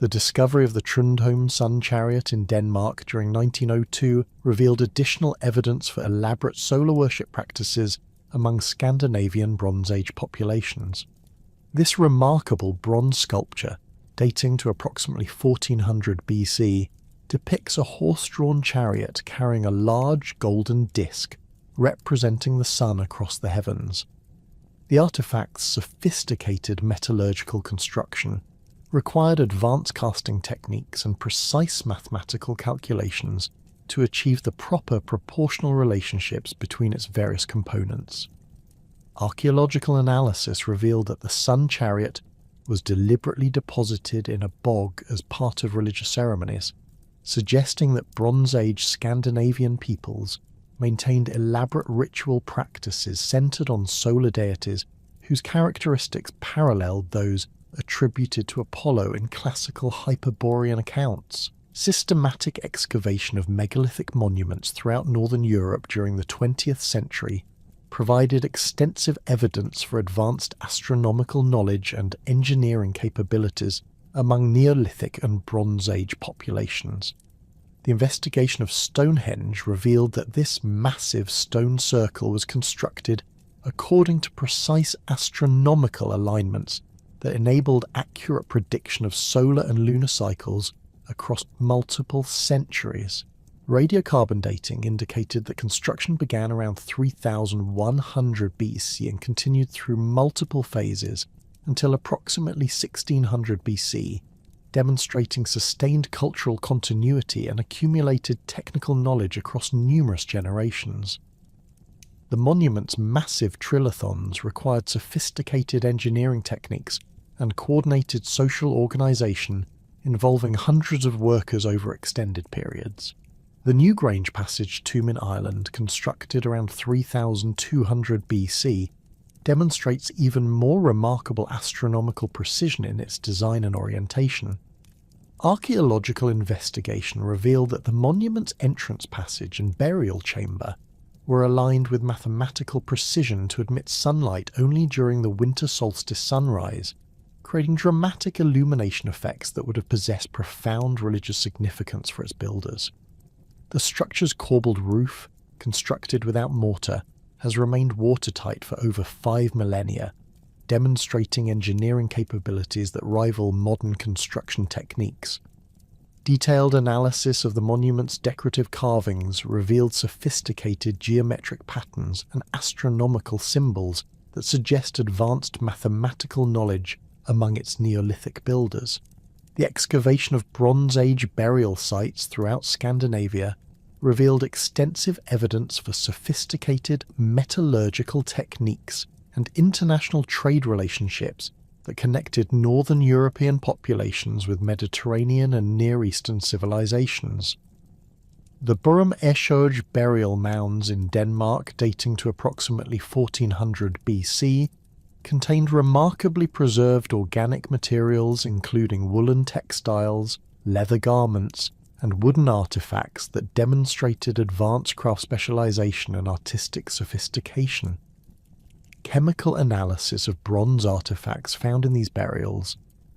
The discovery of the Trundholm sun chariot in Denmark during 1902 revealed additional evidence for elaborate solar worship practices among Scandinavian Bronze Age populations. This remarkable bronze sculpture, dating to approximately 1400 BC, depicts a horse-drawn chariot carrying a large golden disc representing the sun across the heavens. The artifact's sophisticated metallurgical construction required advanced casting techniques and precise mathematical calculations to achieve the proper proportional relationships between its various components. Archaeological analysis revealed that the sun chariot was deliberately deposited in a bog as part of religious ceremonies, suggesting that Bronze Age Scandinavian peoples maintained elaborate ritual practices centered on solar deities whose characteristics paralleled those attributed to Apollo in classical Hyperborean accounts. Systematic excavation of megalithic monuments throughout northern Europe during the 20th century provided extensive evidence for advanced astronomical knowledge and engineering capabilities among Neolithic and Bronze Age populations. The investigation of Stonehenge revealed that this massive stone circle was constructed according to precise astronomical alignments that enabled accurate prediction of solar and lunar cycles across multiple centuries. Radiocarbon dating indicated that construction began around 3100 BC and continued through multiple phases until approximately 1600 BC, demonstrating sustained cultural continuity and accumulated technical knowledge across numerous generations. The monument's massive trilithons required sophisticated engineering techniques and coordinated social organisation involving hundreds of workers over extended periods. The Newgrange Passage tomb in Ireland, constructed around 3200 BC, demonstrates even more remarkable astronomical precision in its design and orientation. Archaeological investigation revealed that the monument's entrance passage and burial chamber were aligned with mathematical precision to emit sunlight only during the winter solstice sunrise, creating dramatic illumination effects that would have possessed profound religious significance for its builders. The structure's corbelled roof, constructed without mortar, has remained watertight for over 5 millennia, demonstrating engineering capabilities that rival modern construction techniques. Detailed analysis of the monument's decorative carvings revealed sophisticated geometric patterns and astronomical symbols that suggest advanced mathematical knowledge among its Neolithic builders. The excavation of Bronze Age burial sites throughout Scandinavia revealed extensive evidence for sophisticated metallurgical techniques and international trade relationships that connected Northern European populations with Mediterranean and Near Eastern civilizations. The Burum Eshoj burial mounds in Denmark, dating to approximately 1400 BC, contained remarkably preserved organic materials including woolen textiles, leather garments, and wooden artifacts that demonstrated advanced craft specialization and artistic sophistication. Chemical analysis of bronze artifacts found in these burials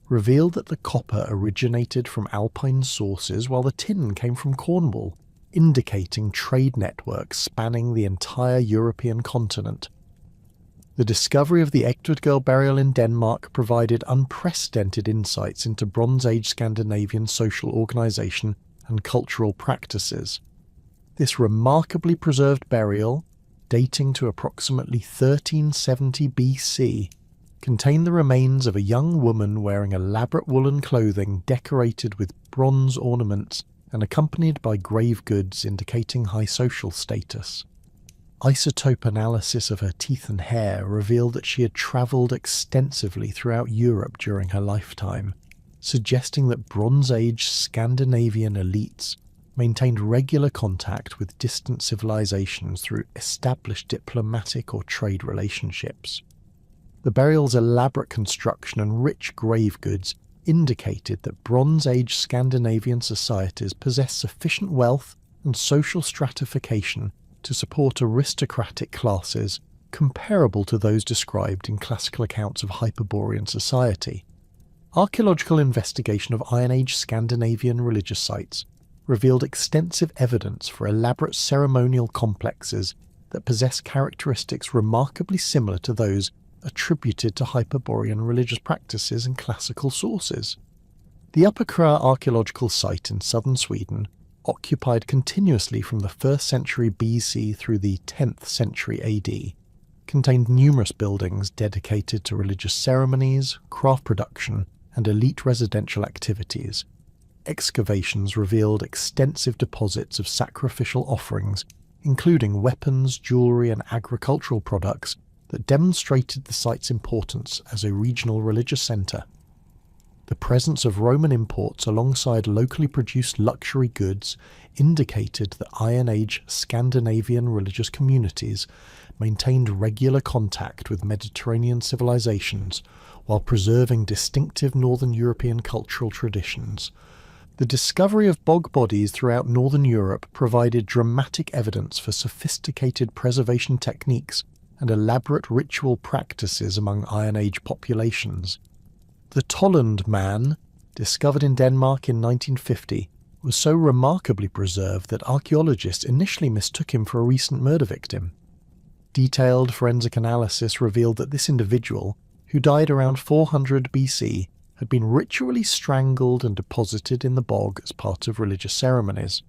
revealed that the copper originated from alpine sources while the tin came from Cornwall, indicating trade networks spanning the entire European continent. The discovery of the Egtvedgirl burial in Denmark provided unprecedented insights into Bronze Age Scandinavian social organisation and cultural practices. This remarkably preserved burial, dating to approximately 1370 BC, contained the remains of a young woman wearing elaborate woolen clothing decorated with bronze ornaments and accompanied by grave goods indicating high social status. Isotope analysis of her teeth and hair revealed that she had travelled extensively throughout Europe during her lifetime, suggesting that Bronze Age Scandinavian elites maintained regular contact with distant civilizations through established diplomatic or trade relationships. The burial's elaborate construction and rich grave goods indicated that Bronze Age Scandinavian societies possessed sufficient wealth and social stratification to support aristocratic classes comparable to those described in classical accounts of Hyperborean society. Archaeological investigation of Iron Age Scandinavian religious sites revealed extensive evidence for elaborate ceremonial complexes that possess characteristics remarkably similar to those attributed to Hyperborean religious practices in classical sources. The Upper Kra archaeological site in southern Sweden, occupied continuously from the 1st century BC through the 10th century AD, contained numerous buildings dedicated to religious ceremonies, craft production, and elite residential activities. Excavations revealed extensive deposits of sacrificial offerings, including weapons, jewellery, and agricultural products that demonstrated the site's importance as a regional religious centre. The presence of Roman imports alongside locally produced luxury goods indicated that Iron Age Scandinavian religious communities maintained regular contact with Mediterranean civilizations while preserving distinctive Northern European cultural traditions. The discovery of bog bodies throughout Northern Europe provided dramatic evidence for sophisticated preservation techniques and elaborate ritual practices among Iron Age populations. The Tolland man, discovered in Denmark in 1950, was so remarkably preserved that archaeologists initially mistook him for a recent murder victim. Detailed forensic analysis revealed that this individual, who died around 400 BC, had been ritually strangled and deposited in the bog as part of religious ceremonies.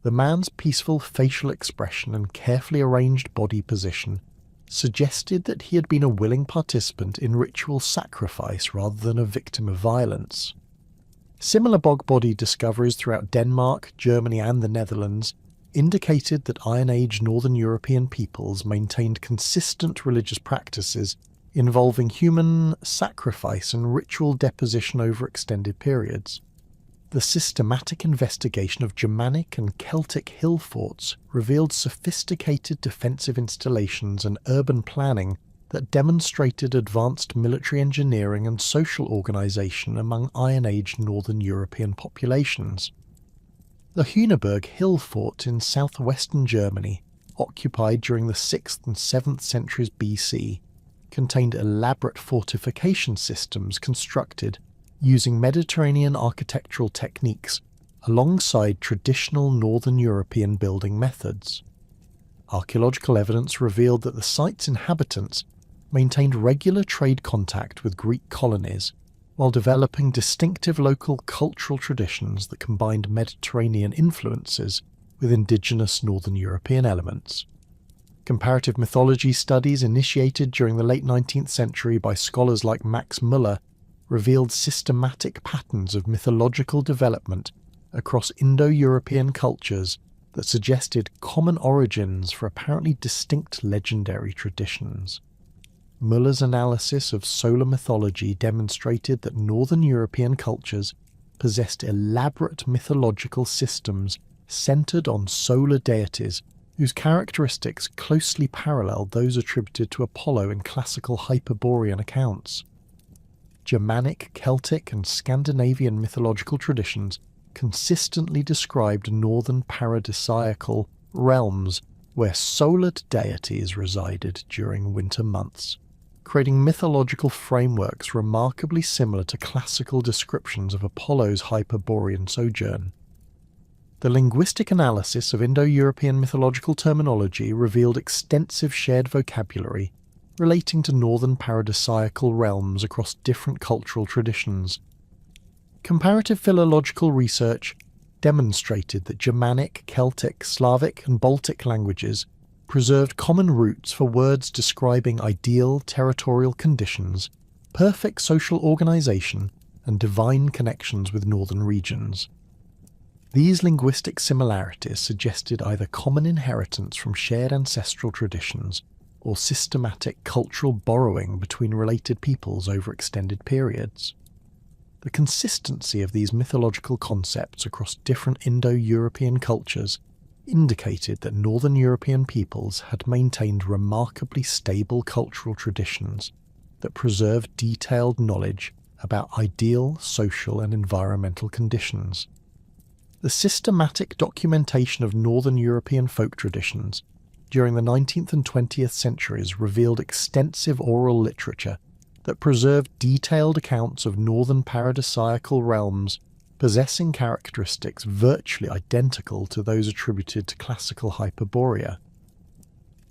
The man's peaceful facial expression and carefully arranged body position suggested that he had been a willing participant in ritual sacrifice rather than a victim of violence. Similar bog body discoveries throughout Denmark, Germany and the Netherlands indicated that Iron Age Northern European peoples maintained consistent religious practices involving human sacrifice and ritual deposition over extended periods. The systematic investigation of Germanic and Celtic hill forts revealed sophisticated defensive installations and urban planning that demonstrated advanced military engineering and social organisation among Iron Age Northern European populations. The Hüneberg Hill Fort in southwestern Germany, occupied during the 6th and 7th centuries BC contained elaborate fortification systems constructed using Mediterranean architectural techniques alongside traditional Northern European building methods. Archaeological evidence revealed that the site's inhabitants maintained regular trade contact with Greek colonies while developing distinctive local cultural traditions that combined Mediterranean influences with indigenous Northern European elements. Comparative mythology studies initiated during the late 19th century by scholars like Max Müller revealed systematic patterns of mythological development across Indo-European cultures that suggested common origins for apparently distinct legendary traditions. Müller's analysis of solar mythology demonstrated that Northern European cultures possessed elaborate mythological systems centered on solar deities whose characteristics closely paralleled those attributed to Apollo in classical Hyperborean accounts. Germanic, Celtic, and Scandinavian mythological traditions consistently described northern paradisiacal realms where solar deities resided during winter months, creating mythological frameworks remarkably similar to classical descriptions of Apollo's Hyperborean sojourn. The linguistic analysis of Indo-European mythological terminology revealed extensive shared vocabulary relating to northern paradisiacal realms across different cultural traditions. Comparative philological research demonstrated that Germanic, Celtic, Slavic, and Baltic languages preserved common roots for words describing ideal territorial conditions, perfect social organization, and divine connections with northern regions. These linguistic similarities suggested either common inheritance from shared ancestral traditions or systematic cultural borrowing between related peoples over extended periods. The consistency of these mythological concepts across different Indo-European cultures indicated that Northern European peoples had maintained remarkably stable cultural traditions that preserved detailed knowledge about ideal social and environmental conditions. The systematic documentation of Northern European folk traditions during the 19th and 20th centuries revealed extensive oral literature that preserved detailed accounts of northern paradisiacal realms possessing characteristics virtually identical to those attributed to classical Hyperborea.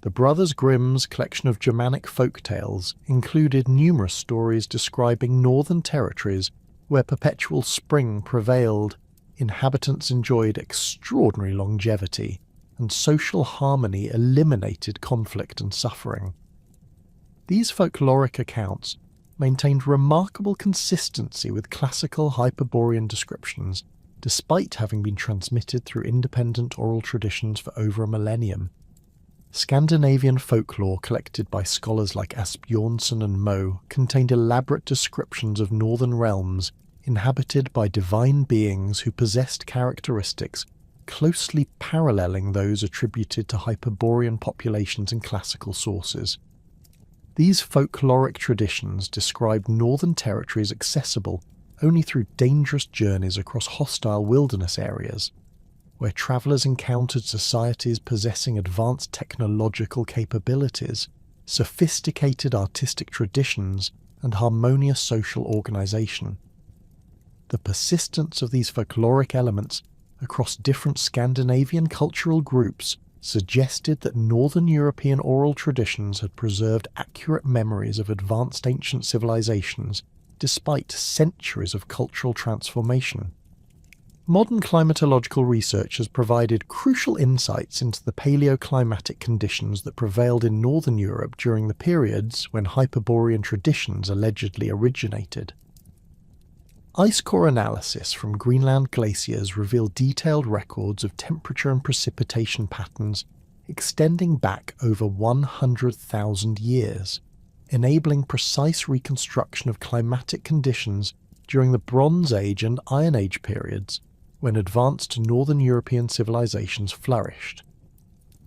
The Brothers Grimm's collection of Germanic folk tales included numerous stories describing northern territories where perpetual spring prevailed, inhabitants enjoyed extraordinary longevity, and social harmony eliminated conflict and suffering. These folkloric accounts maintained remarkable consistency with classical Hyperborean descriptions, despite having been transmitted through independent oral traditions for over a millennium. Scandinavian folklore collected by scholars like Asbjornsen and Moe contained elaborate descriptions of northern realms inhabited by divine beings who possessed characteristics closely paralleling those attributed to Hyperborean populations in classical sources. These folkloric traditions described northern territories accessible only through dangerous journeys across hostile wilderness areas, where travellers encountered societies possessing advanced technological capabilities, sophisticated artistic traditions, and harmonious social organisation. The persistence of these folkloric elements across different Scandinavian cultural groups suggested that Northern European oral traditions had preserved accurate memories of advanced ancient civilizations despite centuries of cultural transformation. Modern climatological research has provided crucial insights into the paleoclimatic conditions that prevailed in Northern Europe during the periods when Hyperborean traditions allegedly originated. Ice core analysis from Greenland glaciers reveal detailed records of temperature and precipitation patterns extending back over 100,000 years, enabling precise reconstruction of climatic conditions during the Bronze Age and Iron Age periods, when advanced Northern European civilizations flourished.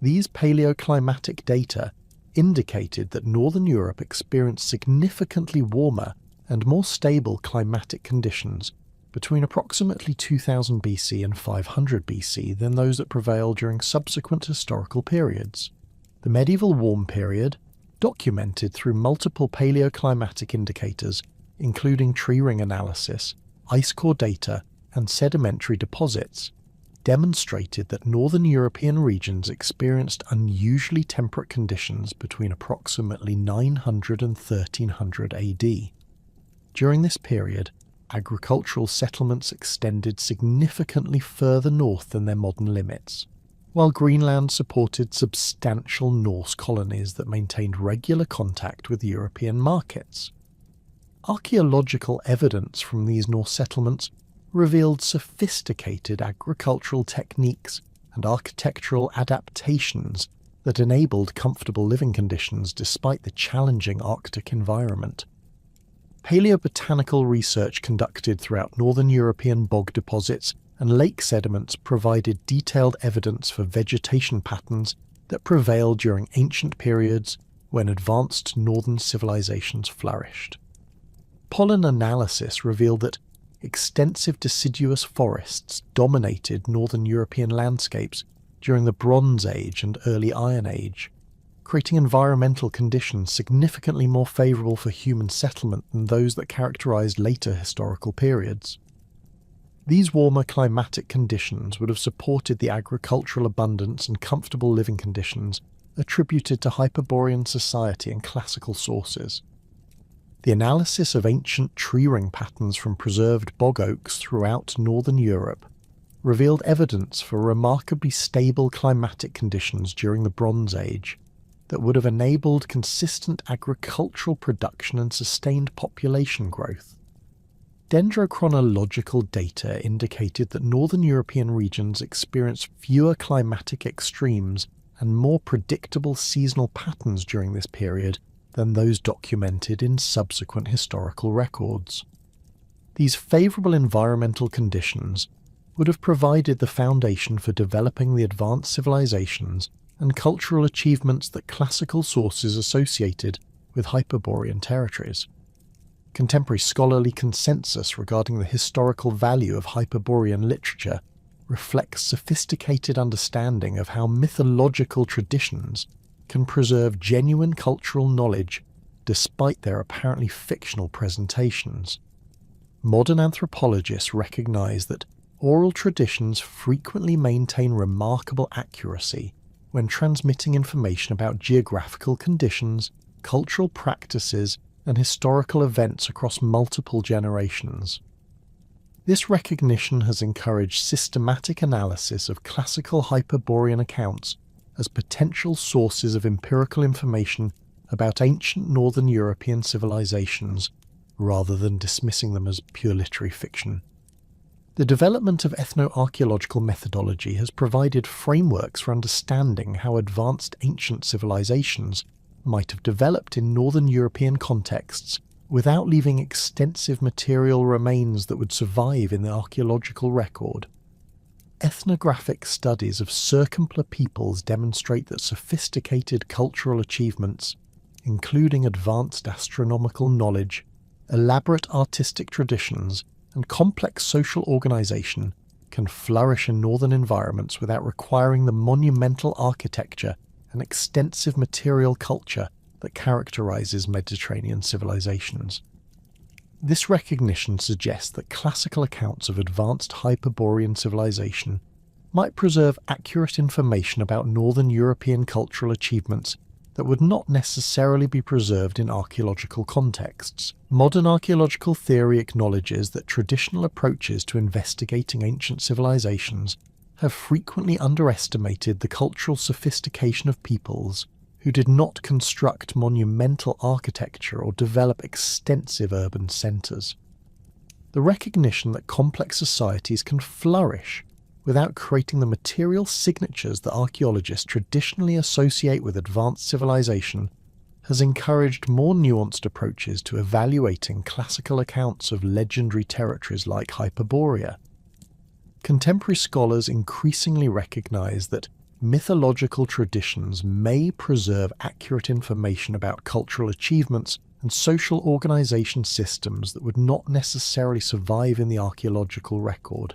These paleoclimatic data indicated that Northern Europe experienced significantly warmer and more stable climatic conditions between approximately 2000 BC and 500 BC than those that prevail during subsequent historical periods. The medieval warm period, documented through multiple paleoclimatic indicators, including tree ring analysis, ice core data, and sedimentary deposits, demonstrated that northern European regions experienced unusually temperate conditions between approximately 900 and 1300 AD. During this period, agricultural settlements extended significantly further north than their modern limits, while Greenland supported substantial Norse colonies that maintained regular contact with European markets. Archaeological evidence from these Norse settlements revealed sophisticated agricultural techniques and architectural adaptations that enabled comfortable living conditions despite the challenging Arctic environment. Paleobotanical research conducted throughout northern European bog deposits and lake sediments provided detailed evidence for vegetation patterns that prevailed during ancient periods when advanced northern civilizations flourished. Pollen analysis revealed that extensive deciduous forests dominated northern European landscapes during the Bronze Age and early Iron Age, creating environmental conditions significantly more favourable for human settlement than those that characterised later historical periods. These warmer climatic conditions would have supported the agricultural abundance and comfortable living conditions attributed to Hyperborean society and classical sources. The analysis of ancient tree ring patterns from preserved bog oaks throughout northern Europe revealed evidence for remarkably stable climatic conditions during the Bronze Age that would have enabled consistent agricultural production and sustained population growth. Dendrochronological data indicated that northern European regions experienced fewer climatic extremes and more predictable seasonal patterns during this period than those documented in subsequent historical records. These favourable environmental conditions would have provided the foundation for developing the advanced civilizations and cultural achievements that classical sources associated with Hyperborean territories. Contemporary scholarly consensus regarding the historical value of Hyperborean literature reflects sophisticated understanding of how mythological traditions can preserve genuine cultural knowledge despite their apparently fictional presentations. Modern anthropologists recognize that oral traditions frequently maintain remarkable accuracy when transmitting information about geographical conditions, cultural practices, and historical events across multiple generations. This recognition has encouraged systematic analysis of classical Hyperborean accounts as potential sources of empirical information about ancient northern European civilizations, rather than dismissing them as pure literary fiction. The development of ethno-archaeological methodology has provided frameworks for understanding how advanced ancient civilizations might have developed in northern European contexts without leaving extensive material remains that would survive in the archaeological record. Ethnographic studies of circumplar peoples demonstrate that sophisticated cultural achievements, including advanced astronomical knowledge, elaborate artistic traditions, and complex social organization, can flourish in northern environments without requiring the monumental architecture and extensive material culture that characterizes Mediterranean civilizations. This recognition suggests that classical accounts of advanced Hyperborean civilization might preserve accurate information about northern European cultural achievements that would not necessarily be preserved in archaeological contexts. Modern archaeological theory acknowledges that traditional approaches to investigating ancient civilizations have frequently underestimated the cultural sophistication of peoples who did not construct monumental architecture or develop extensive urban centres. The recognition that complex societies can flourish without creating the material signatures that archaeologists traditionally associate with advanced civilization has encouraged more nuanced approaches to evaluating classical accounts of legendary territories like Hyperborea. Contemporary scholars increasingly recognize that mythological traditions may preserve accurate information about cultural achievements and social organisation systems that would not necessarily survive in the archaeological record.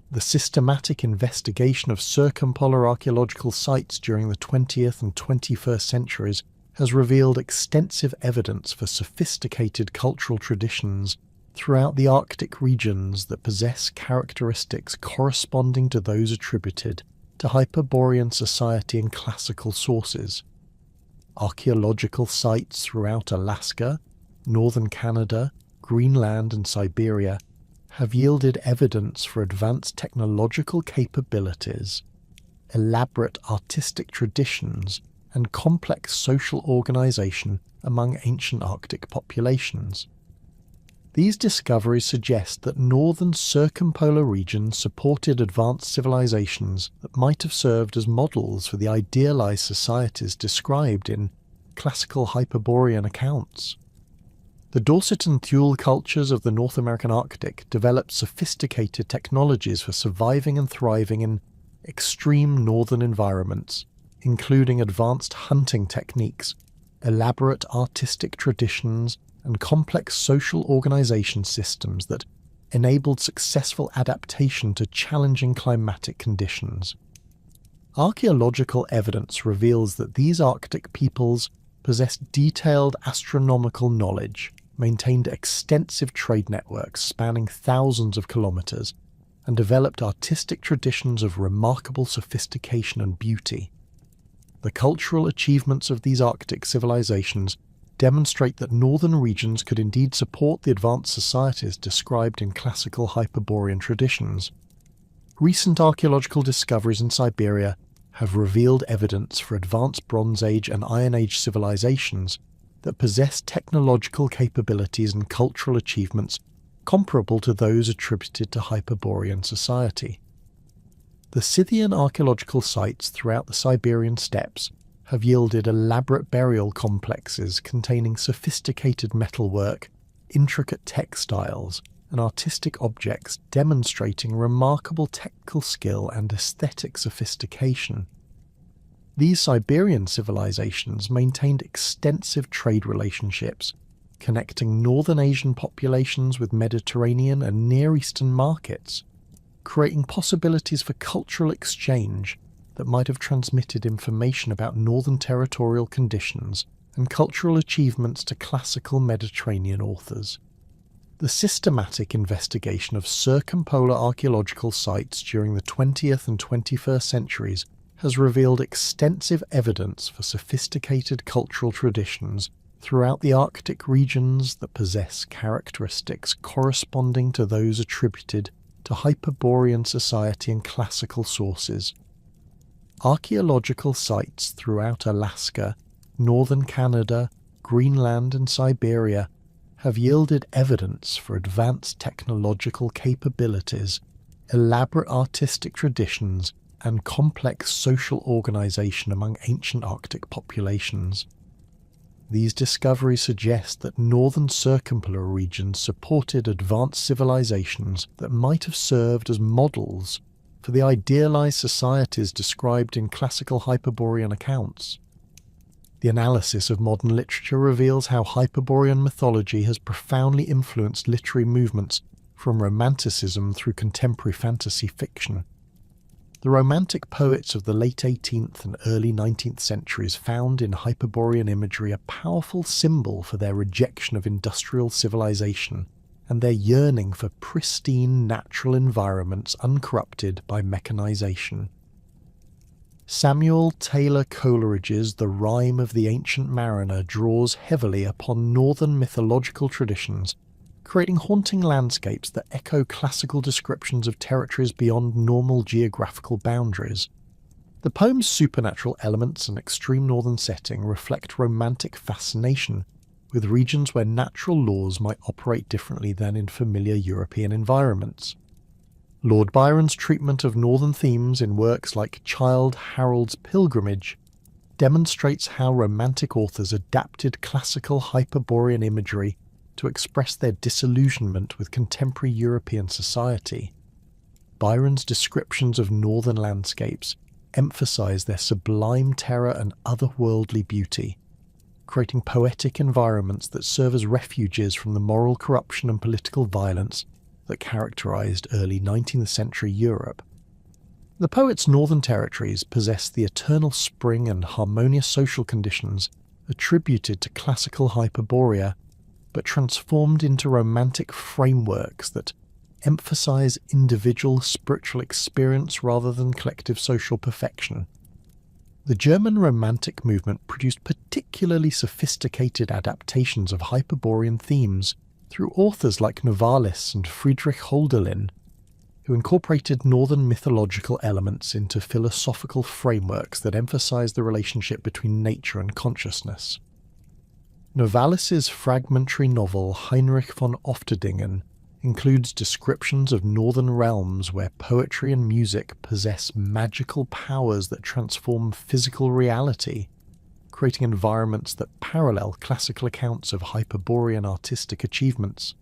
The systematic investigation of circumpolar archaeological sites during the 20th and 21st centuries has revealed extensive evidence for sophisticated cultural traditions throughout the Arctic regions that possess characteristics corresponding to those attributed to Hyperborean society in classical sources. Archaeological sites throughout Alaska, northern Canada, Greenland and Siberia have yielded evidence for advanced technological capabilities, elaborate artistic traditions, and complex social organisation among ancient Arctic populations. These discoveries suggest that northern circumpolar regions supported advanced civilizations that might have served as models for the idealized societies described in classical Hyperborean accounts. The Dorset and Thule cultures of the North American Arctic developed sophisticated technologies for surviving and thriving in extreme northern environments, including advanced hunting techniques, elaborate artistic traditions, and complex social organisation systems that enabled successful adaptation to challenging climatic conditions. Archaeological evidence reveals that these Arctic peoples possessed detailed astronomical knowledge, maintained extensive trade networks spanning thousands of kilometres, and developed artistic traditions of remarkable sophistication and beauty. The cultural achievements of these Arctic civilizations demonstrate that northern regions could indeed support the advanced societies described in classical Hyperborean traditions. Recent archaeological discoveries in Siberia have revealed evidence for advanced Bronze Age and Iron Age civilizations that possess technological capabilities and cultural achievements comparable to those attributed to Hyperborean society. The Scythian archaeological sites throughout the Siberian steppes have yielded elaborate burial complexes containing sophisticated metalwork, intricate textiles, and artistic objects demonstrating remarkable technical skill and aesthetic sophistication. These Siberian civilizations maintained extensive trade relationships, connecting northern Asian populations with Mediterranean and Near Eastern markets, creating possibilities for cultural exchange that might have transmitted information about northern territorial conditions and cultural achievements to classical Mediterranean authors. The systematic investigation of circumpolar archaeological sites during the 20th and 21st centuries has revealed extensive evidence for sophisticated cultural traditions throughout the Arctic regions that possess characteristics corresponding to those attributed to Hyperborean society in classical sources. Archaeological sites throughout Alaska, northern Canada, Greenland and Siberia have yielded evidence for advanced technological capabilities, elaborate artistic traditions, and complex social organisation among ancient Arctic populations. These discoveries suggest that northern circumpolar regions supported advanced civilizations that might have served as models for the idealized societies described in classical Hyperborean accounts. The analysis of modern literature reveals how Hyperborean mythology has profoundly influenced literary movements from Romanticism through contemporary fantasy fiction. The Romantic poets of the late 18th and early 19th centuries found in Hyperborean imagery a powerful symbol for their rejection of industrial civilization and their yearning for pristine natural environments uncorrupted by mechanization. Samuel Taylor Coleridge's The Rime of the Ancient Mariner draws heavily upon northern mythological traditions, creating haunting landscapes that echo classical descriptions of territories beyond normal geographical boundaries. The poem's supernatural elements and extreme northern setting reflect romantic fascination with regions where natural laws might operate differently than in familiar European environments. Lord Byron's treatment of northern themes in works like Childe Harold's Pilgrimage demonstrates how romantic authors adapted classical Hyperborean imagery to express their disillusionment with contemporary European society. Byron's descriptions of northern landscapes emphasize their sublime terror and otherworldly beauty. creating poetic environments that serve as refuges from the moral corruption and political violence that characterized early 19th century Europe. The poet's northern territories possess the eternal spring and harmonious social conditions attributed to classical Hyperborea, but transformed into romantic frameworks that emphasize individual spiritual experience rather than collective social perfection. The German Romantic movement produced particularly sophisticated adaptations of Hyperborean themes through authors like Novalis and Friedrich Hölderlin, who incorporated northern mythological elements into philosophical frameworks that emphasized the relationship between nature and consciousness. Novalis's fragmentary novel Heinrich von Ofterdingen includes descriptions of northern realms where poetry and music possess magical powers that transform physical reality, creating environments that parallel classical accounts of Hyperborean artistic achievements.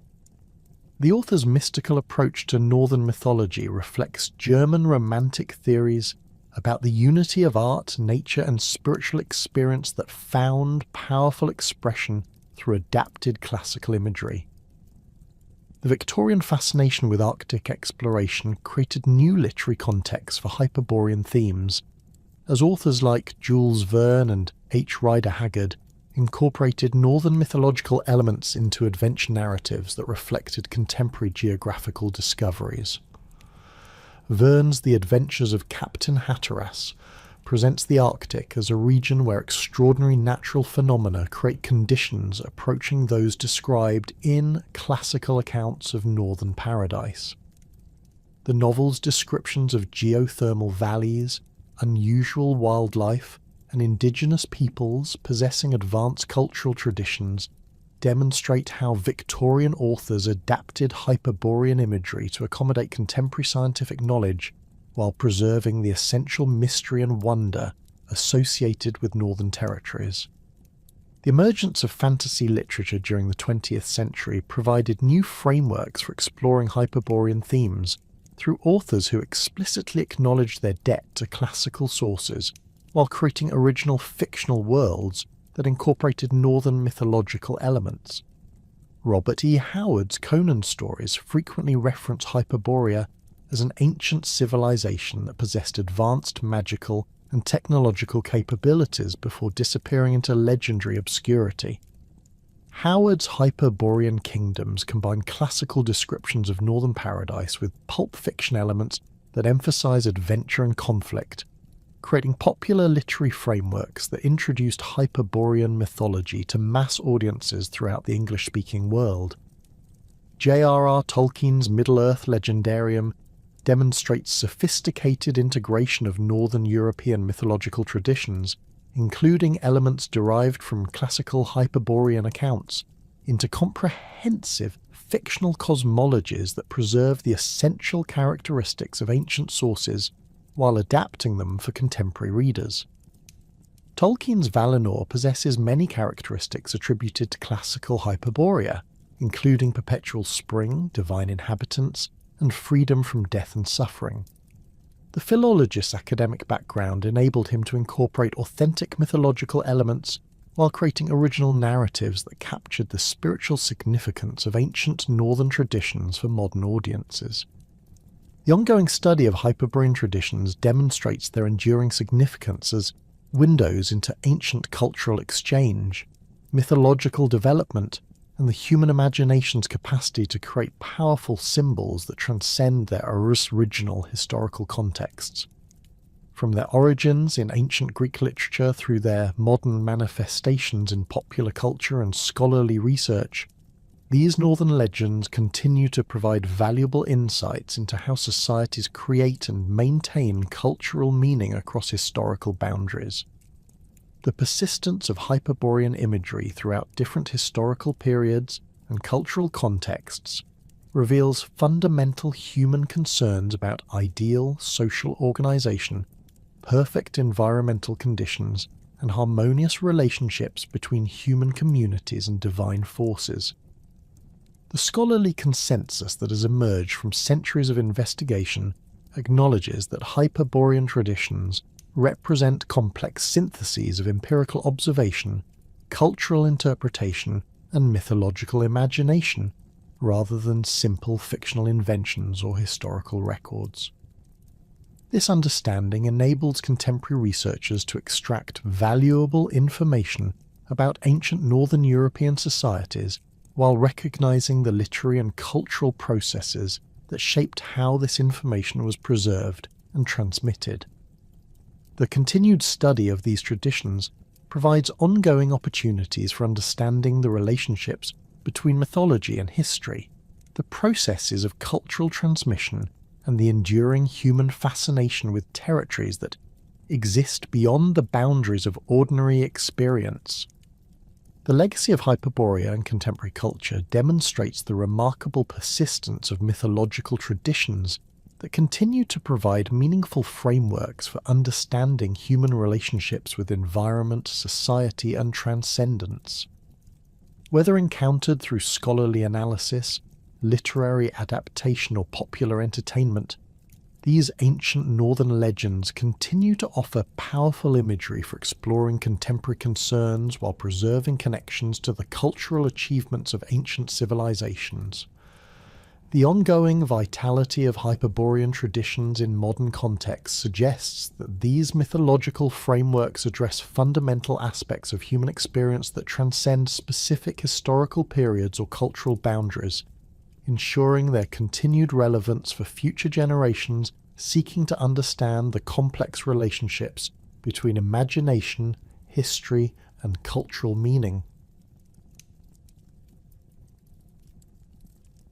The author's mystical approach to northern mythology reflects German Romantic theories about the unity of art, nature, and spiritual experience that found powerful expression through adapted classical imagery. The Victorian fascination with Arctic exploration created new literary contexts for Hyperborean themes, as authors like Jules Verne and H. Rider Haggard incorporated northern mythological elements into adventure narratives that reflected contemporary geographical discoveries. Verne's The Adventures of Captain Hatteras presents the Arctic as a region where extraordinary natural phenomena create conditions approaching those described in classical accounts of northern paradise. The novel's descriptions of geothermal valleys, unusual wildlife, and indigenous peoples possessing advanced cultural traditions demonstrate how Victorian authors adapted Hyperborean imagery to accommodate contemporary scientific knowledge while preserving the essential mystery and wonder associated with northern territories. The emergence of fantasy literature during the 20th century provided new frameworks for exploring Hyperborean themes through authors who explicitly acknowledged their debt to classical sources while creating original fictional worlds that incorporated northern mythological elements. Robert E. Howard's Conan stories frequently reference Hyperborea as an ancient civilization that possessed advanced magical and technological capabilities before disappearing into legendary obscurity. Howard's Hyperborean kingdoms combine classical descriptions of northern paradise with pulp fiction elements that emphasize adventure and conflict, creating popular literary frameworks that introduced Hyperborean mythology to mass audiences throughout the English-speaking world. J.R.R. Tolkien's Middle-earth legendarium demonstrates sophisticated integration of northern European mythological traditions, including elements derived from classical Hyperborean accounts, into comprehensive fictional cosmologies that preserve the essential characteristics of ancient sources while adapting them for contemporary readers. Tolkien's Valinor possesses many characteristics attributed to classical Hyperborea, including perpetual spring, divine inhabitants, and freedom from death and suffering. The philologist's academic background enabled him to incorporate authentic mythological elements while creating original narratives that captured the spiritual significance of ancient northern traditions for modern audiences. The ongoing study of Hyperborean traditions demonstrates their enduring significance as windows into ancient cultural exchange, mythological development, and the human imagination's capacity to create powerful symbols that transcend their original historical contexts. From their origins in ancient Greek literature through their modern manifestations in popular culture and scholarly research, these northern legends continue to provide valuable insights into how societies create and maintain cultural meaning across historical boundaries. The persistence of Hyperborean imagery throughout different historical periods and cultural contexts reveals fundamental human concerns about ideal social organization, perfect environmental conditions, and harmonious relationships between human communities and divine forces. The scholarly consensus that has emerged from centuries of investigation acknowledges that Hyperborean traditions represent complex syntheses of empirical observation, cultural interpretation and mythological imagination, rather than simple fictional inventions or historical records. This understanding enables contemporary researchers to extract valuable information about ancient Northern European societies while recognizing the literary and cultural processes that shaped how this information was preserved and transmitted. The continued study of these traditions provides ongoing opportunities for understanding the relationships between mythology and history, the processes of cultural transmission, and the enduring human fascination with territories that exist beyond the boundaries of ordinary experience. The legacy of Hyperborea in contemporary culture demonstrates the remarkable persistence of mythological traditions that continue to provide meaningful frameworks for understanding human relationships with environment, society, and transcendence. Whether encountered through scholarly analysis, literary adaptation, or popular entertainment, these ancient northern legends continue to offer powerful imagery for exploring contemporary concerns while preserving connections to the cultural achievements of ancient civilizations. The ongoing vitality of Hyperborean traditions in modern contexts suggests that these mythological frameworks address fundamental aspects of human experience that transcend specific historical periods or cultural boundaries, ensuring their continued relevance for future generations seeking to understand the complex relationships between imagination, history, and cultural meaning.